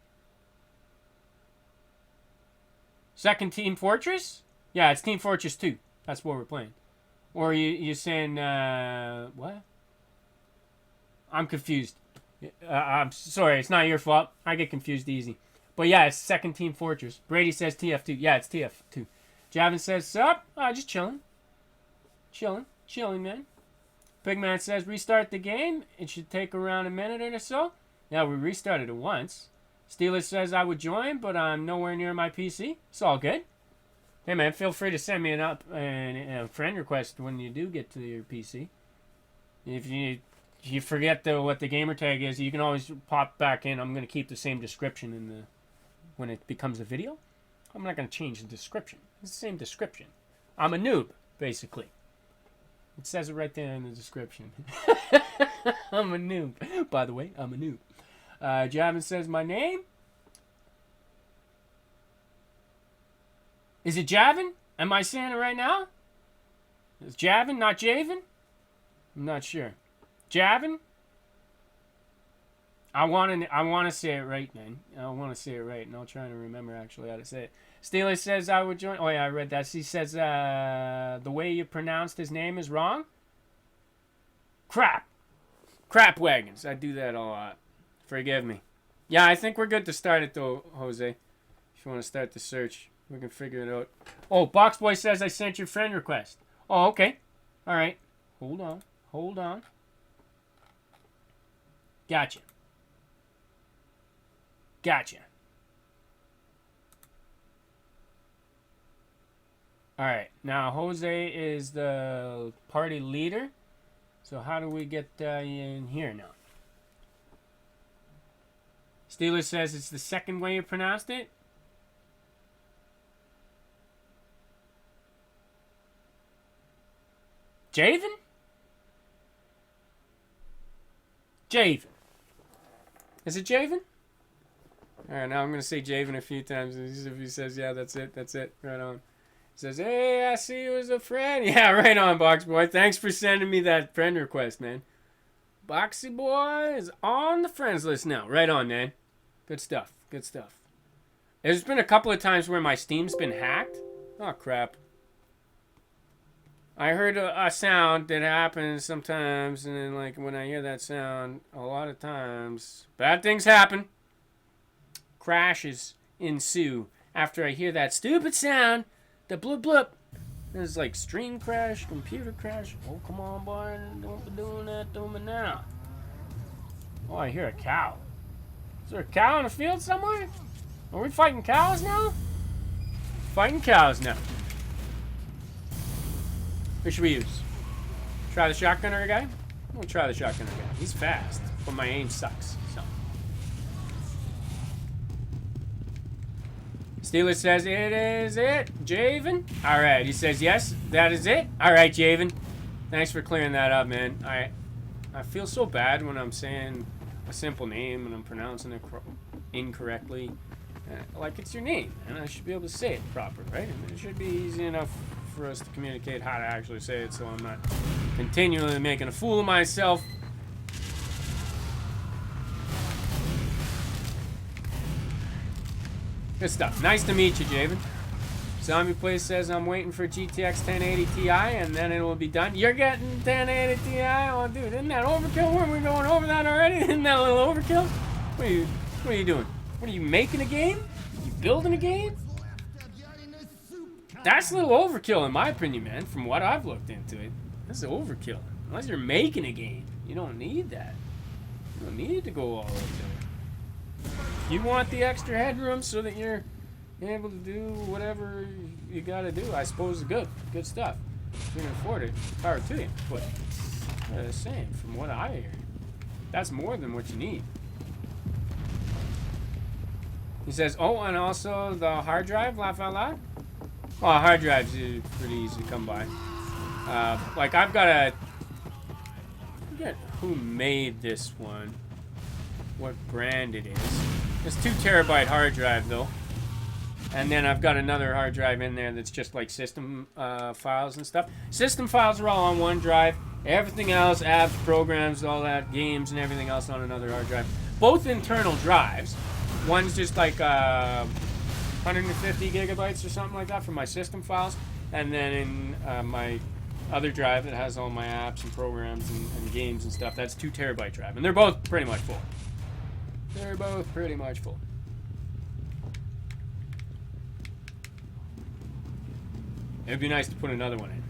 Second Team Fortress? Yeah, it's Team Fortress 2. That's what we're playing. Or you saying, what? I'm confused. I'm sorry, it's not your fault. I get confused easy. But yeah, it's second Team Fortress. Brady says TF2. Yeah, it's TF2. Javin says, sup? Just chilling. Chilling, man. Pigman says, restart the game. It should take around a minute or so. Yeah, we restarted it once. Steelers says I would join, but I'm nowhere near my PC. It's all good. Hey, man, feel free to send me a friend request when you do get to your PC. If you forget what the gamer tag is, you can always pop back in. I'm going to keep the same description when it becomes a video. I'm not going to change the description. It's the same description. I'm a noob, basically. It says it right there in the description. I'm a noob. By the way, I'm a noob. Javin says my name. Is it Javin? Am I saying it right now? It's Javin, not Javen? I'm not sure. Javin? I want to say it right, man. I want to say it right, and I'll try to remember actually how to say it. Steelers says I would join. Oh, yeah, I read that. He says the way you pronounced his name is wrong. Crap wagons. I do that a lot. Forgive me. Yeah, I think we're good to start it, though, Jose. If you want to start the search, we can figure it out. Oh, Boxboy says I sent your friend request. Oh, okay. All right. Hold on. Gotcha. All right. Now, Jose is the party leader. So how do we get in here now? Steelers says it's the second way you pronounced it. Javen? Is it Javen? Alright, now I'm going to say Javen a few times. If he says, yeah, that's it. Right on. He says, hey, I see you as a friend. Yeah, right on, Box Boy. Thanks for sending me that friend request, man. Boxy Boy is on the friends list now. Right on, man. Good stuff. There's been a couple of times where my Steam's been hacked. Oh, crap. I heard a sound that happens sometimes, and then, like, when I hear that sound, a lot of times, bad things happen. Crashes ensue after I hear that stupid sound, the bloop bloop. There's, like, stream crash, computer crash. Oh, come on, boy, don't be doing that to me now. Oh, I hear a cow. Is there a cow in the field somewhere? Are we fighting cows now? Fighting cows now. Who should we use? Try the shotgunner guy? We'll try the shotgunner guy. He's fast, but my aim sucks. So. Steelers says it is it, Javen. All right, he says yes, that is it. All right, Javen. Thanks for clearing that up, man. I feel so bad when I'm saying a simple name and I'm pronouncing it incorrectly. Like it's your name, and I should be able to say it proper, right? And it should be easy enough for us to communicate how to actually say it, so I'm not continually making a fool of myself. Good stuff. Nice to meet you, Javen. Zombie Place says I'm waiting for GTX 1080 Ti, and then it will be done. You're getting 1080 Ti? Oh, dude, isn't that overkill? Weren't we going over that already? Isn't that a little overkill? What are you doing? What are you making a game? Are you building a game? That's a little overkill in my opinion, man. From what I've looked into it, that's overkill. Unless you're making a game, you don't need that. You don't need to go all the way there. You want the extra headroom so that you're able to do whatever you gotta do. I suppose it's good stuff. If you can afford it, power to you. But the same, from what I hear, that's more than what you need. He says, oh, and also the hard drive, laugh out loud. Oh, hard drives are pretty easy to come by. Like I've got a, I forget who made this one, what brand it is. It's 2 terabyte hard drive though. And then I've got another hard drive in there that's just like system files and stuff. System files are all on one drive. Everything else, apps, programs, all that, games and everything else on another hard drive. Both internal drives. One's just like 150 gigabytes or something like that for my system files. And then in my other drive that has all my apps and programs and games and stuff, that's 2 terabyte drive. And they're both pretty much full. They're both pretty much full. It'd be nice to put another one in.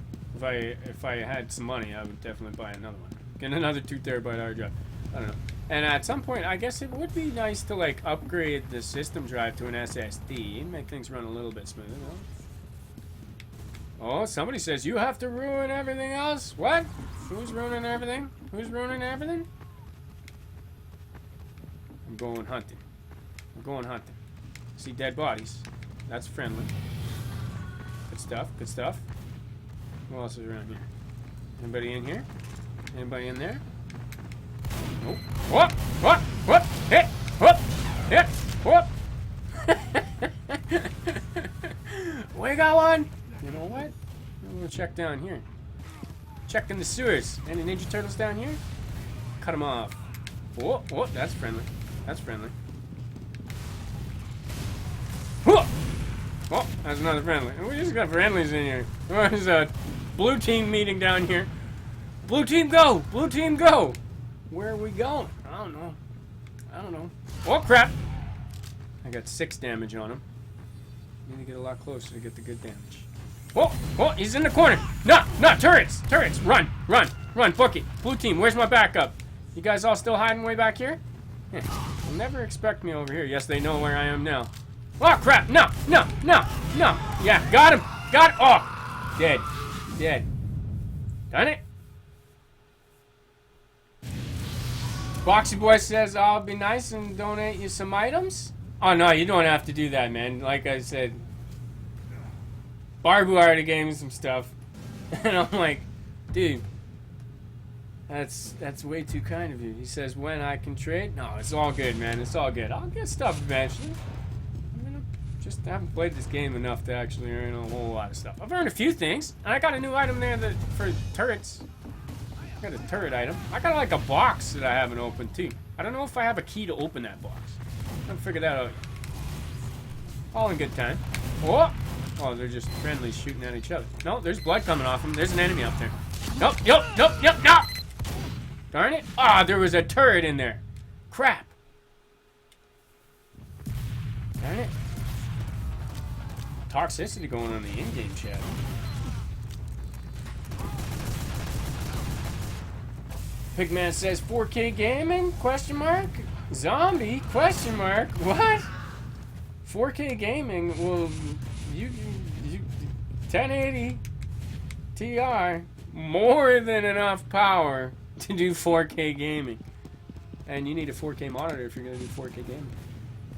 If I had some money, I would definitely buy another one. Get another 2 terabyte hard drive. I don't know. And at some point, I guess it would be nice to like upgrade the system drive to an SSD and make things run a little bit smoother. No? Oh, somebody says you have to ruin everything else. What? Who's ruining everything? Who's ruining everything? I'm going hunting. I'm going hunting. See dead bodies. That's friendly. Good stuff. Good stuff. Who else is around here? Anybody in here? Anybody in there? Nope. Whoop! Whoop! Whoop! Hit! Whoop! Hit! Whoop! We got one! You know what? I'm gonna check down here. Checking the sewers. Any Ninja Turtles down here? Cut them off. Whoop! Whoop! That's friendly. That's friendly. Whoop! Oh, that's another friendly. We just got friendlies in here. There's a blue team meeting down here. Blue team go! Blue team go! Where are we going? I don't know. I don't know. Oh, crap! I got 6 damage on him. Need to get a lot closer to get the good damage. Oh! Oh! He's in the corner! No! No! Turrets! Turrets! Run! Run! Run! Book it! Blue team, where's my backup? You guys all still hiding way back here? Yeah. They'll never expect me over here. Yes, they know where I am now. Oh, crap! No! No! No! No! Yeah, got him! Got him! Oh! Dead. Dead. Done it? Boxy Boy says, I'll be nice and donate you some items. Oh, no, you don't have to do that, man. Like I said, Barbu already gave me some stuff. And I'm like, dude, that's way too kind of you. He says, when I can trade? No, it's all good, man. It's all good. I'll get stuff eventually. Just haven't played this game enough to actually earn a whole lot of stuff. I've earned a few things. And I got a new item there that for turrets. I got a turret item. I got like a box that I haven't opened too. I don't know if I have a key to open that box. I haven't figured that out yet. All in good time. Oh! Oh, they're just friendly shooting at each other. No, there's blood coming off them. There's an enemy up there. Nope, nope, nope, nope, nope! Darn it. Ah, there was a turret in there. Crap. Darn it. Toxicity going on in the in-game chat. Pigman says 4K gaming? Question mark? Zombie? Question mark? What? 4K gaming? Well, you 1080 Ti, more than enough power to do 4K gaming. And you need a 4K monitor if you're gonna do 4K gaming.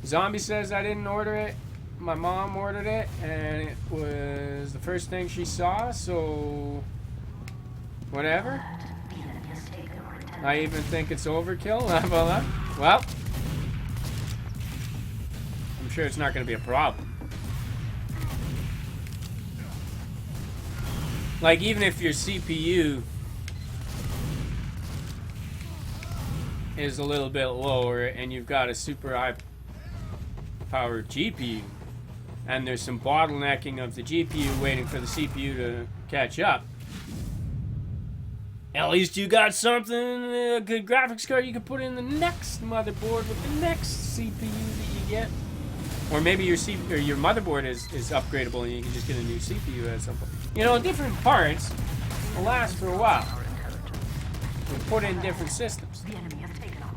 Zombie says I didn't order it. My mom ordered it, and it was the first thing she saw, so whatever. I even think it's overkill. How about that? Well, I'm sure it's not going to be a problem. Like, even if your CPU is a little bit lower and you've got a super high powered GPU, and there's some bottlenecking of the GPU waiting for the CPU to catch up, at least you got something, a good graphics card you can put in the next motherboard with the next CPU that you get. Or maybe your your motherboard is upgradable and you can just get a new CPU at some point. You know, different parts will last for a while. We put in different systems. The enemy has taken off.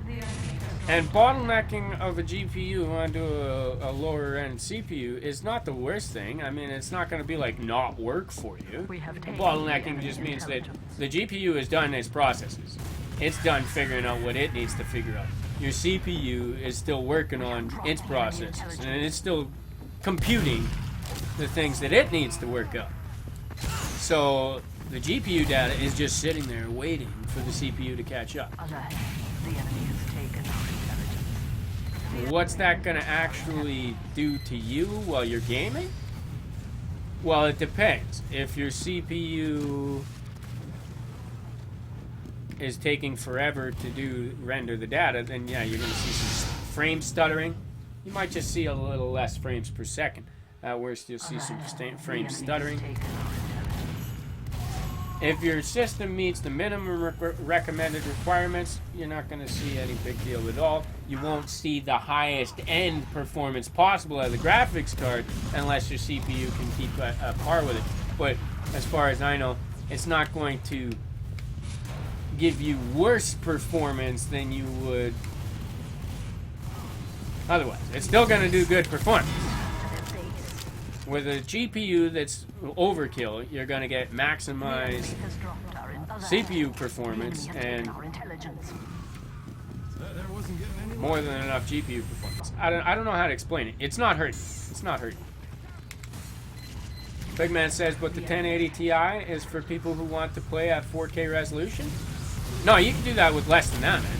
And bottlenecking of a GPU onto a lower end CPU is not the worst thing. I mean, it's not going to be like not work for you. We have taken Bottlenecking the just means that intelligence. the GPU is done its processes. It's done figuring out what it needs to figure out. Your CPU is still working on its processes, and it's still computing the things that it needs to work out. So the GPU data is just sitting there waiting for the CPU to catch up. Alert. The enemy has taken our intelligence. What's that going to actually do to you while you're gaming? Well, it depends. If your CPU is taking forever to render the data, then yeah, you're going to see some frame stuttering. You might just see a little less frames per second. At worst, you'll see some frame stuttering. If your system meets the minimum recommended requirements, you're not going to see any big deal at all. You won't see the highest end performance possible of the graphics card unless your CPU can keep a par with it. But as far as I know, it's not going to give you worse performance than you would otherwise. It's still going to do good performance. With a GPU that's overkill, you're going to get maximized CPU performance and more than enough GPU performance. I don't know how to explain it. It's not hurting. It's not hurting. Big Man says, but the 1080 Ti is for people who want to play at 4K resolution? No, you can do that with less than that, man.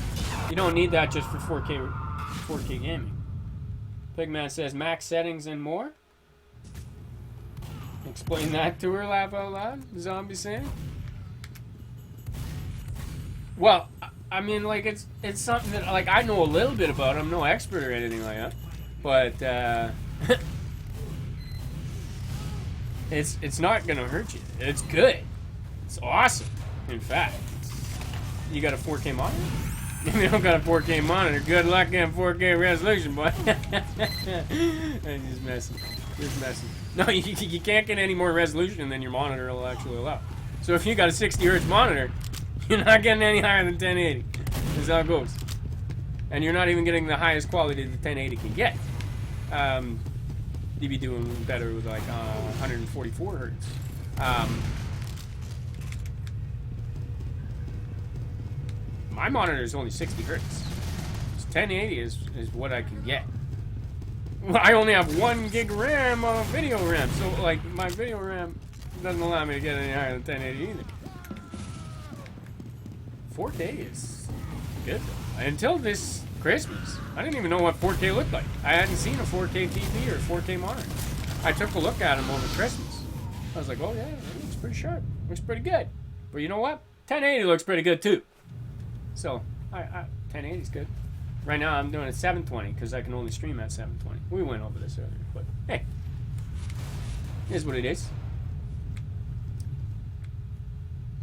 You don't need that just for 4K gaming. Big Man says, max settings and more? Explain that to her, laugh out loud, Zombie saying. Well, I mean, like, it's something that, like, I know a little bit about. I'm no expert or anything like that. But, it's not gonna hurt you. It's good. It's awesome, in fact. You got a 4K monitor? If you don't got a 4K monitor, good luck getting 4K resolution, boy. I'm just messing. Just messing. No, you can't get any more resolution than your monitor will actually allow. So if you got a 60 Hz monitor, you're not getting any higher than 1080. That's how it goes. And you're not even getting the highest quality that 1080 can get. You'd be doing better with like 144 Hz. My monitor is only 60 Hz. So 1080 is what I can get. Well, I only have 1 gig RAM video RAM, so like my video RAM doesn't allow me to get any higher than 1080 either. 4K is good though. Until this Christmas, I didn't even know what 4K looked like. I hadn't seen a 4K TV or 4K monitor. I took a look at them over Christmas. I was like, oh yeah, it looks pretty sharp. Looks pretty good. But you know what? 1080 looks pretty good too. So, 1080 is good. Right now I'm doing it 720 because I can only stream at 720. We went over this earlier, but hey, it is what it is.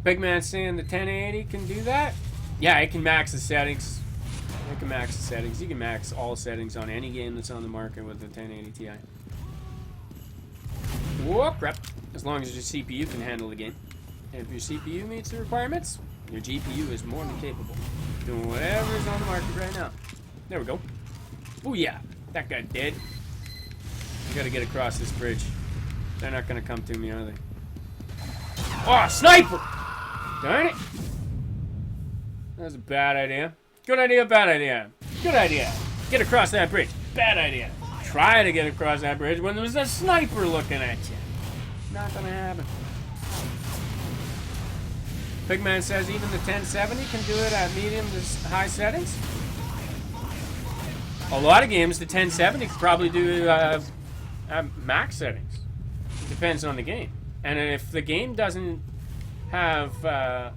Big Man saying the 1080 can do that? Yeah, it can max the settings. It can max the settings. You can max all settings on any game that's on the market with the 1080 Ti. Whoop, rep. As long as your CPU can handle the game. And if your CPU meets the requirements, your GPU is more than capable of doing whatever is on the market right now. There we go. Oh yeah, that guy dead. I gotta get across this bridge. They're not gonna come to me, are they? Oh, sniper! Darn it! That was a bad idea. Good idea, bad idea. Good idea. Get across that bridge. Bad idea. Try to get across that bridge when there was a sniper looking at you. Not gonna happen. Big Man says even the 1070 can do it at medium to high settings. A lot of games, the 1070 can probably do at max settings. It depends on the game. And if the game doesn't have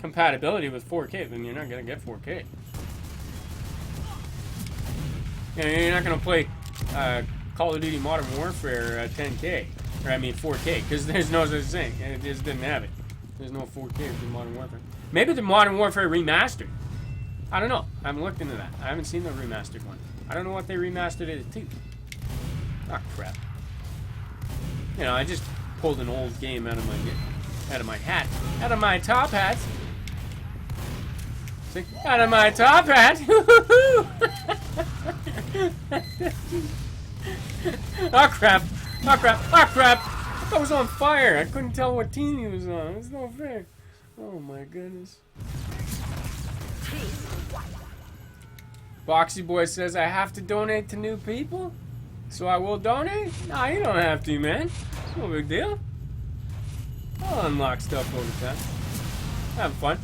compatibility with 4K, then you're not going to get 4K. You know, you're not going to play Call of Duty Modern Warfare at 10K. Or I mean 4K, because there's no such thing. It just didn't have it. There's no 4K for Modern Warfare. Maybe the Modern Warfare remastered. I don't know. I haven't looked into that. I haven't seen the remastered one. I don't know what they remastered it to. Ah, crap. You know, I just pulled an old game out of my hat. Out of my top hat. See? Out of my top hat. Oh crap! Oh crap! Oh crap! I was on fire. I couldn't tell what team he was on. It's no fair. Oh my goodness. Boxy Boy says I have to donate to new people, so I will donate. Nah, you don't have to, man. It's no big deal. I'll unlock stuff over time. Have fun.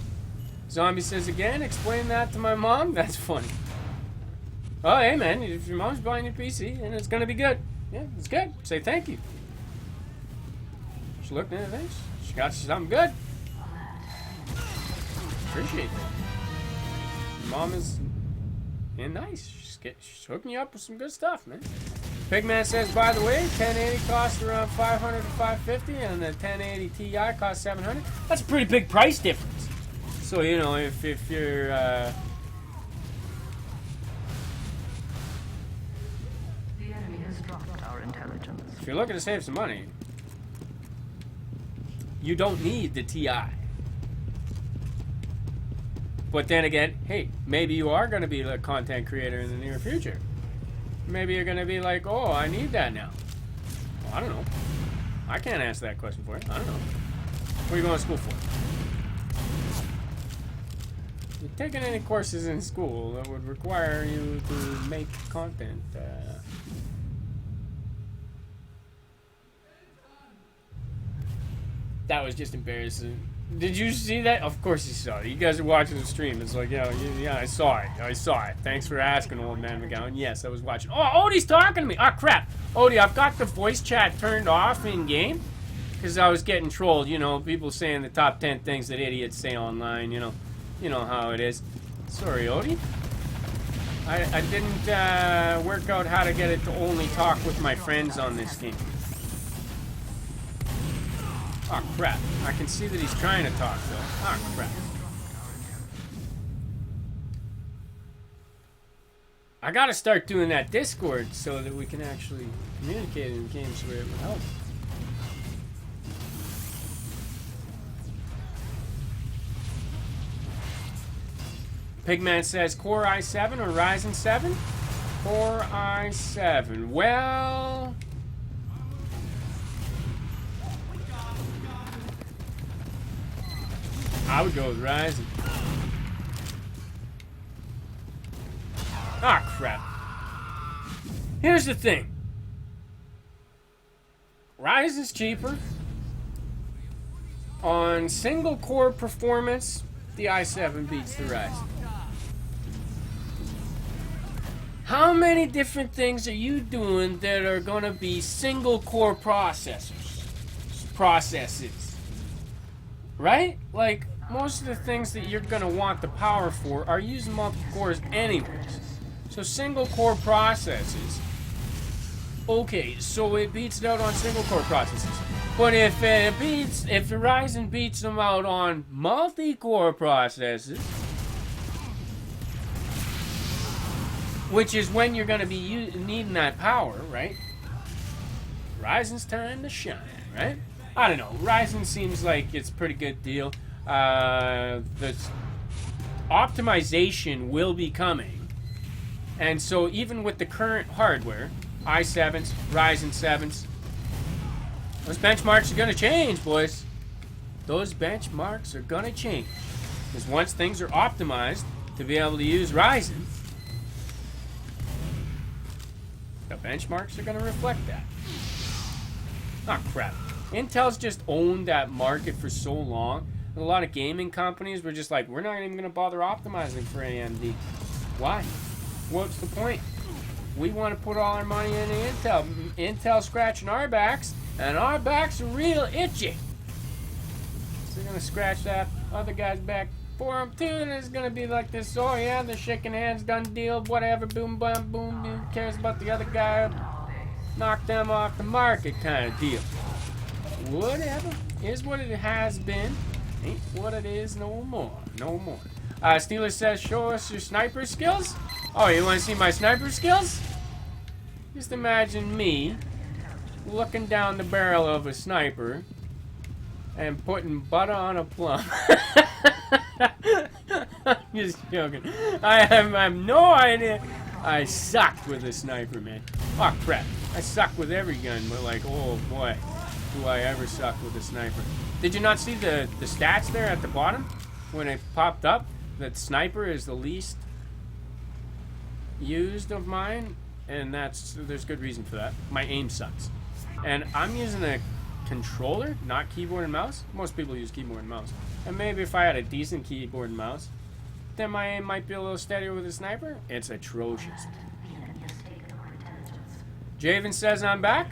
Zombie says again, explain that to my mom. That's funny. Oh, hey man, if your mom's buying your PC and it's gonna be good, yeah, it's good. Say thank you. She looked at it. She got you something good. Appreciate that. Your mom is nice. She's hooking you up with some good stuff, man. Pigman says, by the way, 1080 costs around 500 to 550, and the 1080 Ti costs 700. That's a pretty big price difference. So you know, if you're The enemy has dropped our intelligence. if you're looking to save some money, you don't need the Ti. But then again, hey, maybe you are going to be a content creator in the near future. Maybe you're going to be like, oh, I need that now. Well, I don't know. I can't answer that question for you. I don't know. What are you going to school for? You're taking any courses in school that would require you to make content. That was just embarrassing. Did you see that? Of course you saw it. You guys are watching the stream. It's like, yeah, I saw it. I saw it. Thanks for asking, old man McGowan. Yes, I was watching. Oh, Odie's talking to me. Oh, crap. Odie, I've got the voice chat turned off in-game because I was getting trolled. You know, people saying the top 10 things that idiots say online. You know how it is. Sorry, Odie. I didn't work out how to get it to only talk with my friends on this game. Oh crap, I can see that he's trying to talk though. Oh crap. I gotta start doing that Discord so that we can actually communicate in games where it would help. Pigman says Core i7 or Ryzen 7? Core i7. Well, I would go with Ryzen. Ah, crap. Here's the thing. Ryzen's cheaper. On single core performance, the i7 beats the Ryzen. How many different things are you doing that are going to be single core processes? Right? Like, most of the things that you're going to want the power for are using multiple cores anyways. So single core processes, okay, so it beats it out on single core processes. But if the Ryzen beats them out on multi-core processes, which is when you're going to be needing that power, right? Ryzen's time to shine, right? I don't know. Ryzen seems like it's a pretty good deal. The optimization will be coming. And so even with the current hardware, i7s, Ryzen 7s, those benchmarks are going to change, boys. Those benchmarks are going to change. Because once things are optimized to be able to use Ryzen, the benchmarks are going to reflect that. Oh, crap. Intel's just owned that market for so long. And a lot of gaming companies were just like, we're not even going to bother optimizing for AMD. Why? What's the point? We want to put all our money into Intel. Intel's scratching our backs, and our backs are real itchy. So they're going to scratch that other guy's back for them too, and it's going to be like this, oh yeah, they're shaking hands, done deal, whatever, boom, bam, boom, who cares about the other guy? Knock them off the market kind of deal. Whatever is what it has been, ain't what it is no more. No more. Steeler says, show us your sniper skills. Oh, you want to see my sniper skills? Just imagine me looking down the barrel of a sniper and putting butter on a plum. I'm just joking. I have no idea. I sucked with a sniper, man. Oh, crap. I suck with every gun, but like, oh boy, do I ever suck with a sniper. Did you not see the stats there at the bottom? When it popped up, that sniper is the least used of mine, and there's good reason for that. My aim sucks. And I'm using a controller, not keyboard and mouse. Most people use keyboard and mouse. And maybe if I had a decent keyboard and mouse, then my aim might be a little steadier with a sniper. It's atrocious. Javen says I'm back.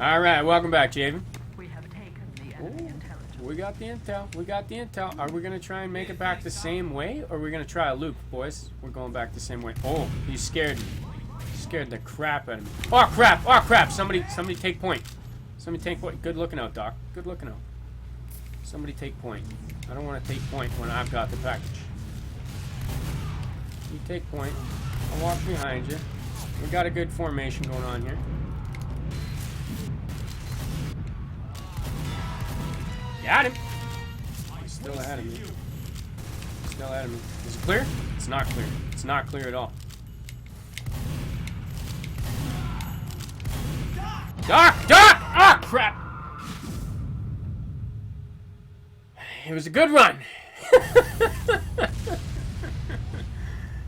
Alright, welcome back, Javen. We have taken the enemy intelligence. We got the intel. We got the intel. Are we going to try and make it back the same way? Or are we going to try a loop, boys? We're going back the same way. Oh, he scared me. Scared the crap out of me. Oh, crap. Oh, crap. Somebody take point. Somebody take point. Good looking out, Doc. Good looking out. Somebody take point. I don't want to take point when I've got the package. You take point. I'll walk behind you. We got a good formation going on here. Got him. He's still ahead of me. Still ahead of me. Is it clear? It's not clear. It's not clear at all. Doc! Doc! Ah, crap! It was a good run.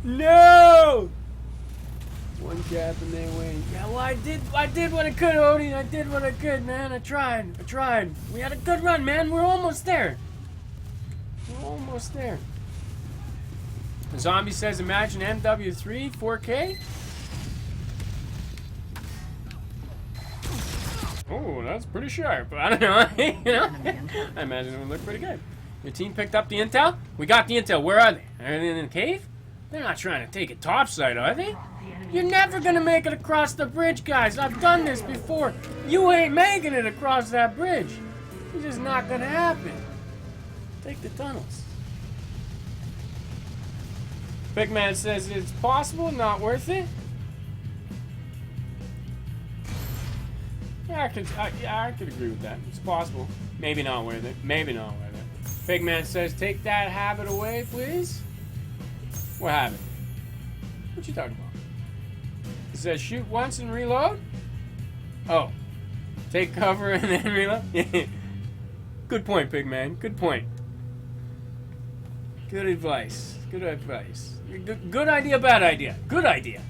No! One cap and they win. Yeah, well, I did what I could, Odie. I did what I could, man. I tried. We had a good run, man. We're almost there. We're almost there. The zombie says, imagine MW3 4K. Oh, that's pretty sharp. I don't know. You know? I imagine it would look pretty good. Your team picked up the intel? We got the intel. Where are they? Are they in the cave? They're not trying to take it topside, are they? You're never gonna make it across the bridge, guys. I've done this before. You ain't making it across that bridge. It's just not gonna happen. Take the tunnels. Big Man says it's possible, not worth it. Yeah, I could agree with that. It's possible. Maybe not worth it. Maybe not worth it. Big Man says, take that habit away, please. What habit? What you talking about? It says shoot once and reload? Oh. Take cover and then reload? Good point, Big Man. Good point. Good advice. Good advice. Good idea, bad idea. Good idea.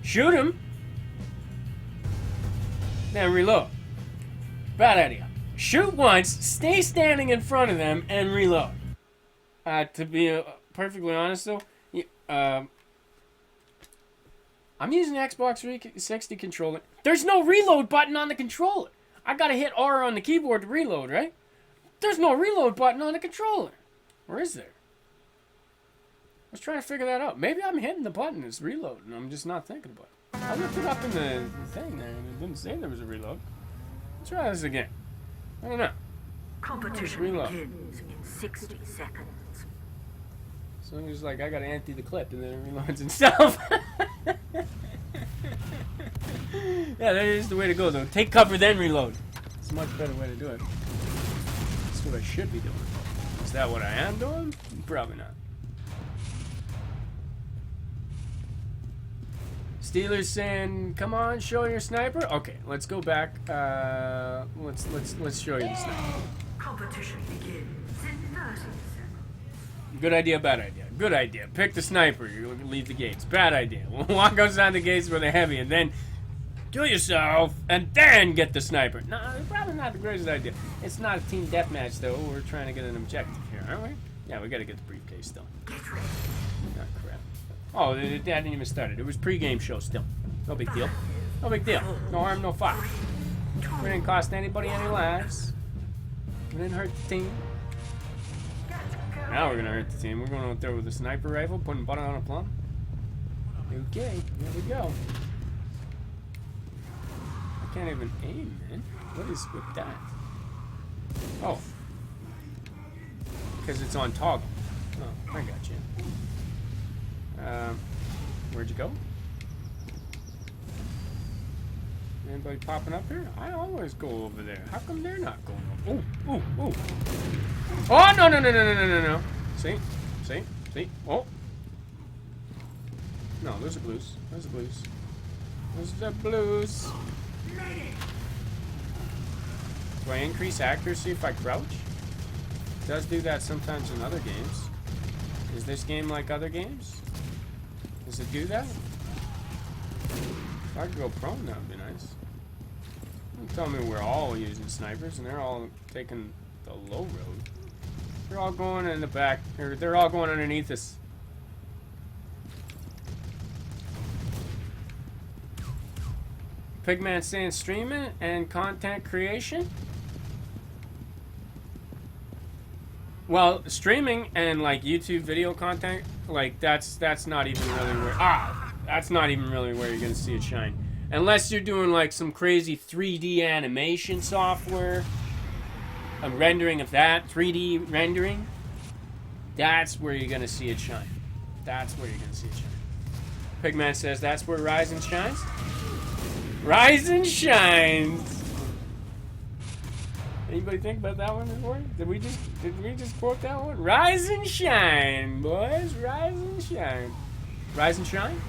Shoot him. Then reload. Bad idea. Shoot once, stay standing in front of them, and reload. To be perfectly honest, though, I'm using an Xbox 360 controller. There's no reload button on the controller. I gotta hit R on the keyboard to reload, right? There's no reload button on the controller. Or is there? I was trying to figure that out. Maybe I'm hitting the button, it's reload, and I'm just not thinking about it. I looked it up in the thing there, and it didn't say there was a reload. Let's try this again. I don't know. Competition begins in 60 seconds. So it was like, I gotta empty the clip, and then it reloads itself. Yeah, that is the way to go, though. Take cover, then reload. It's a much better way to do it. That's what I should be doing. Is that what I am doing? Probably not. Steelers saying, "Come on, show your sniper." Okay, let's go back. Let's show you the sniper. Competition begins in 30 seconds. Good idea, bad idea. Good idea. Pick the sniper. You leave the gates. Bad idea. Walk outside the gates where they're heavy, and then kill yourself, and then get the sniper. No, it's probably not the greatest idea. It's not a team deathmatch, though. We're trying to get an objective here, aren't we? Yeah, we gotta get the briefcase still. Get ready. Oh, crap. Oh, that didn't even start. It was pre-game show still. No big deal. No big deal. No harm, no foul. We didn't cost anybody any lives. We didn't hurt the team. Now we're gonna hurt the team. We're going out there with a sniper rifle, putting butter on a plum. Okay, here we go. I can't even aim, man. What is with that? Oh. Because it's on toggle. Oh, I got you. Where'd you go? Anybody popping up here? I always go over there. How come they're not going over? Ooh, ooh, ooh. Oh, no. See? Oh. No, those are blues. Where's the blues? Do I increase accuracy if I crouch? It does do that sometimes in other games. Is this game like other games? Does it do that? If I could go prone, that would be nice. Don't tell me we're all using snipers and they're all taking the low road. They're all going in the back, or they're all going underneath us. Pigman saying streaming and content creation. Well, streaming and like YouTube video content, like that's not even really where that's not even really where you're gonna see it shine. Unless you're doing like some crazy 3D animation software, a rendering of that, 3D rendering. That's where you're gonna see it shine. That's where you're gonna see it shine. Pigman says that's where Rise and shines. Rise and shines. Anybody think about that one before? Did we just quote that one? Rise and shine, boys. Rise and shine. Rise and shine.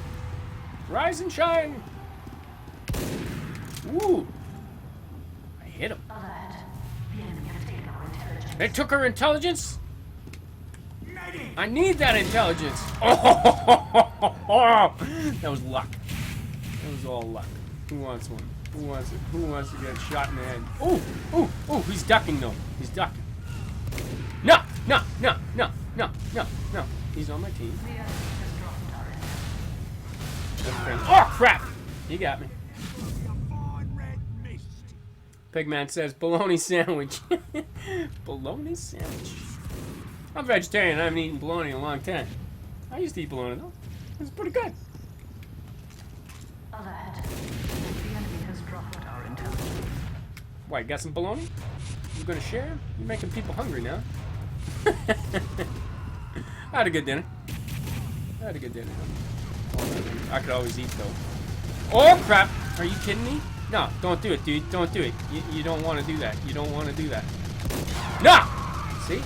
Rise and shine. Ooh. I hit him. They took her intelligence. I need that intelligence. Oh, that was luck. That was all luck. Who wants one? Who wants it? Who wants to get shot in the head? Oh, oh, oh, he's ducking though. He's ducking. No, no, no, no, no, no, no. He's on my team. Oh, crap. He got me. Pigman says bologna sandwich. Bologna sandwich. I'm vegetarian. I haven't eaten bologna in a long time. I used to eat bologna though. It's pretty good. Why, you got some bologna? You gonna share? You're making people hungry now. I had a good dinner. I could always eat though. Oh crap! Are you kidding me? No, don't do it, dude. Don't do it. You don't want to do that. You don't want to do that. No! See?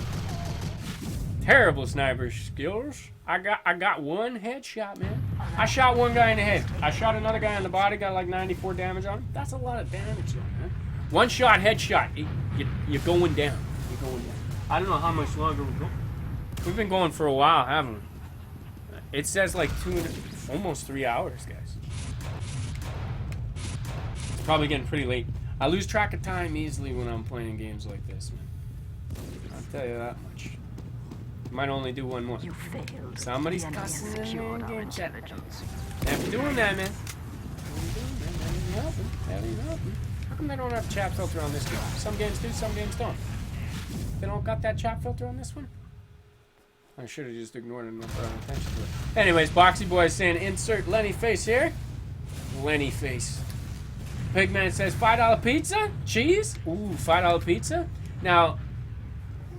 Terrible sniper skills. I got one headshot, man. I shot one guy in the head. I shot another guy in the body. Got like 94 damage on him. That's a lot of damage, man. One shot headshot. You're going down. You're going down. I don't know how much longer we're going. We've been going for a while, haven't we? It says like almost 3 hours, guys. It's probably getting pretty late. I lose track of time easily when I'm playing games like this, man. I'll tell you that much. Might only do one more. You failed. Somebody's cussing in game chat. Never doing that, man. That ain't helping. How come they don't have chat filter on this game? Some games do, some games don't. They don't got that chat filter on this one? I should have just ignored it and not brought attention to it. Anyways, Boxy Boy is saying insert Lenny face here. Lenny face. Pigman says $5 pizza? Cheese? Ooh, $5 pizza? Now,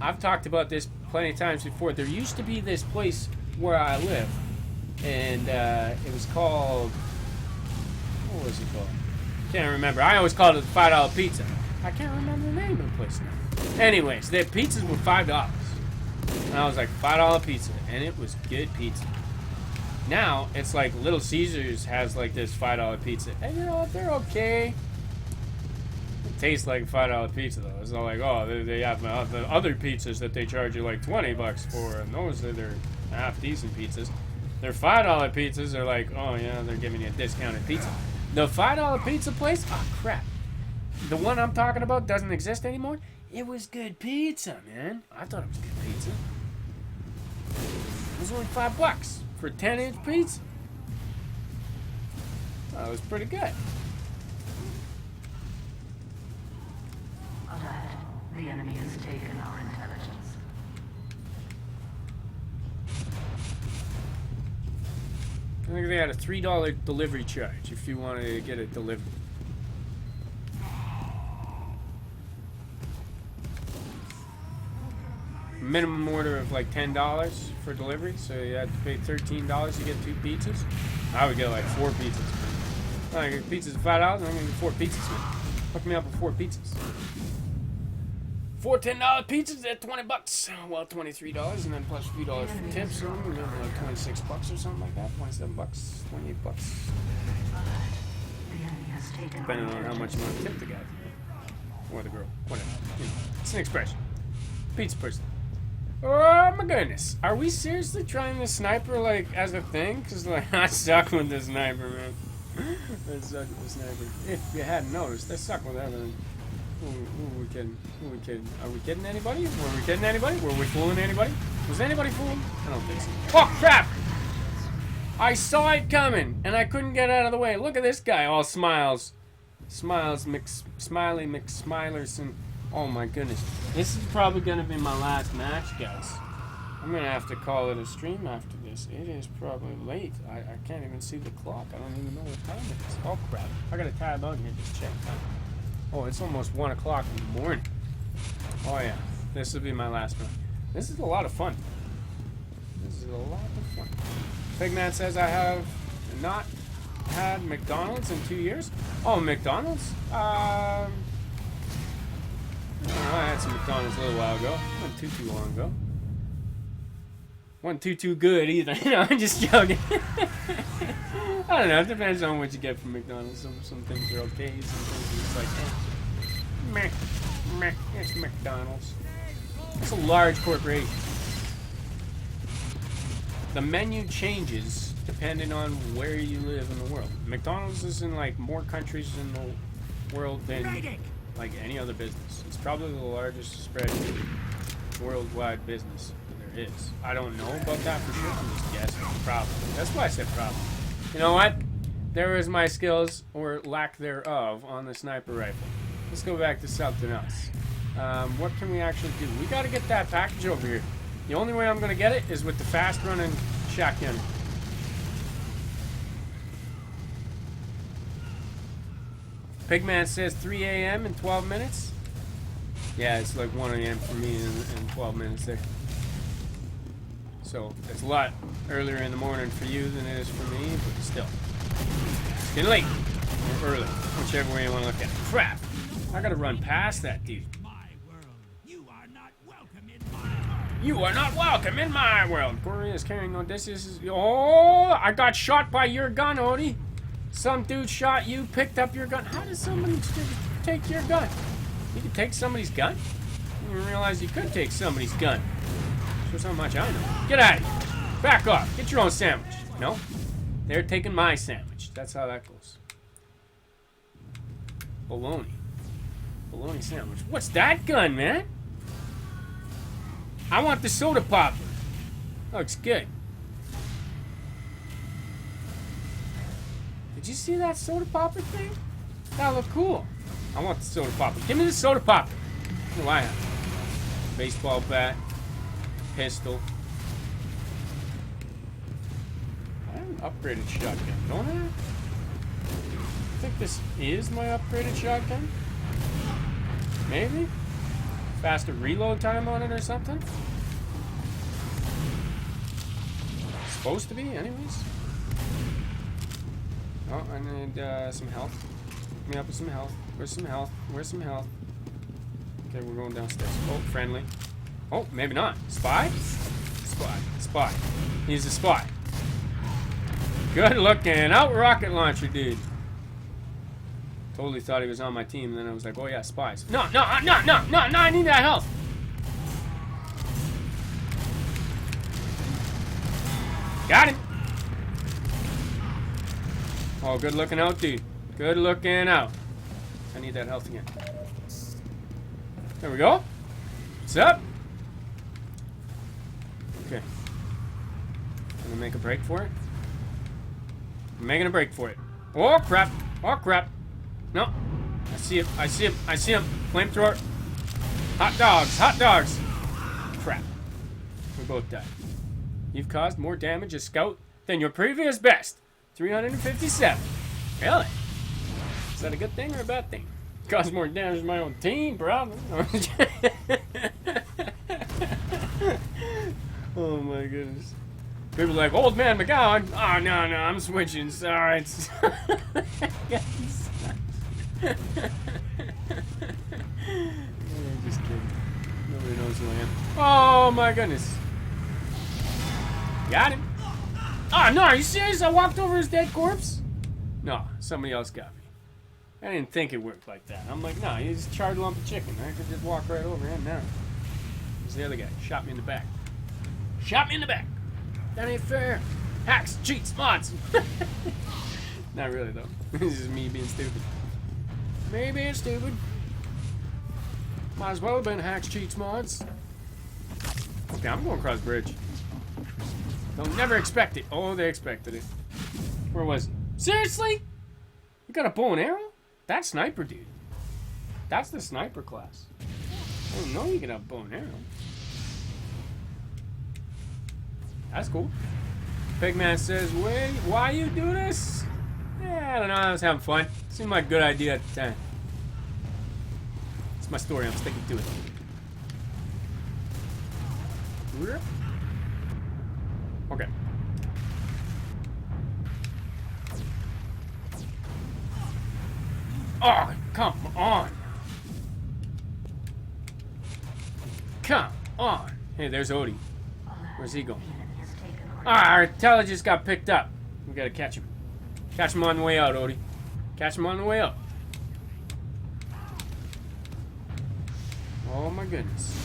I've talked about this plenty of times before. There used to be this place where I live, and it was called, what was it called? Can't remember. I always called it the $5 pizza. I can't remember the name of the place now. Anyways, their pizzas were $5. And I was like, $5 pizza, and it was good pizza. Now, it's like Little Caesars has like this $5 pizza, and you know, they're okay. It tastes like a $5 pizza though. It's not like, oh, they have the other pizzas that they charge you like $20 for, and those are their half decent pizzas. Their $5 pizzas are like, oh yeah, they're giving you a discounted pizza. The $5 pizza place, oh crap. The one I'm talking about doesn't exist anymore. It was good pizza, man. I thought it was good pizza. It was only $5 for a 10-inch pizza. That was pretty good. Alert. The enemy has taken our intelligence. I think they had a $3 delivery charge if you wanted to get it delivered. Minimum order of like $10 for delivery, so you had to pay $13 to get 2 pizzas. I would get like 4 pizzas. I get pizzas at $5, I'm gonna get 4 pizzas. Man. Hook me up with 4 pizzas. 4 $10 pizzas at $20. Well, $23, and then plus a few dollars for tips, so like $26 or something like that. $27, $28. The enemy has taken Depending on how much you want to tip the guy. Or the girl. Whatever. You know, it's an expression. Pizza person. Oh my goodness. Are we seriously trying the sniper, like, as a thing? Because, like, I suck with the sniper, man. I suck with the sniper. If you hadn't noticed, I suck with everything. Who are we kidding? Who are we kidding? Are we kidding anybody? Were we kidding anybody? Were we fooling anybody? Was anybody fooling? I don't think so. Oh, crap! I saw it coming, and I couldn't get out of the way. Look at this guy, all smiles. Smiles, Smiley McSmilerson. Oh my goodness. This is probably going to be my last match, guys. I'm going to have to call it a stream after this. It is probably late. I can't even see the clock. I don't even know what time it is. Oh, crap. I got a tab on here. Just check time. Oh, it's almost 1 o'clock in the morning. Oh, yeah. This will be my last one. This is a lot of fun. This is a lot of fun. Pigman says I have not had McDonald's in 2 years. Oh, McDonald's? I don't know, I had some McDonald's a little while ago. Wasn't too long ago. Wasn't too good either. No, I'm just joking. I don't know. It depends on what you get from McDonald's. Some things are okay. Some things are just like, meh. It's McDonald's. It's a large corporation. The menu changes depending on where you live in the world. McDonald's is in like more countries in the world than like any other business. It's probably the largest spread worldwide business there is. I don't know about that for sure. I'm just guessing. Probably. That's why I said probably. You know what? There is my skills, or lack thereof, on the sniper rifle. Let's go back to something else. What can we actually do? We got to get that package over here. The only way I'm going to get it is with the fast-running shotgun. Pigman says 3 a.m. in 12 minutes. Yeah, it's like 1 a.m. for me in 12 minutes there. So, it's a lot earlier in the morning for you than it is for me, but still. It's getting late. Or early. Whichever way you want to look at it. Crap! I gotta run past that dude. You are not welcome in my world. Corey is carrying on. This is. Oh, I got shot by your gun, Odie. Some dude shot you, picked up your gun. How does somebody take your gun? You can take somebody's gun? I didn't realize you could take somebody's gun. Shows how much I know. Get out of here. Back off. Get your own sandwich. No? They're taking my sandwich. That's how that goes. Bologna. Bologna sandwich. What's that gun, man? I want the soda popper. Looks good. Did you see that soda popper thing? That looked cool. I want the soda popper. Give me the soda popper. What do I have? Baseball bat. Pistol. I have an upgraded shotgun, don't I? I think this is my upgraded shotgun. Maybe? Faster reload time on it or something? Supposed to be, anyways. Oh, I need some health. Hook me up with some health. Where's some health? Where's some health? Okay, we're going downstairs. Oh, friendly. Oh, maybe not. Spy? Spy. Spy. He's a spy. Good looking. Out rocket launcher, dude. Totally thought he was on my team, and then I was like, oh yeah, spies. No, I need that health. Got him. Oh, good looking out, dude. Good looking out. I need that health again. There we go. What's up? Okay. I'm gonna make a break for it. I'm making a break for it. Oh, crap. Oh, crap. No. I see him. I see him. I see him. Flamethrower. Hot dogs. Hot dogs. Crap. We both died. You've caused more damage as scout than your previous best. 357. Really? Is that a good thing or a bad thing? Caused more damage to my own team, bro. Oh my goodness. People are like, Old Man McGowan. Oh, no, I'm switching. Sorry. Just kidding. Nobody knows who I am. Oh my goodness. Got him. Oh no, are you serious? I walked over his dead corpse? No, somebody else got me. I didn't think it worked like that. I'm like, no, he's a charred lump of chicken. I could just walk right over him now. There's the other guy. Shot me in the back. Shot me in the back. That ain't fair. Hacks, cheats, mods. Not really, though. This is me being stupid. Me being stupid. Might as well have been hacks, cheats, mods. Okay, I'm going across the bridge. They'll never expect it. Oh, they expected it. Where was he? Seriously? You got a bow and arrow? That's sniper, dude. That's the sniper class. I didn't know you could have a bow and arrow. That's cool. Pigman says, wait, why you do this? Yeah, I don't know. I was having fun. Seemed like a good idea at the time. It's my story. I'm sticking to it. Okay. Oh, come on. Come on. Hey, there's Odie. Where's he going? Ah, our intelligence got picked up. We gotta catch him. Catch him on the way out, Odie. Catch him on the way out. Oh my goodness.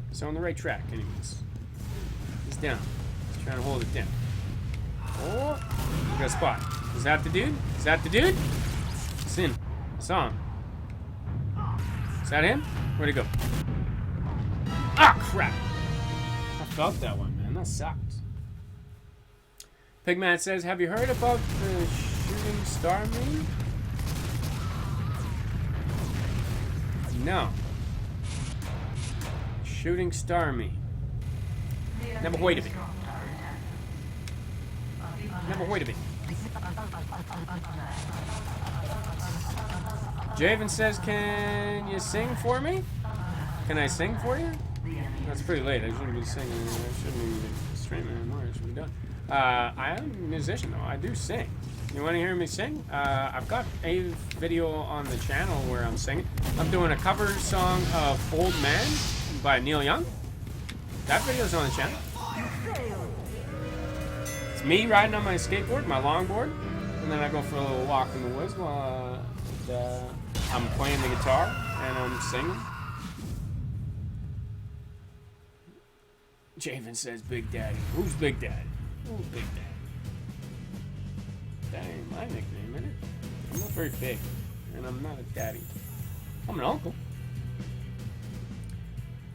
He's on the right track, anyways. He's down. He's trying to hold it down. Oh, we got a spot. Is that the dude? Is that the dude? It's him. I saw him. Is that him? Where'd he go? Ah, crap. I felt that one, man. That sucked. Pigman says, have you heard about the shooting star meme? No. Shooting star meme. Never heard of it. Never heard of it. Javen says, can you sing for me? Can I sing for you? That's pretty late. I shouldn't be singing. I shouldn't even be streaming anymore. I should be done. I am a musician, though. I do sing. You want to hear me sing? I've got a video on the channel where I'm singing. I'm doing a cover song of Old Man by Neil Young. That video's on the channel. It's me riding on my skateboard, my longboard, and then I go for a little walk in the woods while I'm playing the guitar and I'm singing. Javen says Big Daddy. Who's Big Daddy? Who's Big Daddy? That ain't my nickname, is it? I'm not very big, and I'm not a daddy. I'm an uncle.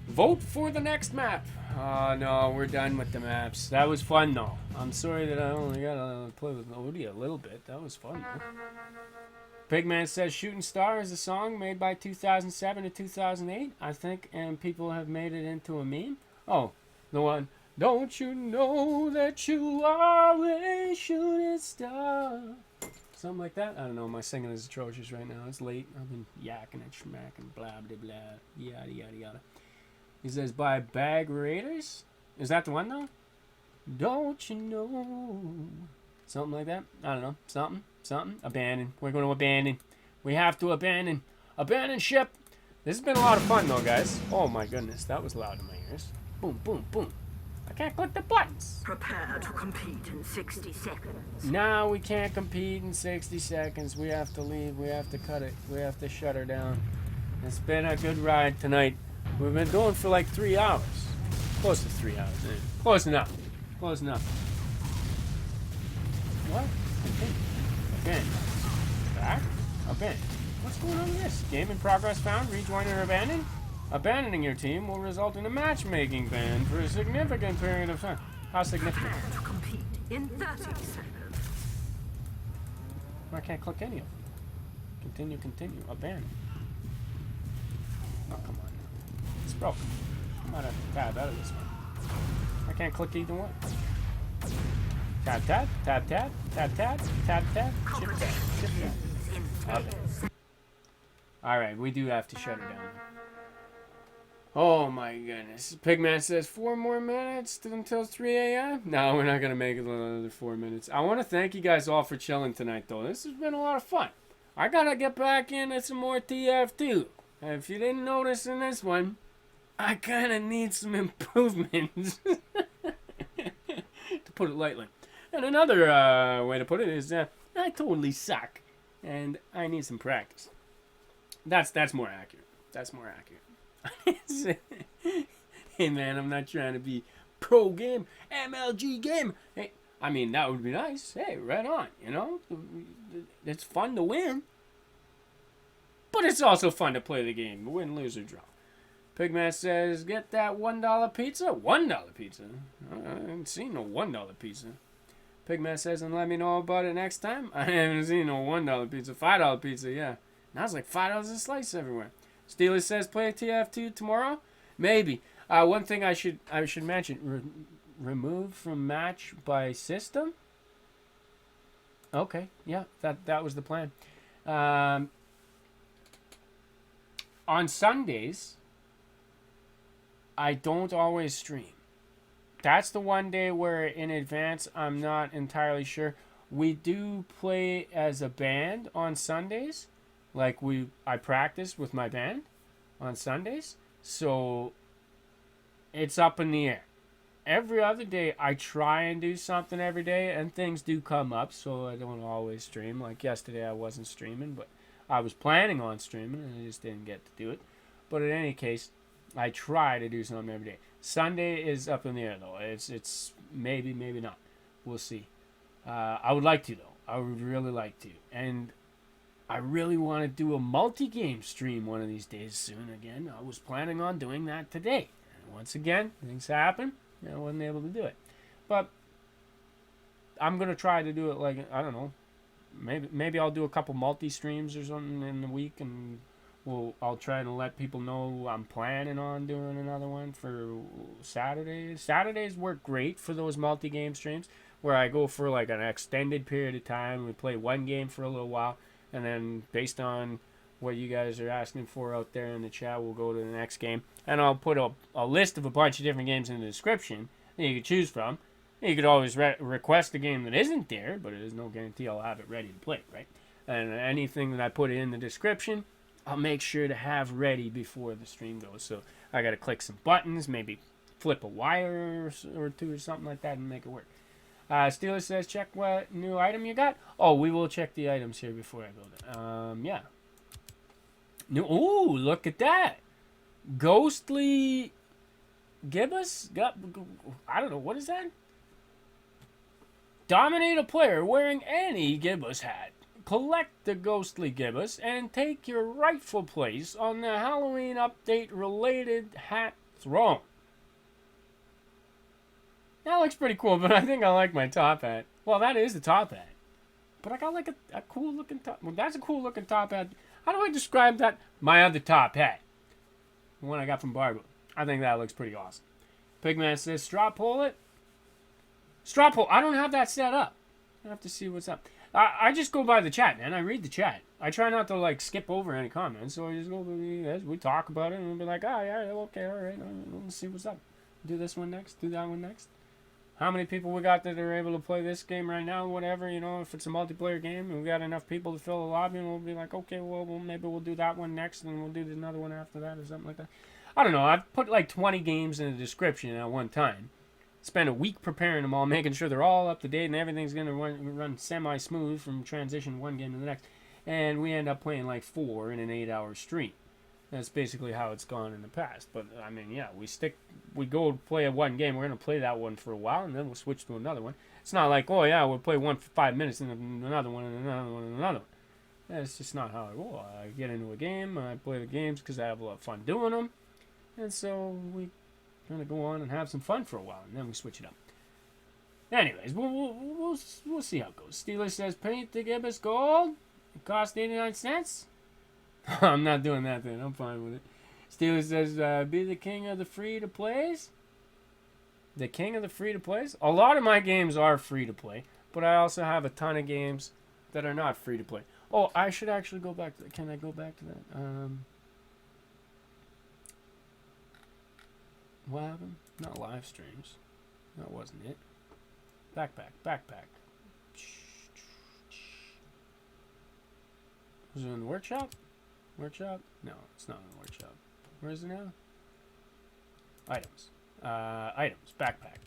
Vote for the next map. Oh, no, we're done with the maps. That was fun, though. I'm sorry that I only got to play with Odie a little bit. That was fun, though. Pigman says Shooting Star is a song made by 2007 to 2008, I think, and people have made it into a meme. Oh, the one, don't you know that you are a shooting star? Something like that. I don't know. My singing is atrocious right now. It's late. I've been yakking and schmacking, blah, blah, blah, yada, yada, yada. He says, by Bag Raiders? Is that the one, though? Don't you know? Something like that? I don't know. Something. Abandon. We're going to abandon. We have to abandon. Abandon ship. This has been a lot of fun, though, guys. Oh, my goodness. That was loud in my ears. Boom, boom, boom. I can't click the buttons. Prepare to compete in 60 seconds. No, we can't compete in 60 seconds. We have to leave. We have to cut it. We have to shut her down. It's been a good ride tonight. We've been going for like 3 hours. Close to 3 hours. Close enough. Close enough. What? Abandon. Back? Abandon. What's going on with this? Game in progress found. Rejoin or abandon? Abandoning your team will result in a matchmaking ban for a significant period of time. How significant? Prepare to compete in 30 seconds. I can't click any of them. Continue. Abandon. Oh, come on now. It's broken. I might have to tab out of this one. I can't click either one. Tab, tab, tab, tab, tab, tab, tab, tab, chip, tab, chip, tab. Okay. Alright, we do have to shut her down. Oh my goodness. Pigman says 4 more minutes until 3 a.m. No, we're not going to make it another 4 minutes. I want to thank you guys all for chilling tonight, though. This has been a lot of fun. I got to get back into some more TF2. If you didn't notice in this one, I kind of need some improvements. To put it lightly. And another way to put it is, I totally suck, and I need some practice. That's more accurate. That's more accurate. Hey man, I'm not trying to be pro game, MLG game. Hey, I mean that would be nice. Hey, right on. You know, it's fun to win, but it's also fun to play the game, win, lose, or draw. Pigman says, get that $1 pizza. $1 pizza? I haven't seen no $1 pizza. Pigman says, and let me know about it next time. I haven't seen no $1 pizza. $5 pizza, yeah. Now it's like $5 a slice everywhere. Steelers says, play TF2 tomorrow? Maybe. One thing I should mention, remove from match by system? Okay, yeah, that was the plan. On Sundays, I don't always stream. That's the one day where in advance I'm not entirely sure. We do play as a band on Sundays. Like I practice with my band on Sundays. So it's up in the air. Every other day I try and do something every day, and things do come up, so I don't always stream. Like yesterday I wasn't streaming, but I was planning on streaming and I just didn't get to do it. But in any case, I try to do something every day. Sunday is up in the air though. It's maybe not. We'll see. I would like to though. I would really like to, and I really want to do a multi-game stream one of these days soon. Again, I was planning on doing that today. And once again, things happen. I wasn't able to do it, but I'm gonna try to do it. Like I don't know, maybe I'll do a couple multi-streams or something in the week, and I'll try to let people know I'm planning on doing another one for Saturdays. Saturdays work great for those multi-game streams where I go for like an extended period of time. We play one game for a little while, and then based on what you guys are asking for out there in the chat, we'll go to the next game. And I'll put a list of a bunch of different games in the description that you can choose from. You could always request a game that isn't there, but there's no guarantee I'll have it ready to play, right? And anything that I put in the description, I'll make sure to have ready before the stream goes. So I got to click some buttons, maybe flip a wire or two or something like that and make it work. Steelers says, check what new item you got. Oh, we will check the items here before I go there. Yeah. Ooh, look at that. Ghostly Gibbous? I don't know. What is that? Dominate a player wearing any Gibbous hat. Collect the Ghostly Gibbous and take your rightful place on the Halloween update related hat throne. That looks pretty cool, but I think I like my top hat. Well, that is the top hat. But I got like a cool looking top. Well, that's a cool looking top hat. How do I describe that? My other top hat. The one I got from Barbo. I think that looks pretty awesome. Pigman says, straw poll it. Straw poll. I don't have that set up. I have to see what's up. I just go by the chat, man. I read the chat. I try not to, like, skip over any comments. So I just go, we talk about it, and we'll be like, oh, yeah, okay, all right. Let's see what's up. Do this one next. Do that one next. How many people we got that are able to play this game right now, whatever, you know, if it's a multiplayer game, and we got enough people to fill the lobby, and we'll be like, okay, well, maybe we'll do that one next, and we'll do another one after that, or something like that. I don't know. I've put, like, 20 games in the description at one time. Spent a week preparing them all, making sure they're all up to date, and everything's going to run semi-smooth from transition one game to the next. And we end up playing, like, 4 in an 8-hour stream. That's basically how it's gone in the past. But, I mean, yeah, we go play one game. We're going to play that one for a while, and then we'll switch to another one. It's not like, oh, yeah, we'll play one for 5 minutes, and another one, and another one, and another one. That's just not how I roll. I get into a game, I play the games because I have a lot of fun doing them. And so we kind of go on and have some fun for a while, and then we switch it up. Anyways, we'll see how it goes. Steelers says, paint the gibbous gold. It cost 89 cents. I'm not doing that then. I'm fine with it. Steelers says, be the king of the free-to-plays. The king of the free-to-plays? A lot of my games are free-to-play, but I also have a ton of games that are not free-to-play. Oh, I should actually go back to that. Can I go back to that? What happened? Not live streams. That wasn't it. Backpack. Was it in the workshop? Workshop? No, it's not in the workshop. Where is it now? Items. Items. Backpack.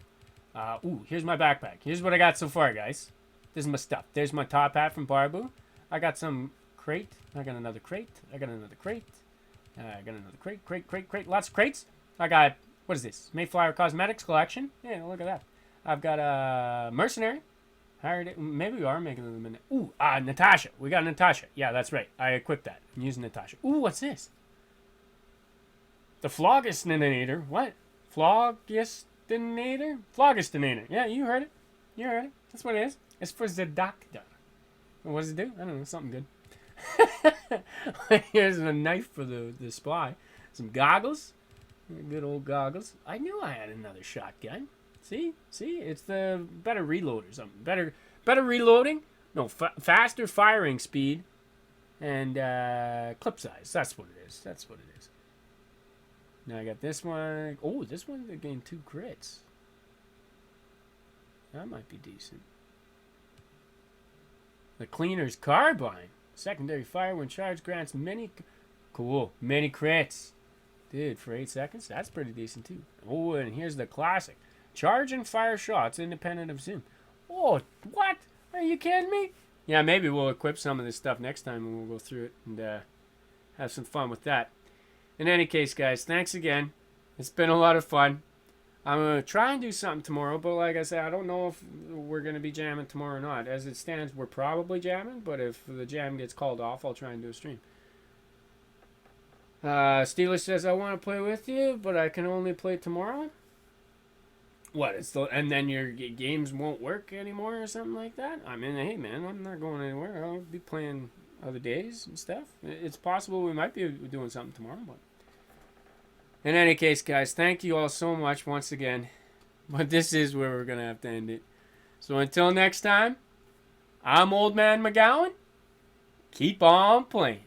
Ooh, here's my backpack. Here's what I got so far, guys. This is my stuff. There's my top hat from Barbu. I got some crate. I got another crate. I got another crate. I got another crate. Lots of crates. I got, what is this? Mayflower Cosmetics collection. Yeah, look at that. I've got a mercenary. Hired it. Maybe we are making it in a minute. Ooh, Natasha. We got Natasha. Yeah, that's right. I equipped that. I'm using Natasha. Ooh, what's this? The Phlogistinator. What? Phlogistinator? Phlogistinator. Yeah, you heard it. You heard it. That's what it is. It's for the doctor. What does it do? I don't know. Something good. Here's a knife for the spy. Some goggles. Good old goggles. I knew I had another shotgun. See? It's the better reload or something. Better reloading. No, faster firing speed. And clip size. That's what it is. Now I got this one. Oh, this one again, 2 crits. That might be decent. The Cleaner's Carbine. Secondary fire when charged grants many... Cool. Many crits. Dude, for 8 seconds? That's pretty decent too. Oh, and here's the classic. Charge and fire shots independent of zoom. Oh, what? Are you kidding me? Yeah, maybe we'll equip some of this stuff next time and we'll go through it and have some fun with that. In any case, guys, thanks again. It's been a lot of fun. I'm going to try and do something tomorrow, but like I said, I don't know if we're going to be jamming tomorrow or not. As it stands, we're probably jamming, but if the jam gets called off, I'll try and do a stream. Steeler says, I want to play with you, but I can only play tomorrow. What? And then your games won't work anymore or something like that? I mean, hey, man, I'm not going anywhere. I'll be playing other days and stuff. It's possible we might be doing something tomorrow, but... In any case, guys, thank you all so much once again. But this is where we're going to have to end it. So until next time, I'm Old Man McGowan. Keep on playing.